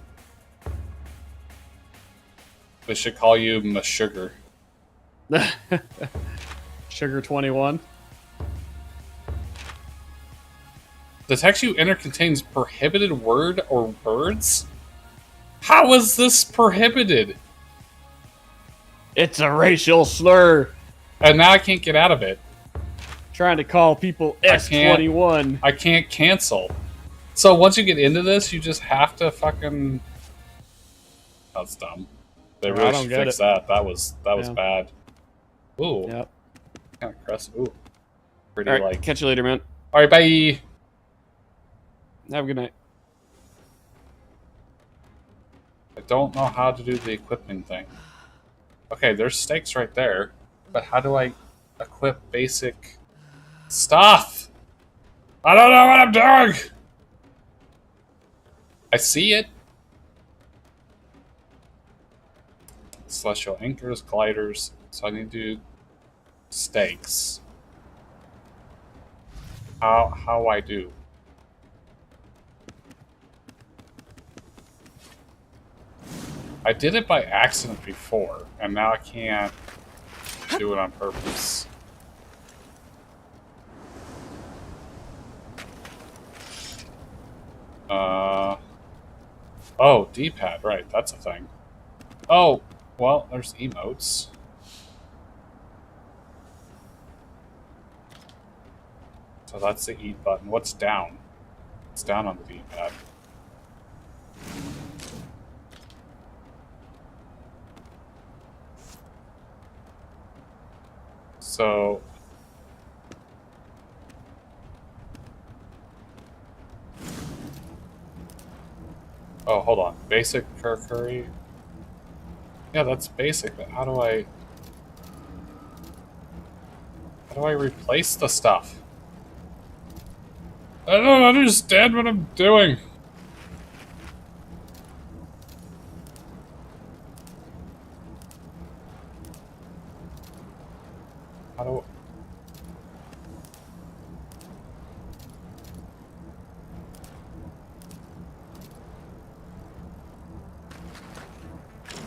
They should call you Sugar. Sugar 21. The text you enter contains prohibited word or words? How is this prohibited? It's a racial slur. And now I can't get out of it. Trying to call people S21. I can't cancel. So once you get into this, you just have to fucking... That's dumb. They I really don't should get fix it. that. That was Yeah. bad. Ooh. Yep. Kind of crust. Ooh. Pretty All right, like... catch you later, man. Alright, bye! Have a good night. I don't know how to do the equipping thing. Okay, there's stakes right there, but how do I equip basic stuff? I don't know what I'm doing! I see it. Celestial anchors, gliders, so I need to do stakes. How I do? I did it by accident before, and now I can't do it on purpose. Oh, D-pad, right, that's a thing. Oh, well, there's emotes. So that's the eat button. What's down? It's down on the D-pad. So... Oh, hold on. Basic curry. Yeah, that's basic, but how do I replace the stuff? I don't understand what I'm doing. How do...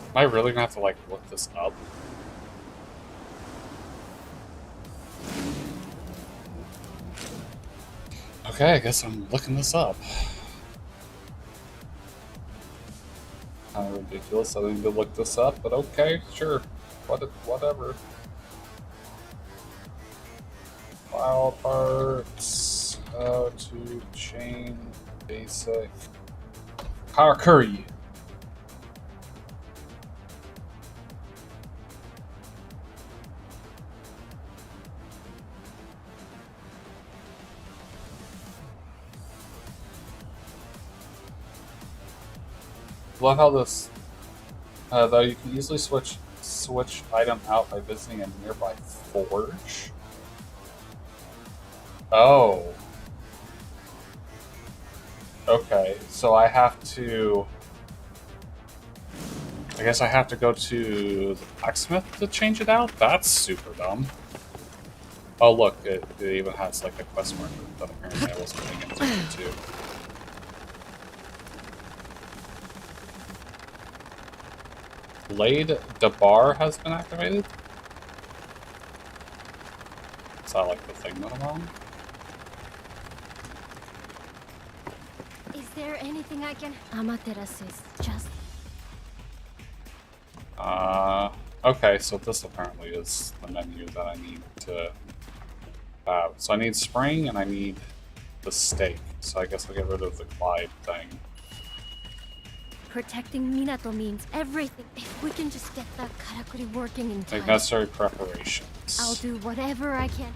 Am I really gonna have to, like, look this up? Okay, I guess I'm looking this up. Kind of ridiculous. I need to look this up, but okay, sure. Whatever. File parts. How to chain basic power curry. Love how this, though you can easily switch item out by visiting a nearby forge. Oh. Okay, so I have to... I guess I have to go to the blacksmith to change it out? That's super dumb. Oh look, it even has like a quest marker that apparently I wasn't paying attention to. Blade Debar has been activated? Is that like the thing that I'm on? Is there anything I can... Amaterasu is just... Okay, so this apparently is the menu that I need to have. So I need spring and I need the stake. So I guess I'll get rid of the glide thing. Protecting Minato means everything. If we can just get that karakuri working in time, Make necessary preparations. I'll do whatever I can.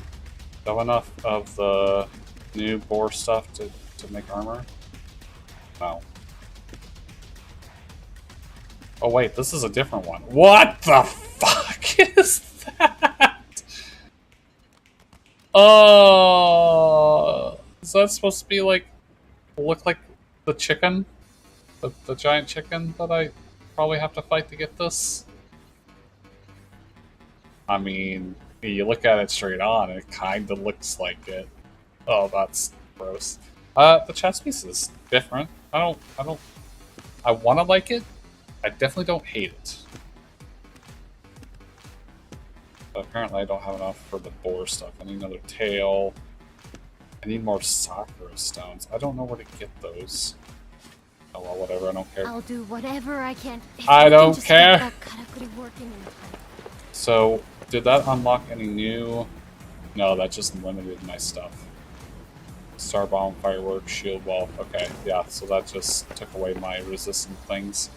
Do I have enough of the new boar stuff to make armor? No. Oh wait, this is a different one. What the fuck is that? Oh, is that supposed to be like, look like the chicken? The giant chicken that I probably have to fight to get this? I mean, you look at it straight on, it kinda looks like it. Oh, that's gross. The chest piece is different. I wanna like it. I definitely don't hate it. But apparently I don't have enough for the boar stuff. I need another tail. I need more Sakura stones. I don't know where to get those. Oh well, whatever, I don't care. I'll do whatever I can. If I we can don't just care. get that karakuri working in time. So, did that unlock any new... No, that just limited my stuff. Star bomb, fireworks, shield wall. Okay, yeah, so that just took away my resistant things.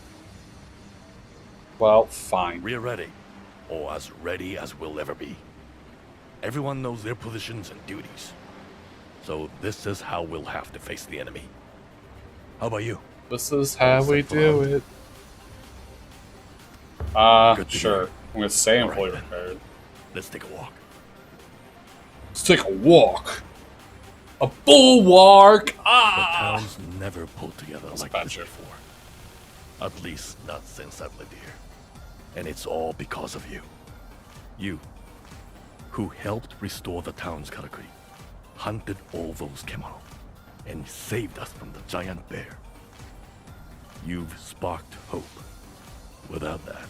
Well, fine. We're ready, or as ready as we'll ever be. Everyone knows their positions and duties. So this is how we'll have to face the enemy. How about you? This is how we do it. Good to Sure. hear. I'm gonna say I'm All fully right, then. repaired. Let's take a walk. Let's take a walk. A bulwark. The Ah. town's never pulled together like this Dispatcher. before. At least not since I've lived here. And it's all because of you. You, who helped restore the town's karakuri, hunted all those kemono, and saved us from the giant bear. You've sparked hope. Without that,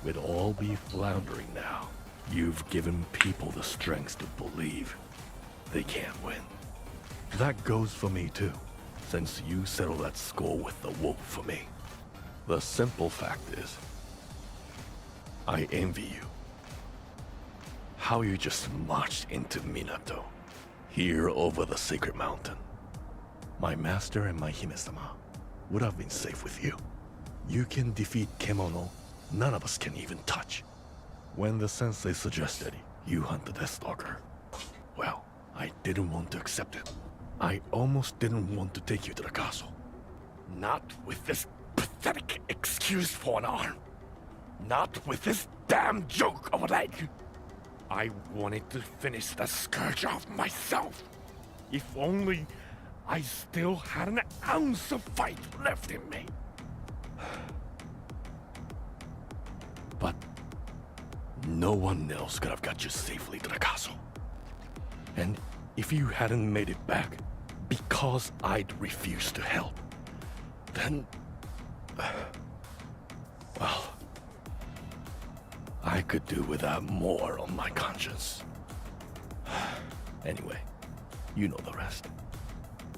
we'd all be floundering now. You've given people the strength to believe they can't win. That goes for me too, since you settled that score with the wolf for me. The simple fact is, I envy you. How you just marched into Minato, here over the sacred mountain. My master and my Hime-sama would have been safe with you. You can defeat Kemono none of us can even touch. When the sensei suggested you hunt the Death Stalker, well, I didn't want to accept it. I almost didn't want to take you to the castle. Not with this pathetic excuse for an arm. Not with this damn joke of a leg. I wanted to finish the scourge off myself. If only I still had an ounce of fight left in me. But no one else could have got you safely to the castle. And if you hadn't made it back because I'd refused to help, then... well... I could do without more on my conscience. Anyway, you know the rest.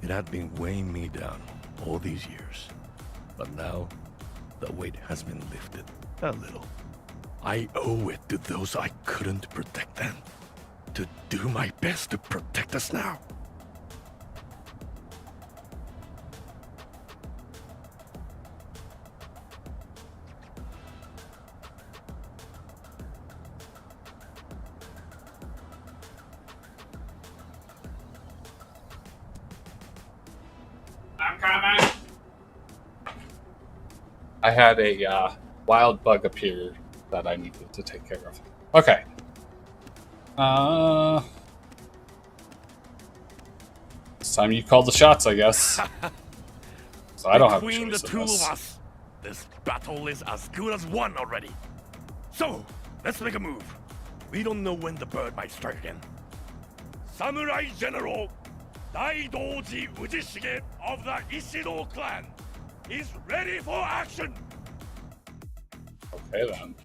It had been weighing me down all these years. But now, the weight has been lifted a little. I owe it to those I couldn't protect then, to do my best to protect us now. I'm coming. I had a wild bug appear that I needed to take care of. Okay. It's time you called the shots, I guess. So I don't have a Between choice the in two this. of us, this battle is as good as won already. So, let's make a move. We don't know when the bird might strike again. Samurai General Daidoji Ujishige of the Ishido clan is ready for action. Okay then.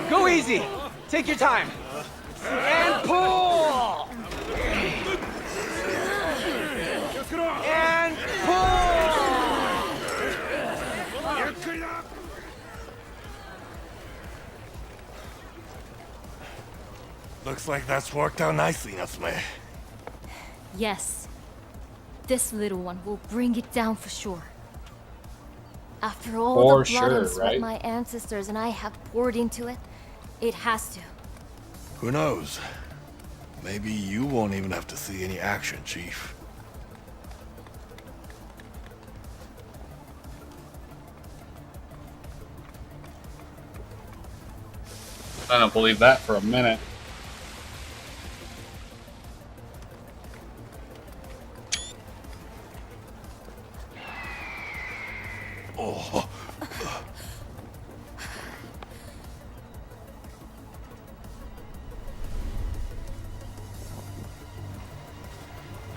Go easy. Take your time. And pull. And pull. Looks like that's worked out nicely, Natsume. Yes. This little one will bring it down for sure. After all For the blood sure, and sweat right? my ancestors and I have poured into it, it has to. Who knows? Maybe you won't even have to see any action, Chief. I don't believe that for a minute. Oh.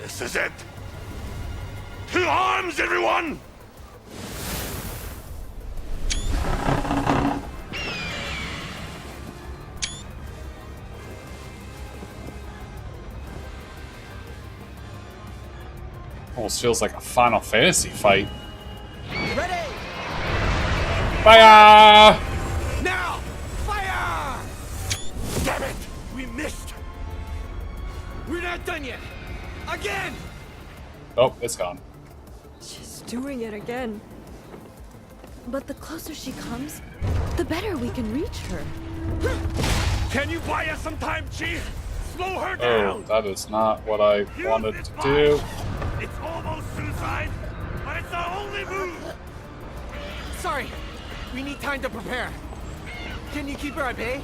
This is it! To arms, everyone! Almost feels like a Final Fantasy fight. Ready. Fire! done yet. Again! Oh, it's gone. She's doing it again. But the closer she comes, the better we can reach her. Can you buy us some time, Chief? Slow her Oh, down! that is not what I wanted to do. It's almost suicide, but it's the only move! Sorry. We need time to prepare. Can you keep her at bay?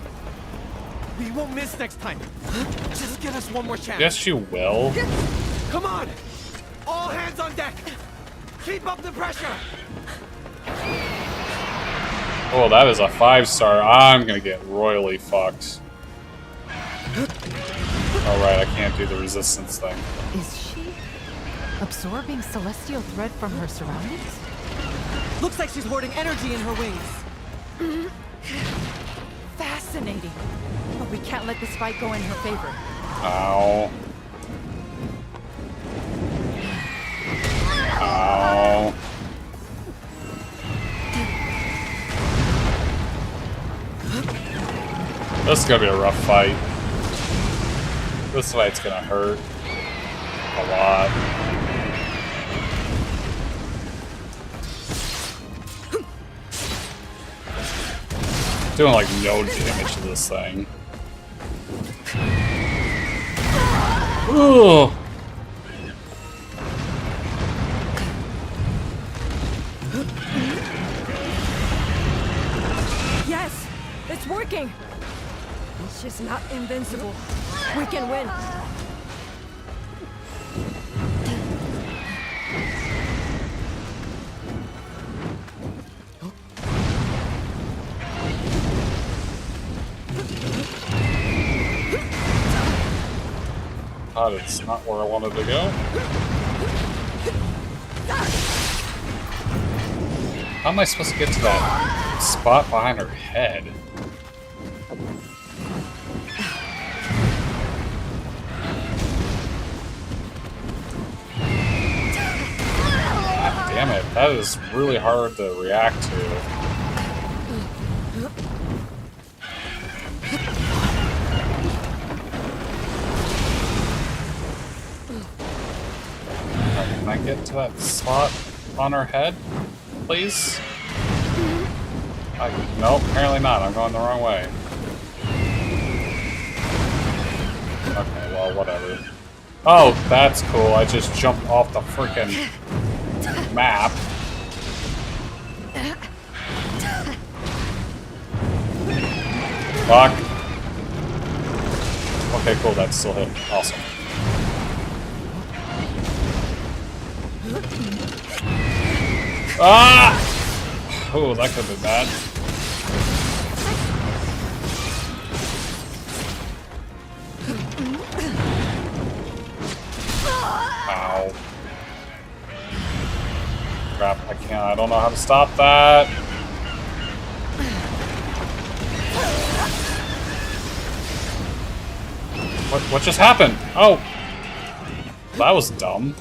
We won't miss next time. Just give us one more chance. Yes, you will. Come on! All hands on deck! Keep up the pressure! Oh, that is a 5-star. I'm gonna get royally fucked. Alright, I can't do the resistance thing. Is she absorbing celestial thread from her surroundings? Looks like she's hoarding energy in her wings. Fascinating. But we can't let this fight go in her favor. Ow. Ow. This is gonna be a rough fight. This fight's gonna hurt a lot. Doing like no damage to this thing. Ooh. Yes, it's working. She's not invincible. We can win. God, it's not where I wanted to go. How am I supposed to get to that spot behind her head? God damn it, that is really hard to react to. Can I get to that spot on her head, please? Nope, apparently not. I'm going the wrong way. Okay, well, whatever. Oh, that's cool. I just jumped off the freaking map. Fuck. Okay, cool. That still hit. Awesome. Ah! Oh, that could have been bad. Ow. Crap, I can't. I don't know how to stop that. What just happened? Oh. That was dumb.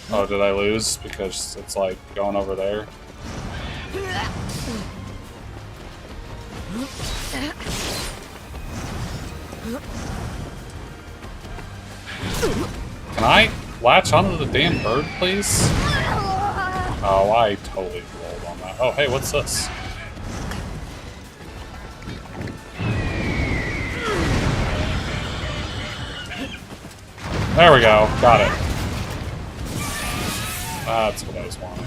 Oh, did I lose? Because it's like going over there. Can I latch onto the damn bird, please? Oh, I totally rolled on that. Oh, hey, what's this? There we go. Got it. That's what I was wanting.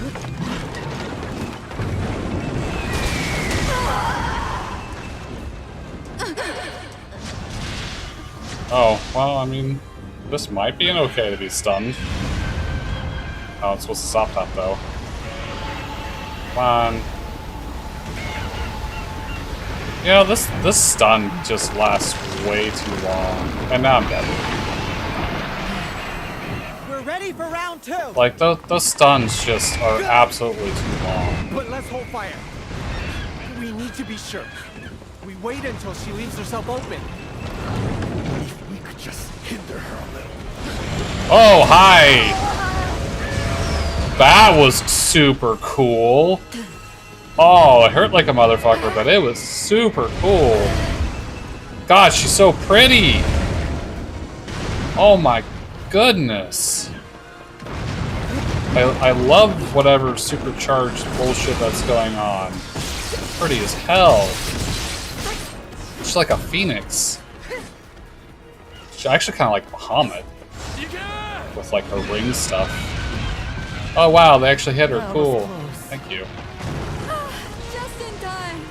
Oh, well, I mean, this might be an okay to be stunned. Oh, it's supposed to stop that, though. Come on. You know, this stun just lasts way too long. And now I'm dead. We're ready for round 2. Like, those stuns just are absolutely too long. But let's hold fire. We need to be sure. We wait until she leaves herself open. If we could just hinder her a little. Oh, hi! That was super cool. Oh, it hurt like a motherfucker, but it was super cool. God, she's so pretty. Oh my goodness. I love whatever supercharged bullshit that's going on. Pretty as hell. She's like a phoenix. She's actually kind of like Muhammad. With like her ring stuff. Oh wow, they actually hit her. Cool. Thank you. Just in time.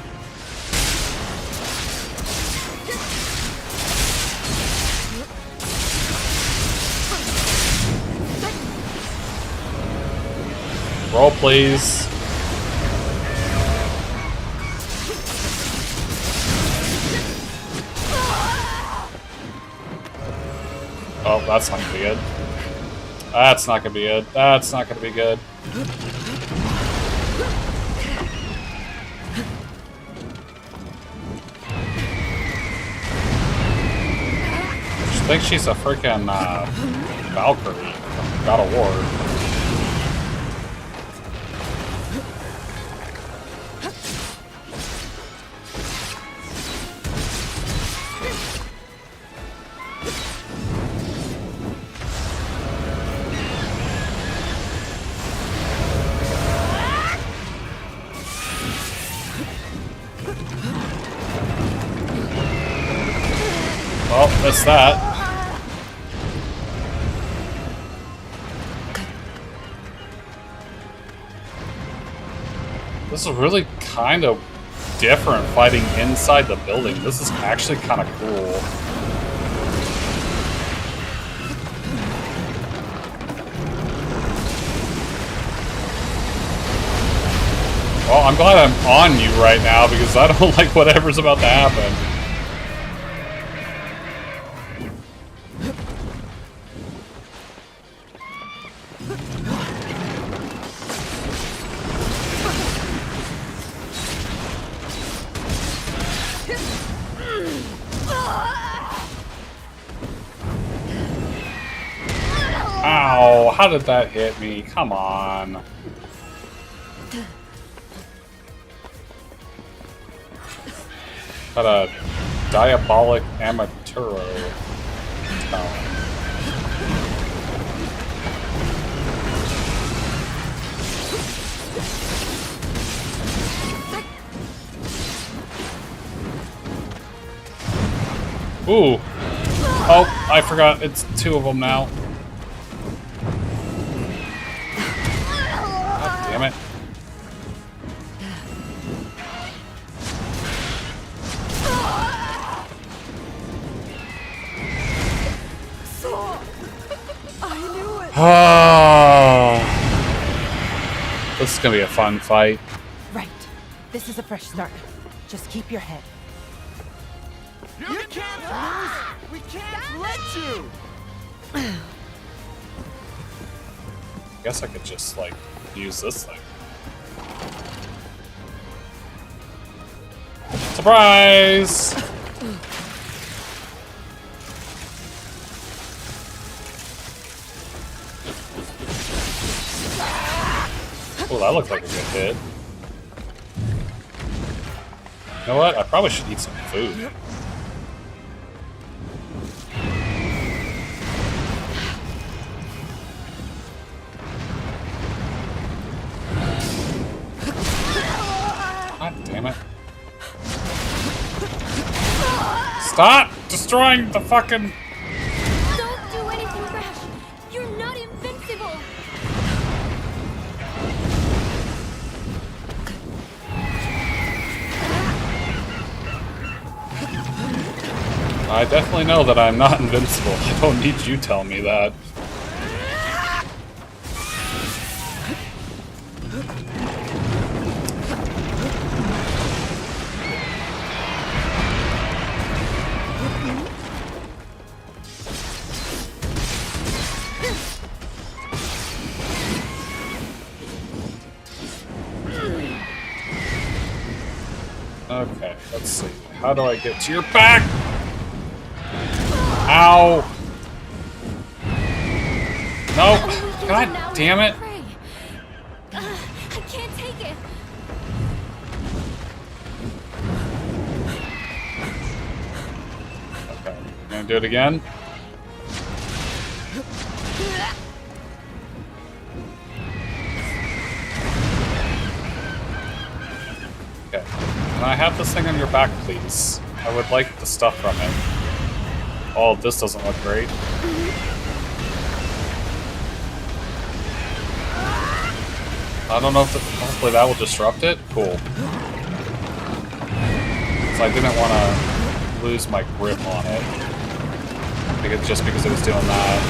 Roll, please. Oh, that's not gonna be good. That's not gonna be good. That's not gonna be good. She thinks she's a freaking Valkyrie from God of War. Well, that's that. This is really kind of different fighting inside the building. This is actually kind of cool. Well, I'm glad I'm on you right now because I don't like whatever's about to happen. Ow, how did that hit me? Come on. Got a diabolic amaturo talent. Ooh. Oh, I forgot. It's two of them now. God damn it. Oh, this is gonna be a fun fight. Right. This is a fresh start. Just keep your head. You can't lose! We can't let you! I guess I could just, like, use this thing. Surprise! Oh, that looked like a good hit. You know what? I probably should eat some food. God damn it. Stop destroying the fucking... Don't do anything rash. You're not invincible. I definitely know that I'm not invincible. I don't need you telling me that. Okay, let's see. How do I get to your back? Ow! No! God damn it! Do it again. Okay. Can I have this thing on your back, please? I would like the stuff from it. Oh, this doesn't look great. I don't know if hopefully that will disrupt it. Cool. So I didn't want to lose my grip on it. Just because it was doing that.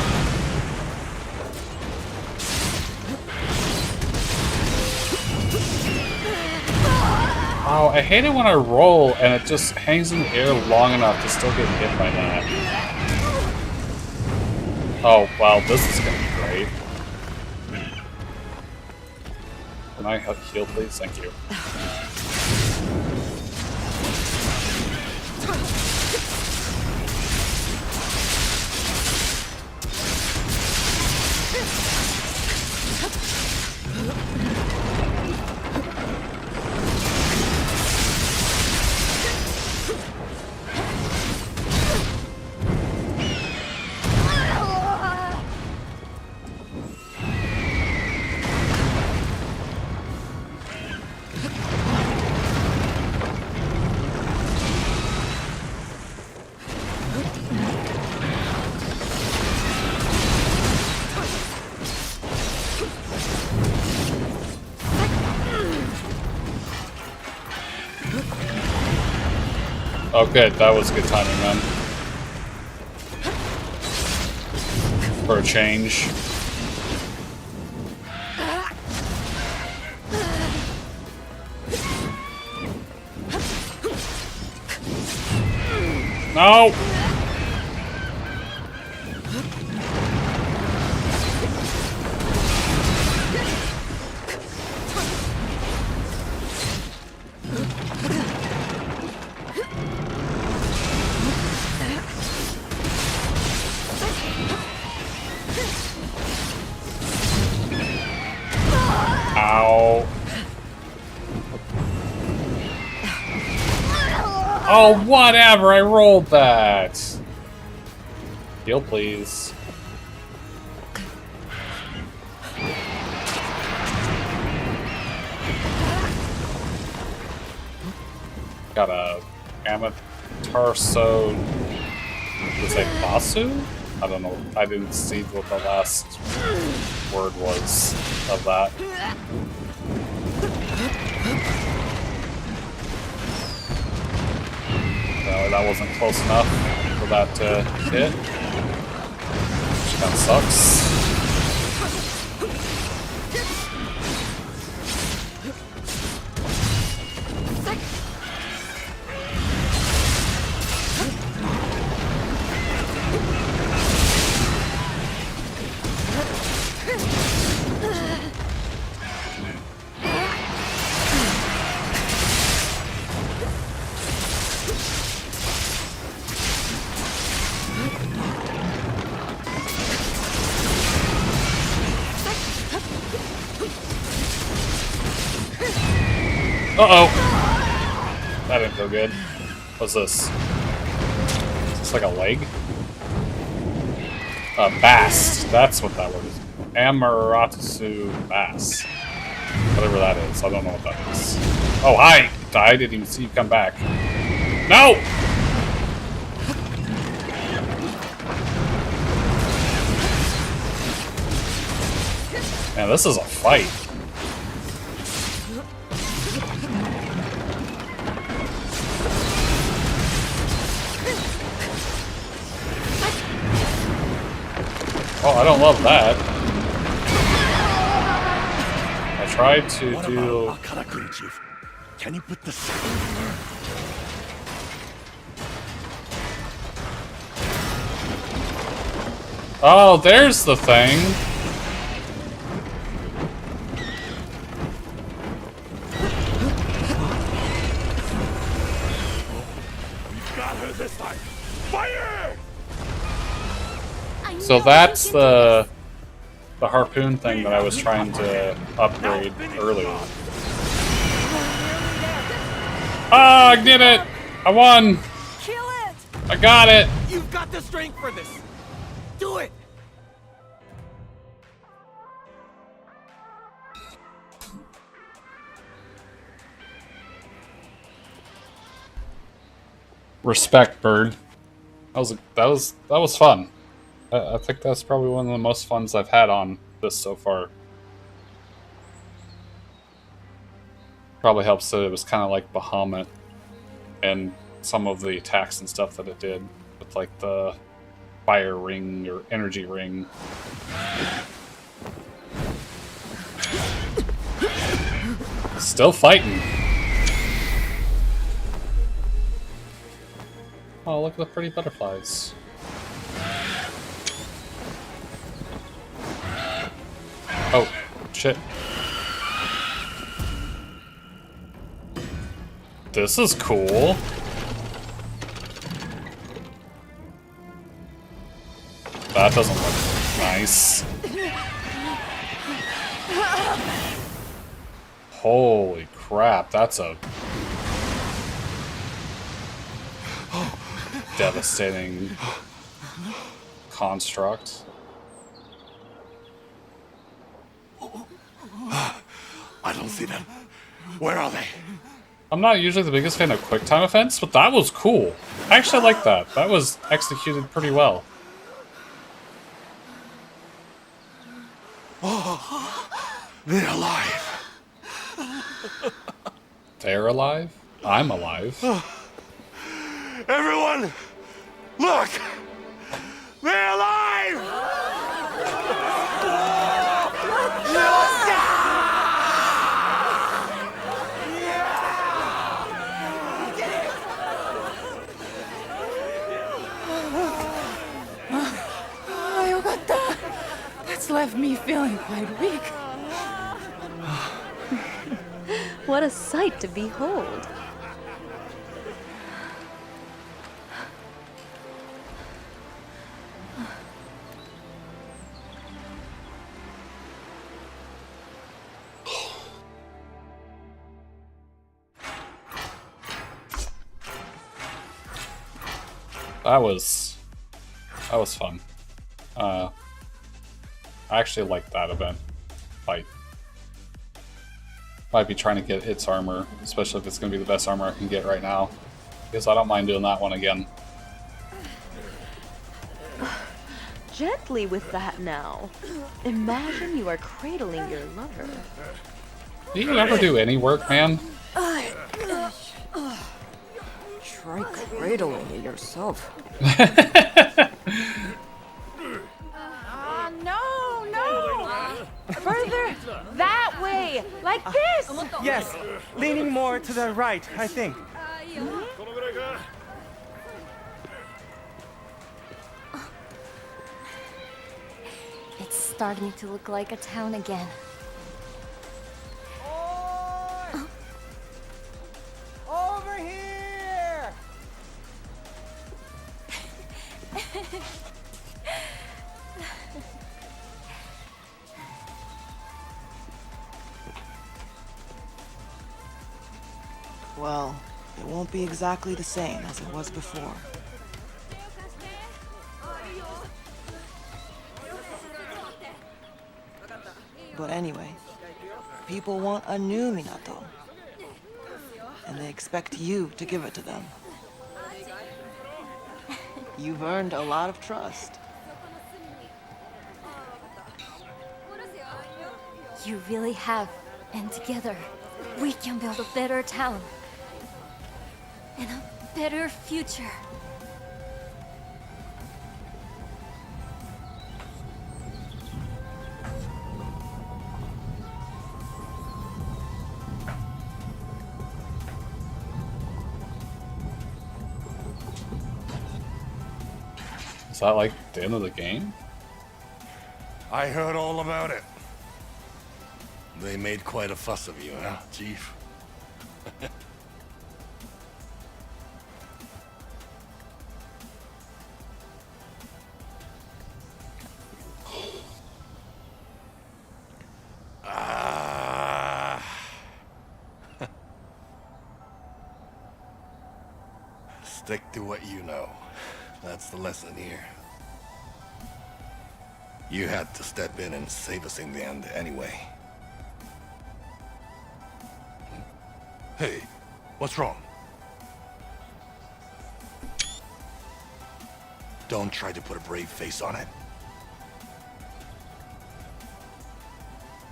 Oh, I hate it when I roll and it just hangs in the air long enough to still get hit by that. Oh, wow, this is gonna be great. Can I heal, please? Thank you. Oh, good. That was good timing, then. For a change. No! Ow. Oh, whatever, I rolled that. Heal, please. Got a Amatarso. Was it Basu? I don't know. I didn't see what the last word was of that. No, that wasn't close enough for that to hit. Which kind of sucks. Uh-oh! That didn't feel good. What's this? Is this like a leg? Bast. That's what that word is. Amaterasu Bass. Whatever that is. I don't know what that is. Oh, hi! I didn't even see you come back. No! Man, this is a fight. Oh, I don't love that. I tried to do... Can you put the... Oh, there's the thing. We got her this time. Fire! So that's the harpoon thing that I was trying to upgrade earlier. Ah, I did it! I won! Kill it! I got it! You've got the strength for this! Do it! Respect, Bird. That was fun. I think that's probably one of the most funs I've had on this so far. Probably helps that it was kind of like Bahamut and some of the attacks and stuff that it did with like the fire ring or energy ring. Still fighting. Oh, look at the pretty butterflies. Oh, shit. This is cool. That doesn't look nice. Holy crap, that's a devastating construct. I don't see them. Where are they? I'm not usually the biggest fan of QuickTime events, but that was cool. I actually like that. That was executed pretty well. They're alive. They're alive? I'm alive. Everyone, look! They're alive! That's left me feeling quite weak. What a sight to behold. That was fun. I actually like that event fight. Might be trying to get its armor, especially if it's going to be the best armor I can get right now. Because I don't mind doing that one again. Gently with that now. Imagine you are cradling your lover. Do you ever do any work, man? Try cradling it yourself. No! Further that way! Like this! Yes, leaning more to the right, I think. It's starting to look like a town again. Over here! Well, it won't be exactly the same as it was before. But anyway, people want a new Minato. And they expect you to give it to them. You've earned a lot of trust. You really have. And together, we can build a better town. And a better future. Is that like the end of the game? I heard all about it. They made quite a fuss of you, huh, Chief? Stick to what you know. That's the lesson here. You had to step in and save us in the end anyway. Hey, what's wrong? Don't try to put a brave face on it.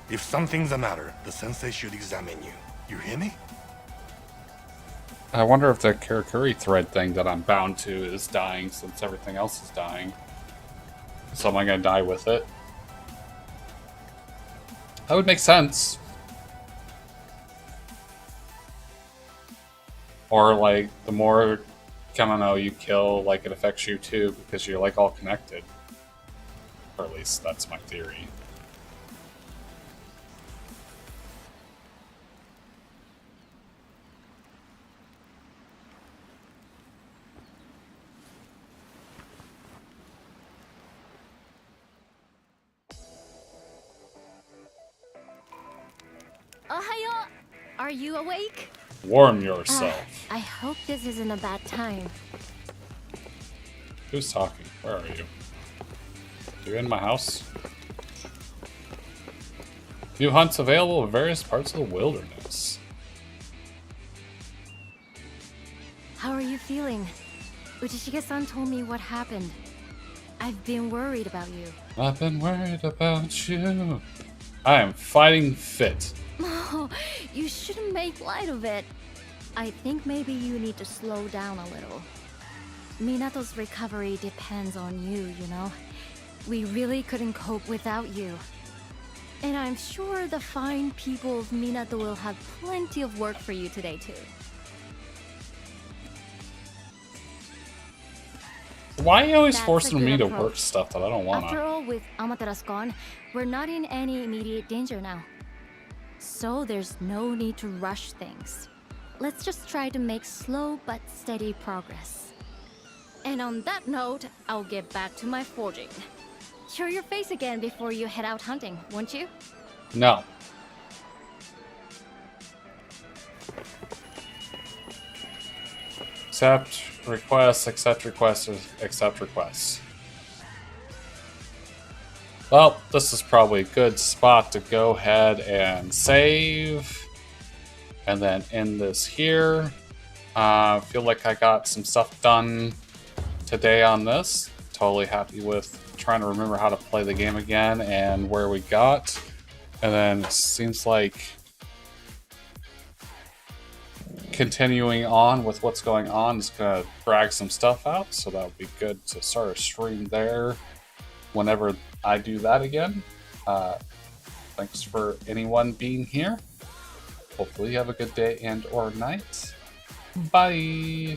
If something's the matter, the sensei should examine you. You hear me? I wonder if the Karakuri thread thing that I'm bound to is dying since everything else is dying. So am I gonna die with it? That would make sense. Or like the more Kemono you kill, like it affects you too because you're like all connected. Or at least that's my theory. Ohayo! Are you awake? Warm yourself. I hope this isn't a bad time. Who's talking? Where are you? You in my house? Few hunts available in various parts of the wilderness. How are you feeling? Uchishige-san told me what happened. I've been worried about you. I've been worried about you. I am fighting fit. Oh, you shouldn't make light of it. I think maybe you need to slow down a little. Minato's recovery depends on you, you know? We really couldn't cope without you. And I'm sure the fine people of Minato will have plenty of work for you today, too. Why are you always That's a forcing good me to approach. work stuff that I don't want After to? all, with Amaterasu gone, we're not in any immediate danger now. So there's no need to rush things. Let's just try to make slow but steady progress. And on that note, I'll get back to my forging. Show your face again before you head out hunting, won't you? No. Accept requests, accept requests, accept requests. Well, this is probably a good spot to go ahead and save. And then end this here. Feel like I got some stuff done today on this. Totally happy with trying to remember how to play the game again and where we got. And then it seems like continuing on with what's going on is going to drag some stuff out. So that would be good to start a stream there whenever I do that again. Thanks for anyone being here. Hopefully you have a good day and or night. Bye.